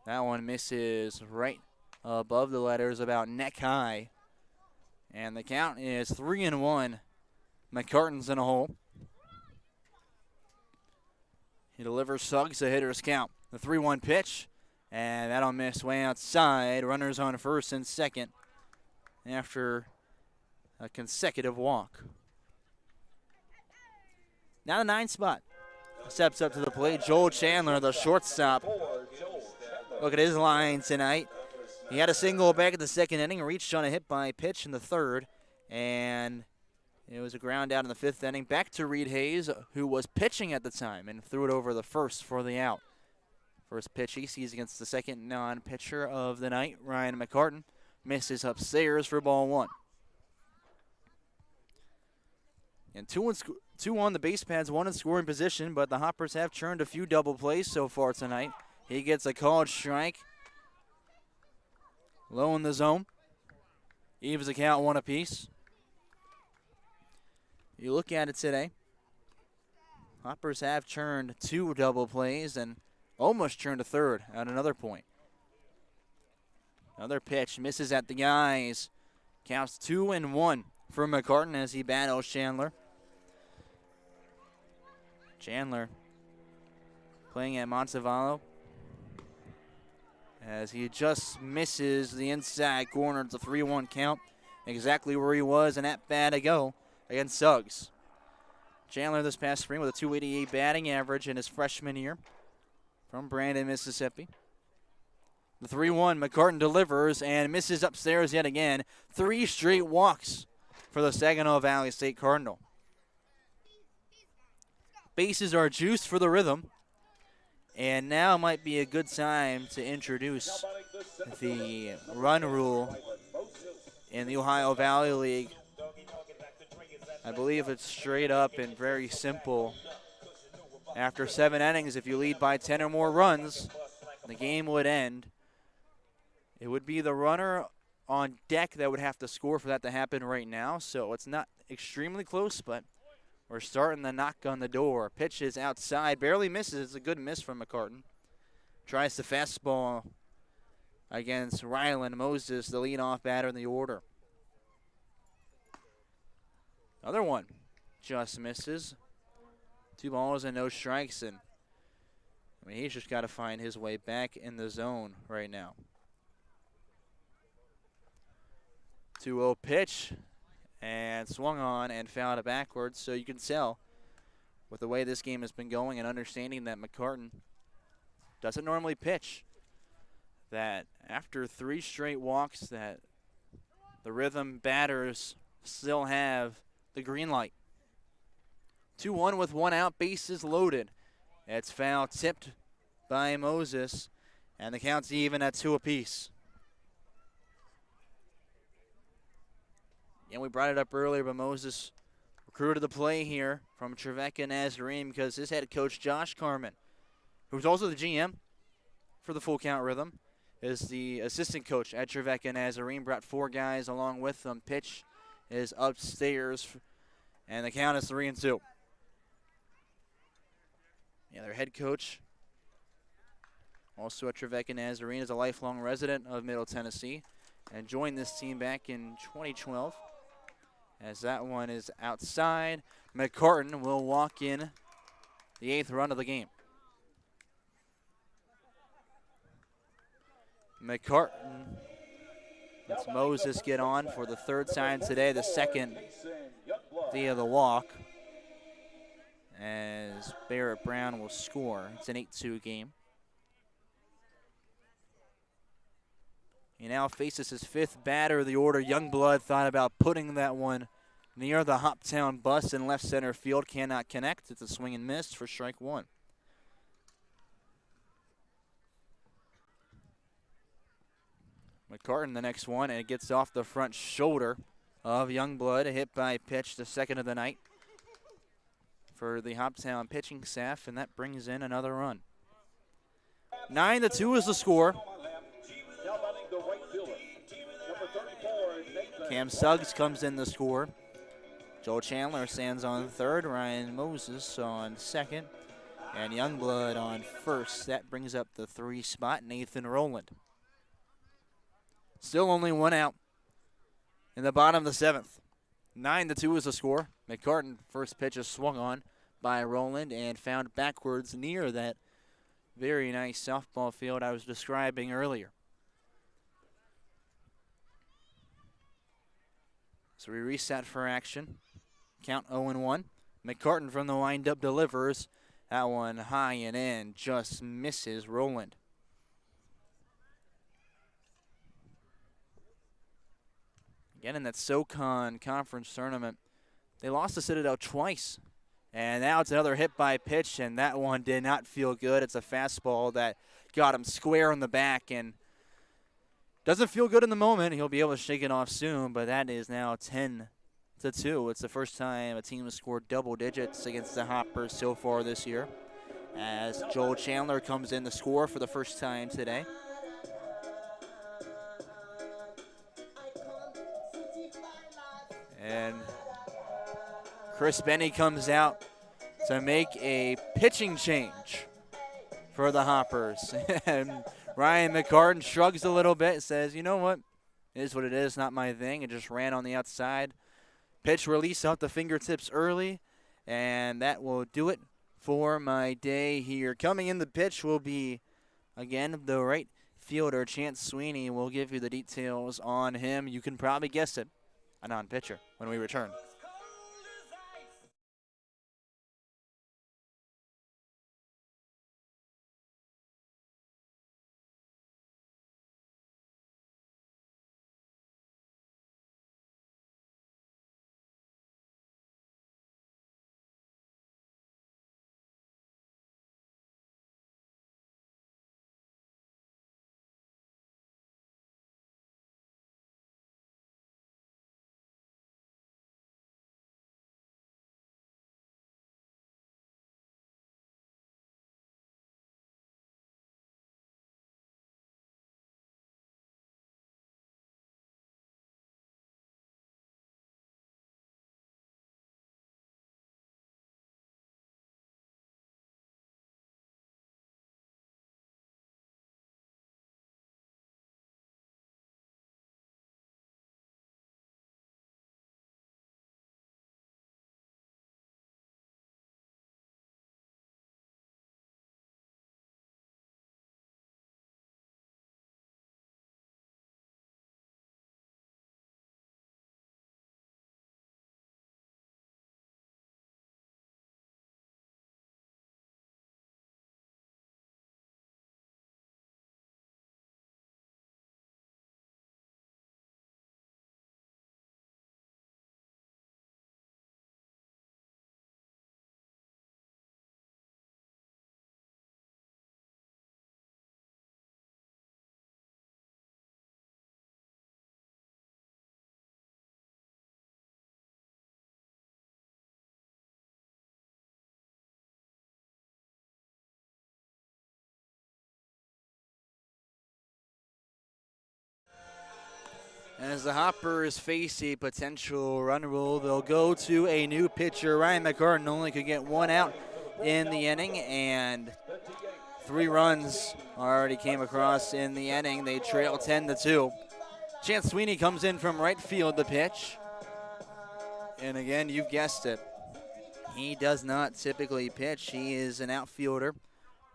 That one misses right above the letters, about neck high. And the count is 3-1. McCartan's in a hole. He delivers Suggs a hitter's count. The 3-1 pitch, and that'll miss way outside. Runners on first and second after a consecutive walk. Now the 9 spot. Steps up to the plate. Joel Chandler, the shortstop. Look at his line tonight. He had a single back at the second inning, reached on a hit by pitch in the third, and it was a ground out in the 5th inning. Back to Reed Hayes, who was pitching at the time, and threw it over the first for the out. First pitch he sees against the second non-pitcher of the night, Ryan McCartan, misses upstairs for ball 1. And 2 on the base pads, 1 in scoring position, but the Hoppers have churned a few double plays so far tonight. He gets a called strike. Low in the zone. Evens the count 1 apiece. You look at it today, Hoppers have churned 2 double plays and almost churned a third at another point. Another pitch misses at the eyes. Counts 2-1 for McCartan as he battles Chandler. Chandler playing at Montevallo as he just misses the inside corner. It's a 3-1 count. Exactly where he was an at-bat ago against Suggs. Chandler this past spring with a .288 batting average in his freshman year from Brandon, Mississippi. The 3-1, McCartan delivers and misses upstairs yet again. 3 straight walks for the Saginaw Valley State Cardinal. Bases are juiced for the Rhythm. And now might be a good time to introduce the run rule in the Ohio Valley League. I believe it's straight up and very simple. After 7 innings, if you lead by 10 or more runs, the game would end. It would be the runner on deck that would have to score for that to happen right now. So it's not extremely close, but we're starting to knock on the door. Pitch is outside, barely misses. It's a good miss from McCartan. Tries the fastball against Ryland Moses, the leadoff batter in the order. Another one just misses. 2 balls and no strikes, and I mean, he's just got to find his way back in the zone right now. 2-0 pitch, and swung on and fouled it backwards. So you can tell with the way this game has been going and understanding that McCartan doesn't normally pitch, that after 3 straight walks that the Rhythm batters still have the green light. 2-1 with 1 out, bases loaded. It's foul tipped by Moses, and the count's even at 2 apiece. And we brought it up earlier, but Moses recruited the play here from Trevecca Nazarene because his head coach, Josh Carmen, who's also the GM for the Full Count Rhythm, is the assistant coach at Trevecca Nazarene, brought 4 guys along with them. Pitch is upstairs, and the count is 3-2. Yeah, their head coach, also at Trevecca Nazarene, is a lifelong resident of Middle Tennessee and joined this team back in 2012. As that one is outside, McCartan will walk in the 8th run of the game. McCartan lets Moses get on for the 3rd time today, the 2nd via the walk, as Barrett Brown will score. It's an 8-2 game. He now faces his 5th batter of the order. Youngblood thought about putting that one near the Hoptown bus in left center field. Cannot connect. It's a swing and miss for strike 1. McCartan the next one, and it gets off the front shoulder of Youngblood. A hit by pitch, the 2nd of the night for the Hoptown pitching staff, and that brings in another run. 9-2 is the score. Cam Suggs comes in the score. Joel Chandler stands on 3rd. Ryan Moses on 2nd. And Youngblood on 1st. That brings up the 3 spot, Nathan Rowland. Still only 1 out in the bottom of the 7th. 9-2 is the score. McCartan, first pitch is swung on by Rowland and found backwards near that very nice softball field I was describing earlier. So we reset for action. Count 0-1. McCartan from the windup delivers. That one high and in, just misses Rowland. Again, in that SoCon conference tournament, they lost to Citadel twice. And now it's another hit by pitch, and that one did not feel good. It's a fastball that got him square in the back, and doesn't feel good in the moment. He'll be able to shake it off soon, but that is now 10-2. It's the first time a team has scored double digits against the Hoppers so far this year, as Joel Chandler comes in to score for the first time today. And Chris Benny comes out to make a pitching change for the Hoppers. And Ryan McCartan shrugs a little bit, says, you know what? It is what it is, not my thing. It just ran on the outside. Pitch release off the fingertips early, and that will do it for my day here. Coming in the pitch will be, again, the right fielder, Chance Sweeney. We'll give you the details on him. You can probably guess it, a non-pitcher, when we return. As the Hoppers face a potential run rule, they'll go to a new pitcher. Ryan McCartan only could get one out in the inning, and 3 runs already came across in the inning. They trail 10-2. Chance Sweeney comes in from right field to pitch. And again, you've guessed it. He does not typically pitch. He is an outfielder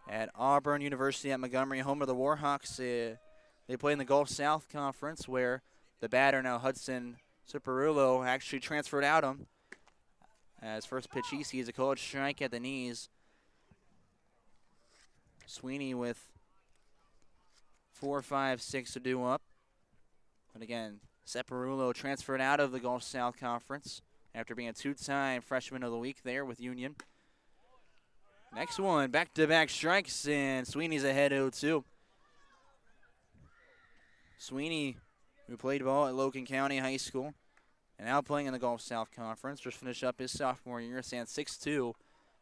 at Auburn University at Montgomery, home of the Warhawks. They play in the Gulf South Conference, where the batter now Hudson Ciparulo actually transferred out him. As first pitch he sees a called strike at the knees. Sweeney with 4, 5, 6 to do up. But again, Ciparulo transferred out of the Gulf South Conference after being a 2-time freshman of the week there with Union. Next one, back-to-back strikes, and Sweeney's ahead 0-2. Sweeney, who played ball at Logan County High School and now playing in the Gulf South Conference, just finished up his sophomore year, stands 6'2",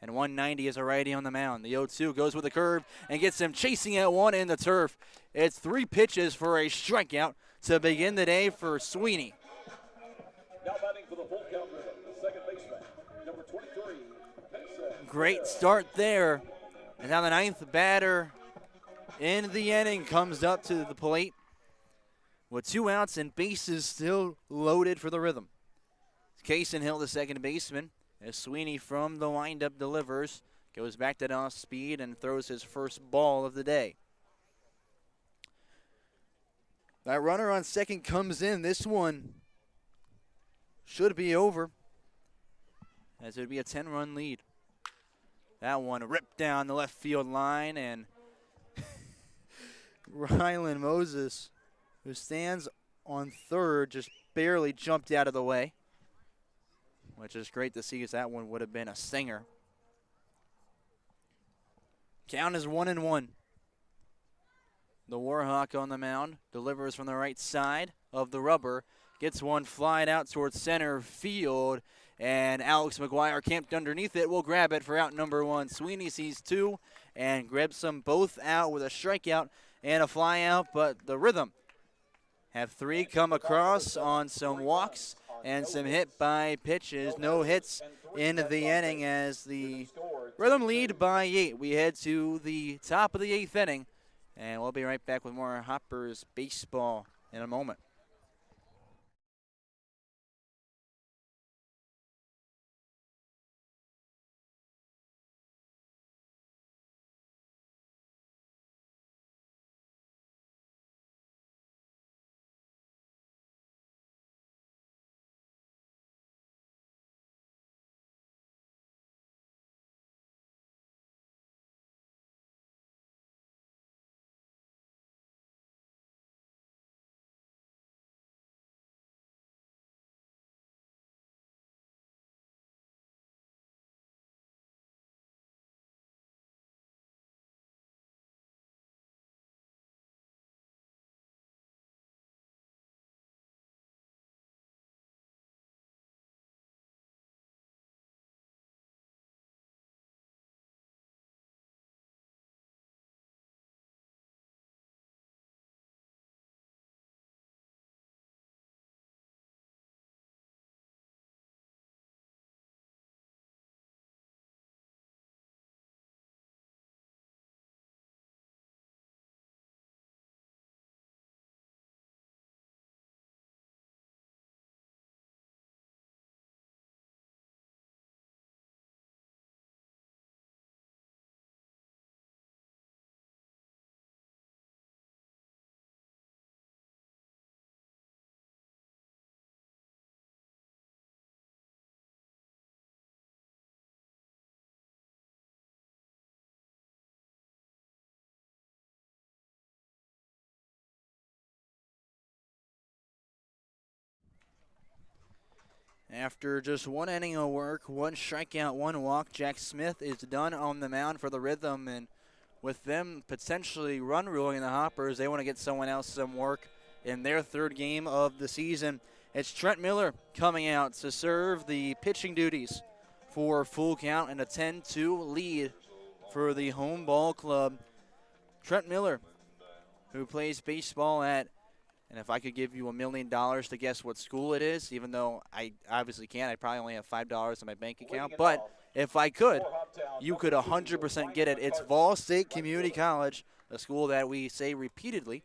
and 190 as a righty on the mound. The 0-2 goes with a curve and gets him chasing at one in the turf. It's 3 pitches for a strikeout to begin the day for Sweeney. Now batting for the full count, the second baseman, number 23, Benson. Great start there. And now the 9th batter in the inning comes up to the plate with 2 outs and bases still loaded for the Rhythm. Kaysen Hill, the second baseman, as Sweeney from the windup delivers, goes back to off speed and throws his first ball of the day. That runner on second comes in. This one should be over, as it would be a 10-run lead. That one ripped down the left field line, and Rylan Moses, who stands on third, just barely jumped out of the way, which is great to see, as that one would have been a stinger. Count is 1-1. The Warhawk on the mound delivers from the right side of the rubber, gets one flying out towards center field, and Alex McGuire camped underneath it. Will grab it for out number 1. Sweeney sees 2 and grabs them both out with a strikeout and a fly out, but the Rhythm have 3 come across on some walks and some hit by pitches. No hits in the inning, as the Rhythm lead by 8. We head to the top of the 8th inning, and we'll be right back with more Hoppers baseball in a moment. After just 1 inning of work, 1 strikeout, 1 walk, Jack Smith is done on the mound for the Rhythm, and with them potentially run ruling the Hoppers, they want to get someone else some work in their 3rd game of the season. It's Trent Miller coming out to serve the pitching duties for full count and a 10-2 lead for the home ball club. Trent Miller, who plays baseball at, and if I could give you $1 million to guess what school it is, even though I obviously can't, I probably only have $5 in my bank account. But if I could, you could 100% get it. It's Vol State Community College, a school that we say repeatedly,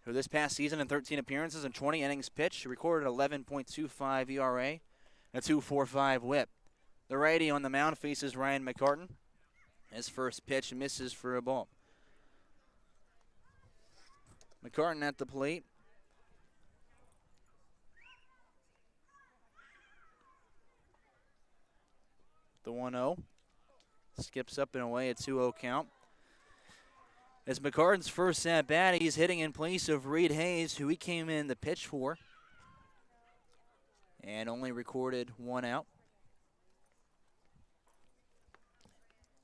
who this past season in 13 appearances and 20 innings pitched, recorded 11.25 ERA and a 2.45 WHIP. The righty on the mound faces Ryan McCartan. His first pitch misses for a ball. McCartan at the plate. The 1-0. Skips up and away, a 2-0 count. As McCartan's first at-bat, he's hitting in place of Reed Hayes, who he came in to pitch for, and only recorded 1 out.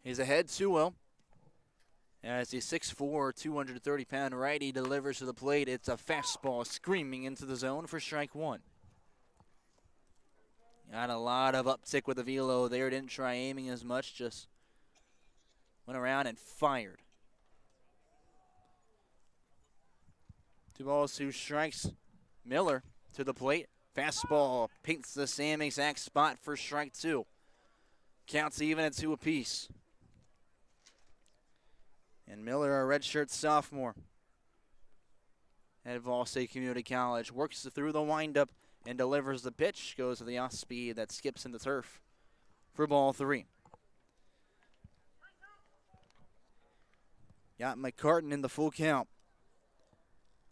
He's ahead 2-0. As the 6'4", 230-pound righty delivers to the plate, it's a fastball screaming into the zone for strike 1. Got a lot of uptick with the velo there. Didn't try aiming as much, just went around and fired. 2 balls, 2 strikes. Miller to the plate. Fastball paints the same exact spot for strike 2. Counts even at 2 apiece. And Miller, a redshirt sophomore at Vol State Community College, works through the windup and delivers the pitch. Goes to the off speed that skips into turf for ball 3. Got McCartan in the full count.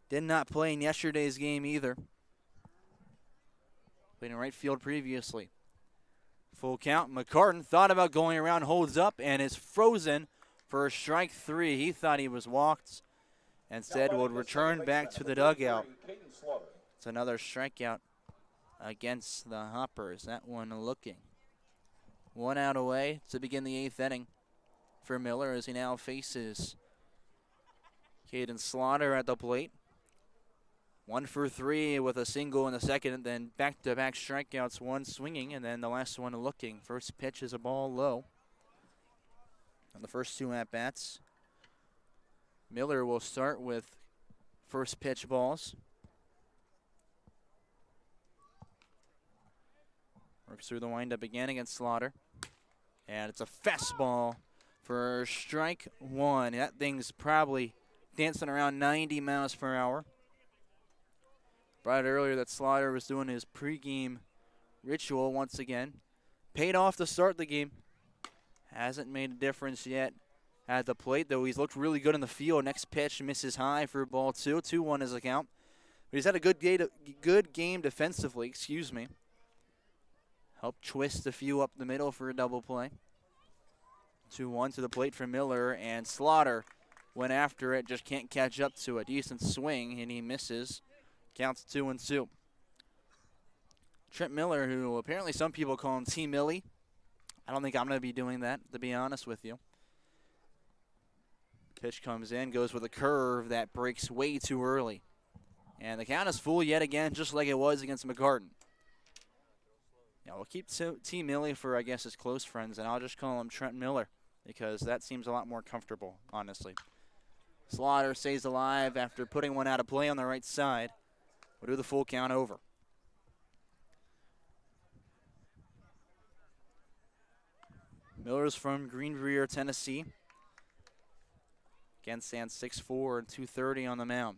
Did not play in yesterday's game either. Played in right field previously. Full count. McCartan thought about going around, holds up, and is frozen for strike 3. He thought he was walked. Instead, would return back to the dugout. It's another strikeout against the Hoppers. That one looking. 1 out away to begin the 8th inning for Miller as he now faces Caden Slaughter at the plate. 1 for 3 with a single in the second, and then back-to-back strikeouts, 1 swinging, and then the last one looking. First pitch is a ball low. On the first 2 at-bats, Miller will start with first pitch balls. Works through the windup again against Slaughter. And it's a fastball for strike one. That thing's probably dancing around 90 miles per hour. Brought it earlier that Slaughter was doing his pregame ritual once again. Paid off to start the game. Hasn't made a difference yet at the plate, though he's looked really good in the field. Next pitch misses high for ball two. 2-1 is the count. But he's had a good game defensively, excuse me. Helped twist a few up the middle for a double play. 2-1 to the plate for Miller, and Slaughter went after it, just can't catch up to a decent swing, and he misses. Counts 2-2. Trent Miller, who apparently some people call him T. Millie. I don't think I'm going to be doing that, to be honest with you. Pitch comes in, goes with a curve that breaks way too early. And the count is full yet again, just like it was against McCartan. Yeah, we'll keep T. Millie for, I guess, his close friends, and I'll just call him Trent Miller because that seems a lot more comfortable, honestly. Slaughter stays alive after putting one out of play on the right side. We'll do the full count over. Miller's from Green Brier, Tennessee. Again, stands 6'4" and 230 on the mound.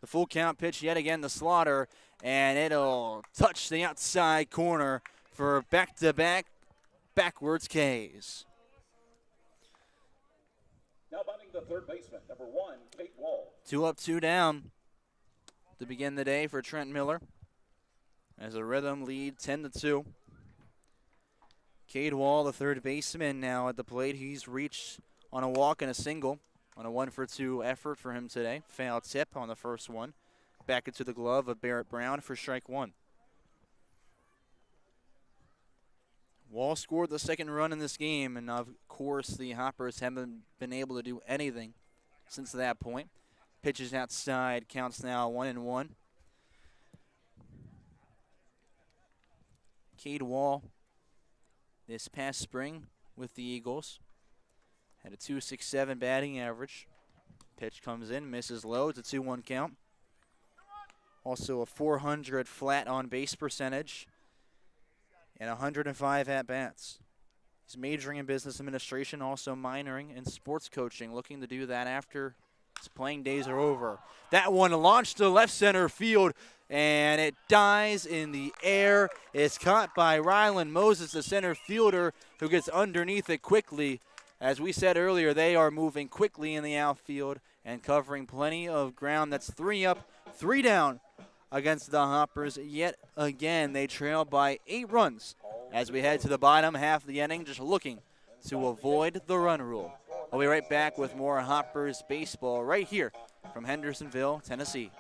The full count pitch yet again to Slaughter, and it'll touch the outside corner for back-to-back backwards Ks. Now batting the third baseman, number 1, Kate Wall. 2 up, 2 down to begin the day for Trent Miller. As a Rhythm lead 10-2. Cade Wall, the third baseman, now at the plate. He's reached on a walk and a single on a 1-for-2 effort for him today. Foul tip on the first one. Back into the glove of Barrett Brown for strike one. Wall scored the second run in this game, and of course the Hoppers haven't been able to do anything since that point. Pitches outside, counts now 1-1. Cade Wall, this past spring with the Eagles, had a .267 batting average. Pitch comes in, misses low. It's a 2-1 count. Also a .400 flat on base percentage and 105 at-bats. He's majoring in business administration, also minoring in sports coaching, looking to do that after his playing days are over. That one launched to left center field, and it dies in the air. It's caught by Rylan Moses, the center fielder, who gets underneath it quickly. As we said earlier, they are moving quickly in the outfield and covering plenty of ground. That's 3 up, 3 down against the Hoppers. Yet again, they trail by 8 runs as we head to the bottom half of the inning, just looking to avoid the run rule. We'll be right back with more Hoppers baseball right here from Hendersonville, Tennessee.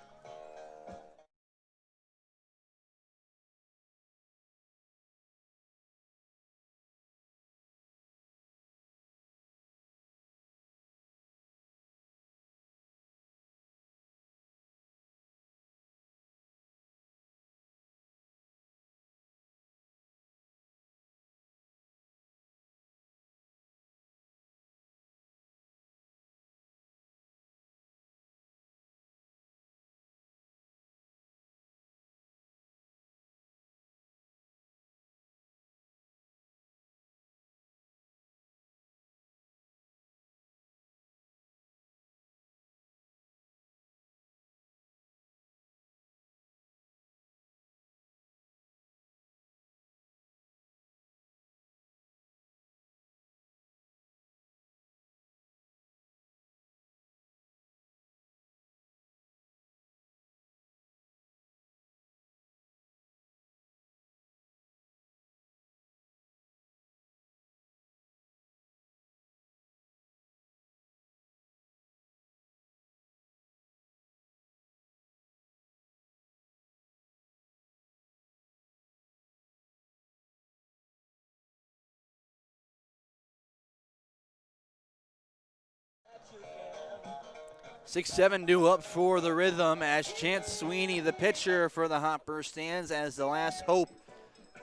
Six-seven due up for the Rhythm as Chance Sweeney, the pitcher for the Hoppers, stands as the last hope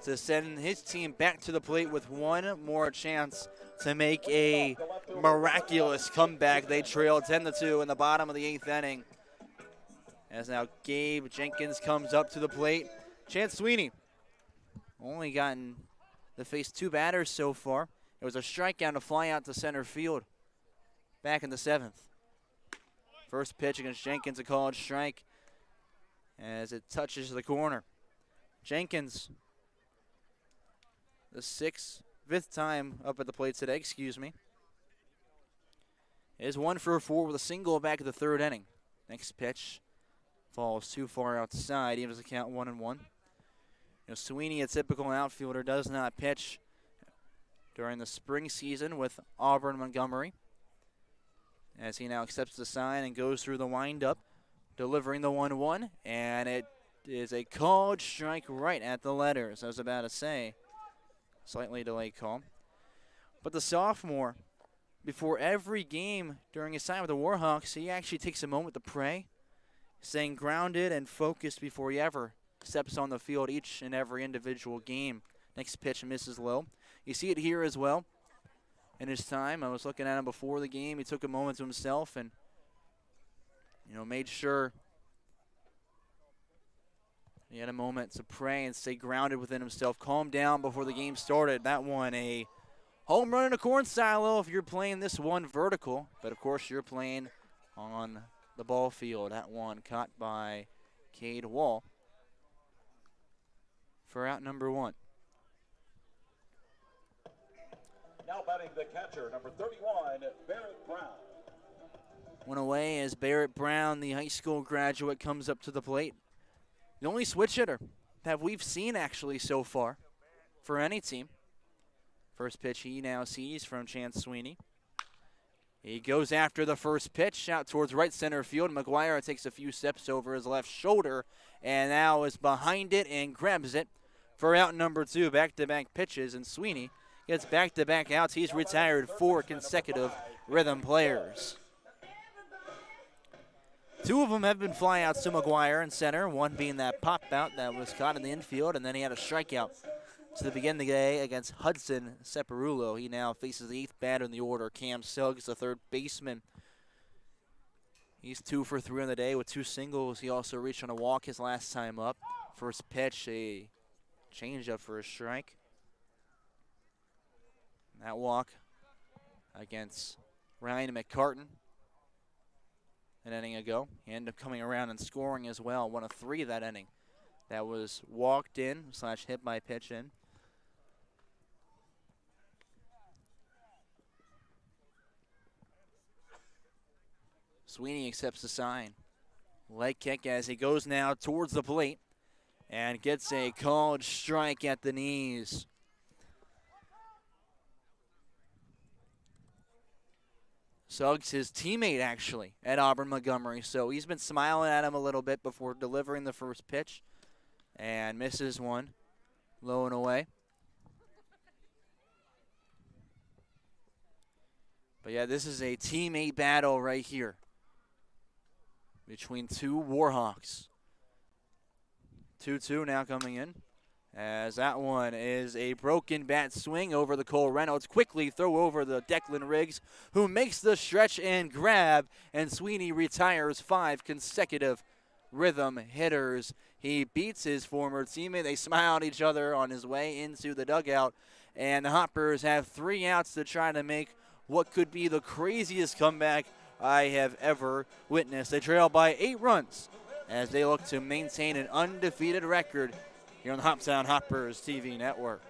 to send his team back to the plate with one more chance to make a miraculous comeback. They trail 10-2 in the bottom of the 8th inning. As now Gabe Jenkins comes up to the plate. Chance Sweeney only gotten to face 2 batters so far. It was a strikeout to fly out to center field back in the 7th. First pitch against Jenkins, a called strike as it touches the corner. Jenkins, the fifth time up at the plate today, is 1 for 4 with a single back of the 3rd inning. Next pitch falls too far outside, even as the count 1-1. Sweeney, a typical outfielder, does not pitch during the spring season with Auburn Montgomery, as he now accepts the sign and goes through the windup, delivering the 1-1, and it is a called strike right at the letters. I was about to say, slightly delayed call. But the sophomore, before every game during his time with the Warhawks, he actually takes a moment to pray, staying grounded and focused before he ever steps on the field each and every individual game. Next pitch misses low. You see it here as well. In his time, I was looking at him before the game. He took a moment to himself and, made sure he had a moment to pray and stay grounded within himself, calm down before the game started. That one, a home run in a corn silo if you're playing this one vertical, but of course you're playing on the ball field. That one caught by Cade Wall for out number 1. Now batting the catcher, number 31, Barrett Brown. One away as Barrett Brown, the high school graduate, comes up to the plate. The only switch hitter that we've seen actually so far for any team. First pitch he now sees from Chance Sweeney. He goes after the first pitch out towards right center field. McGuire takes a few steps over his left shoulder and now is behind it and grabs it for out number 2. Back-to-back pitches, and Sweeney gets back-to-back outs. He's retired 4 consecutive rhythm players. 2 of them have been flyouts to McGuire in center, one being that pop-out that was caught in the infield, and then he had a strikeout to begin the day against Hudson Separulo. He now faces the 8th batter in the order, Cam Suggs, the 3rd baseman. He's 2 for 3 on the day with 2 singles. He also reached on a walk his last time up. First pitch, a changeup for a strike. That walk against Ryan McCartan an inning ago. He ended up coming around and scoring as well. 1 of 3 that inning. That was walked in / hit by pitch in. Sweeney accepts the sign. Leg kick as he goes now towards the plate and gets a called strike at the knees. Suggs, his teammate actually at Auburn Montgomery, so he's been smiling at him a little bit before delivering the first pitch and misses one, low and away. But yeah, this is a teammate battle right here between 2 Warhawks. 2-2 now coming in, as that one is a broken bat swing over the Cole Reynolds. Quickly throw over the Declan Riggs, who makes the stretch and grab, and Sweeney retires 5 consecutive rhythm hitters. He beats his former teammate. They smile at each other on his way into the dugout, and the Hoppers have 3 outs to try to make what could be the craziest comeback I have ever witnessed. They trail by 8 runs as they look to maintain an undefeated record here on the Hoptown Hoppers TV network.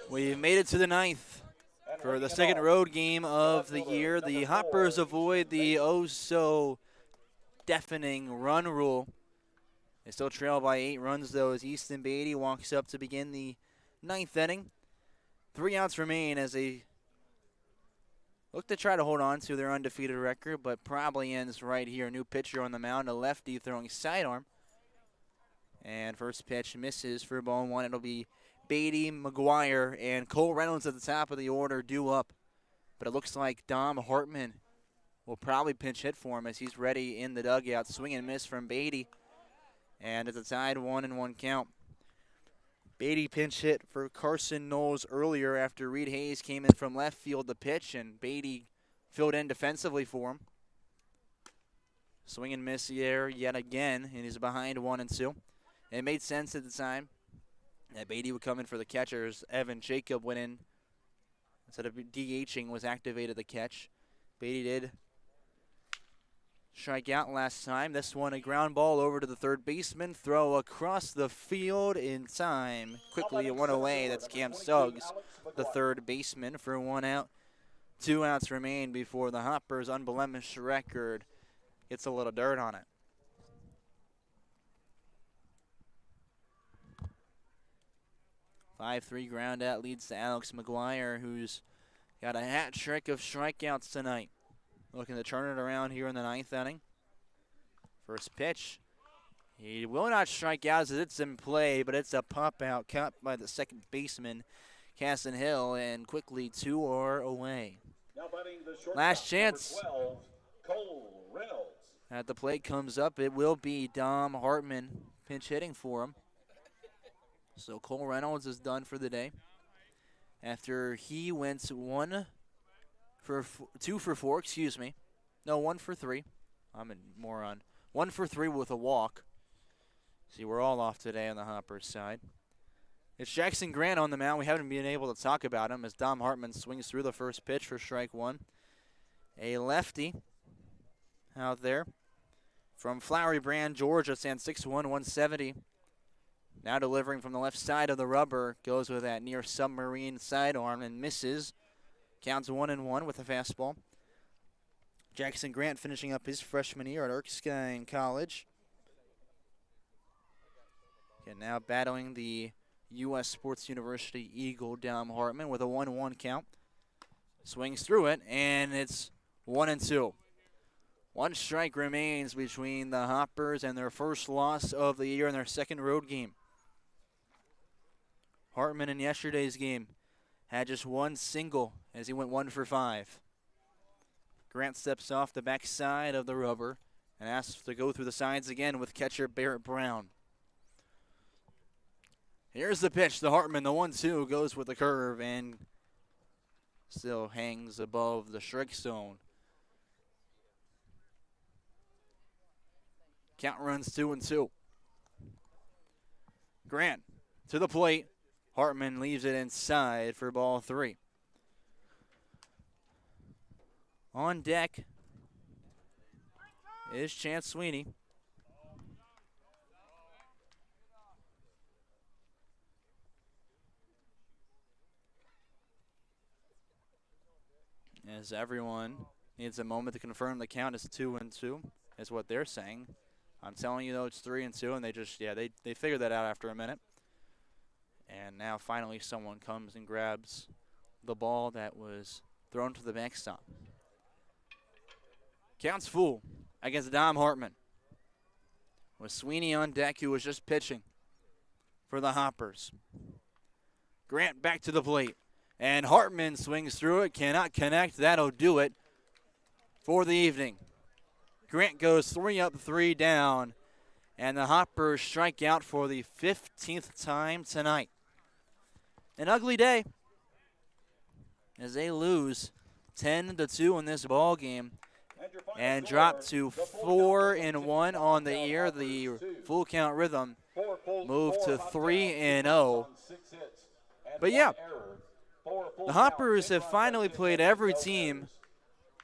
We've made it to the ninth for the second road game of the year. The Hoppers avoid the oh-so-deafening run rule. They still trail by 8 runs, though, as Easton Beatty walks up to begin the ninth inning. 3 outs remain as they look to try to hold on to their undefeated record, but probably ends right here. New pitcher on the mound, a lefty throwing sidearm. And first pitch misses for ball 1. It'll be Beatty, McGuire, and Cole Reynolds at the top of the order due up. But it looks like Dom Hartman will probably pinch hit for him as he's ready in the dugout. Swing and miss from Beatty. And it's a tied 1-1 count. Beatty pinch hit for Carson Knowles earlier after Reed Hayes came in from left field to pitch, and Beatty filled in defensively for him. Swing and miss here yet again, and he's behind 1-2. It made sense at the time that Beatty would come in for the catchers. Evan Jacob went in instead of DHing, was activated the catch. Beatty did strike out last time. This one a ground ball over to the third baseman. Throw across the field in time. Quickly one away. That's Cam Suggs, the third baseman, for 1 out. 2 outs remain before the Hoppers' unblemished record gets a little dirt on it. Five-3 ground out leads to Alex McGuire, who's got a hat trick of strikeouts tonight. Looking to turn it around here in the ninth inning. First pitch. He will not strike out as it's in play, but it's a pop out caught by the second baseman, Casson Hill, and quickly 2 are away. Last chance. 12, Cole Reynolds. At the plate comes up. It will be Dom Hartman pinch hitting for him. So Cole Reynolds is done for the day after he went 2 for 4, excuse me. No, 1 for 3. I'm a moron. 1 for 3 with a walk. See, we're all off today on the Hoppers side. It's Jackson Grant on the mound. We haven't been able to talk about him as Dom Hartman swings through the first pitch for strike 1. A lefty out there from Flowery Brand, Georgia, stands 6'1", 170. Now delivering from the left side of the rubber, goes with that near submarine sidearm and misses. Counts 1-1 with a fastball. Jackson Grant finishing up his freshman year at Erskine College. And now battling the U.S. Sports University Eagle Dom Hartman with a 1-1 count. Swings through it, and it's 1-2. 1 strike remains between the Hoppers and their first loss of the year in their second road game. Hartman in yesterday's game had just 1 single as he went 1 for 5. Grant steps off the back side of the rubber and asks to go through the sides again with catcher Barrett Brown. Here's the pitch to Hartman. The 1-2 goes with the curve and still hangs above the strike zone. Count runs 2-2. Grant to the plate. Hartman leaves it inside for ball 3. On deck is Chance Sweeney. As everyone needs a moment to confirm the count is 2-2, is what they're saying. I'm telling you, though, it's 3-2, and they just, they figured that out after a minute. And now finally someone comes and grabs the ball that was thrown to the backstop. Counts full against Dom Hartman. With Sweeney on deck, who was just pitching for the Hoppers. Grant back to the plate. And Hartman swings through it, cannot connect. That'll do it for the evening. Grant goes 3 up, 3 down. And the Hoppers strike out for the 15th time tonight. An ugly day as they lose 10-2 in this ball game and drop to 4-1 on the year. The full count rhythm moved to 3-0. But yeah, the Hoppers have finally played every team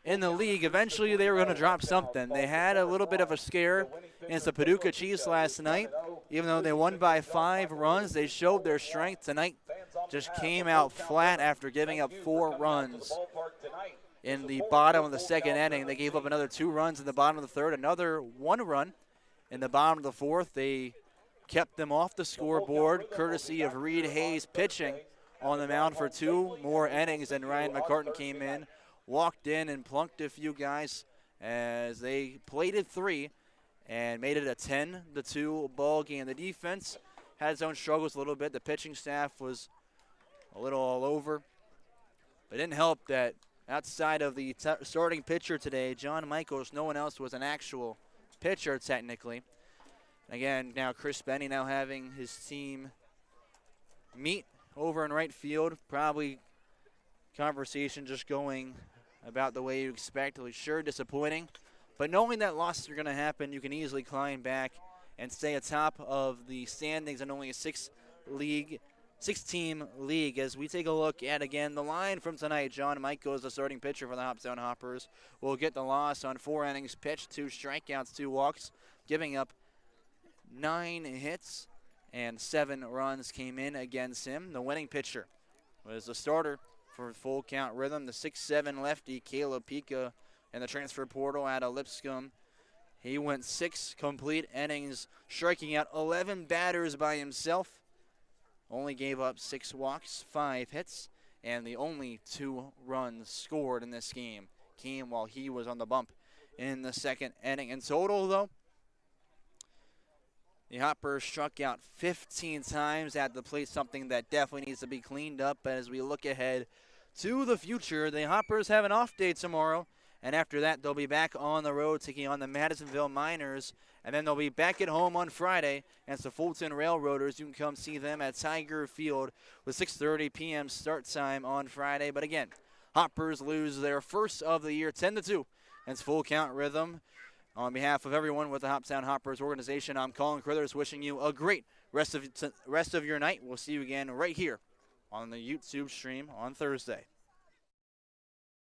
in the league. Eventually they were going to drop something. They had a little bit of a scare against the Paducah Chiefs last night. Even though they won by 5 runs, they showed their strength tonight. just came out flat after giving up 4 runs in the bottom of the second inning. They gave up another 2 runs in the bottom of the third, another 1 run in the bottom of the fourth. They kept them off the scoreboard, courtesy of Reed Hayes pitching on the mound for 2 more innings, and Ryan McCartan came in, walked in, and plunked a few guys as they plated 3 and made it a 10-2 ball game. The defense had its own struggles a little bit. The pitching staff was a little all over. But it didn't help that outside of the starting pitcher today, John Michaels, no one else was an actual pitcher technically. Again, now Chris Benny now having his team meet over in right field. Probably conversation just going about the way you expect. Sure, disappointing. But knowing that losses are going to happen, you can easily climb back and stay atop of the standings in only a 6-team league. As we take a look at, again, the line from tonight, John Michaels, the starting pitcher for the Hoptown Hoppers, will get the loss on 4 innings pitched, 2 strikeouts, 2 walks, giving up 9 hits and 7 runs came in against him. The winning pitcher was the starter for Full Count Rhythm, the 6'7" lefty, Caleb Pica, in the transfer portal out of Lipscomb. He went 6 complete innings, striking out 11 batters by himself. Only gave up 6 walks, 5 hits, and the only 2 runs scored in this game came while he was on the bump in the second inning. In total, though, the Hoppers struck out 15 times at the plate, something that definitely needs to be cleaned up. But as we look ahead to the future, the Hoppers have an off day tomorrow, and after that they'll be back on the road taking on the Madisonville Miners, and then they'll be back at home on Friday against the Fulton Railroaders. You can come see them at Tiger Field with 6:30 p.m. start time on Friday. But again, Hoppers lose their first of the year 10-2 against Full Count Rhythm. On behalf of everyone with the Hoptown Hoppers organization, I'm Colin Crothers wishing you a great rest of your night. We'll see you again right here on the YouTube stream on Thursday.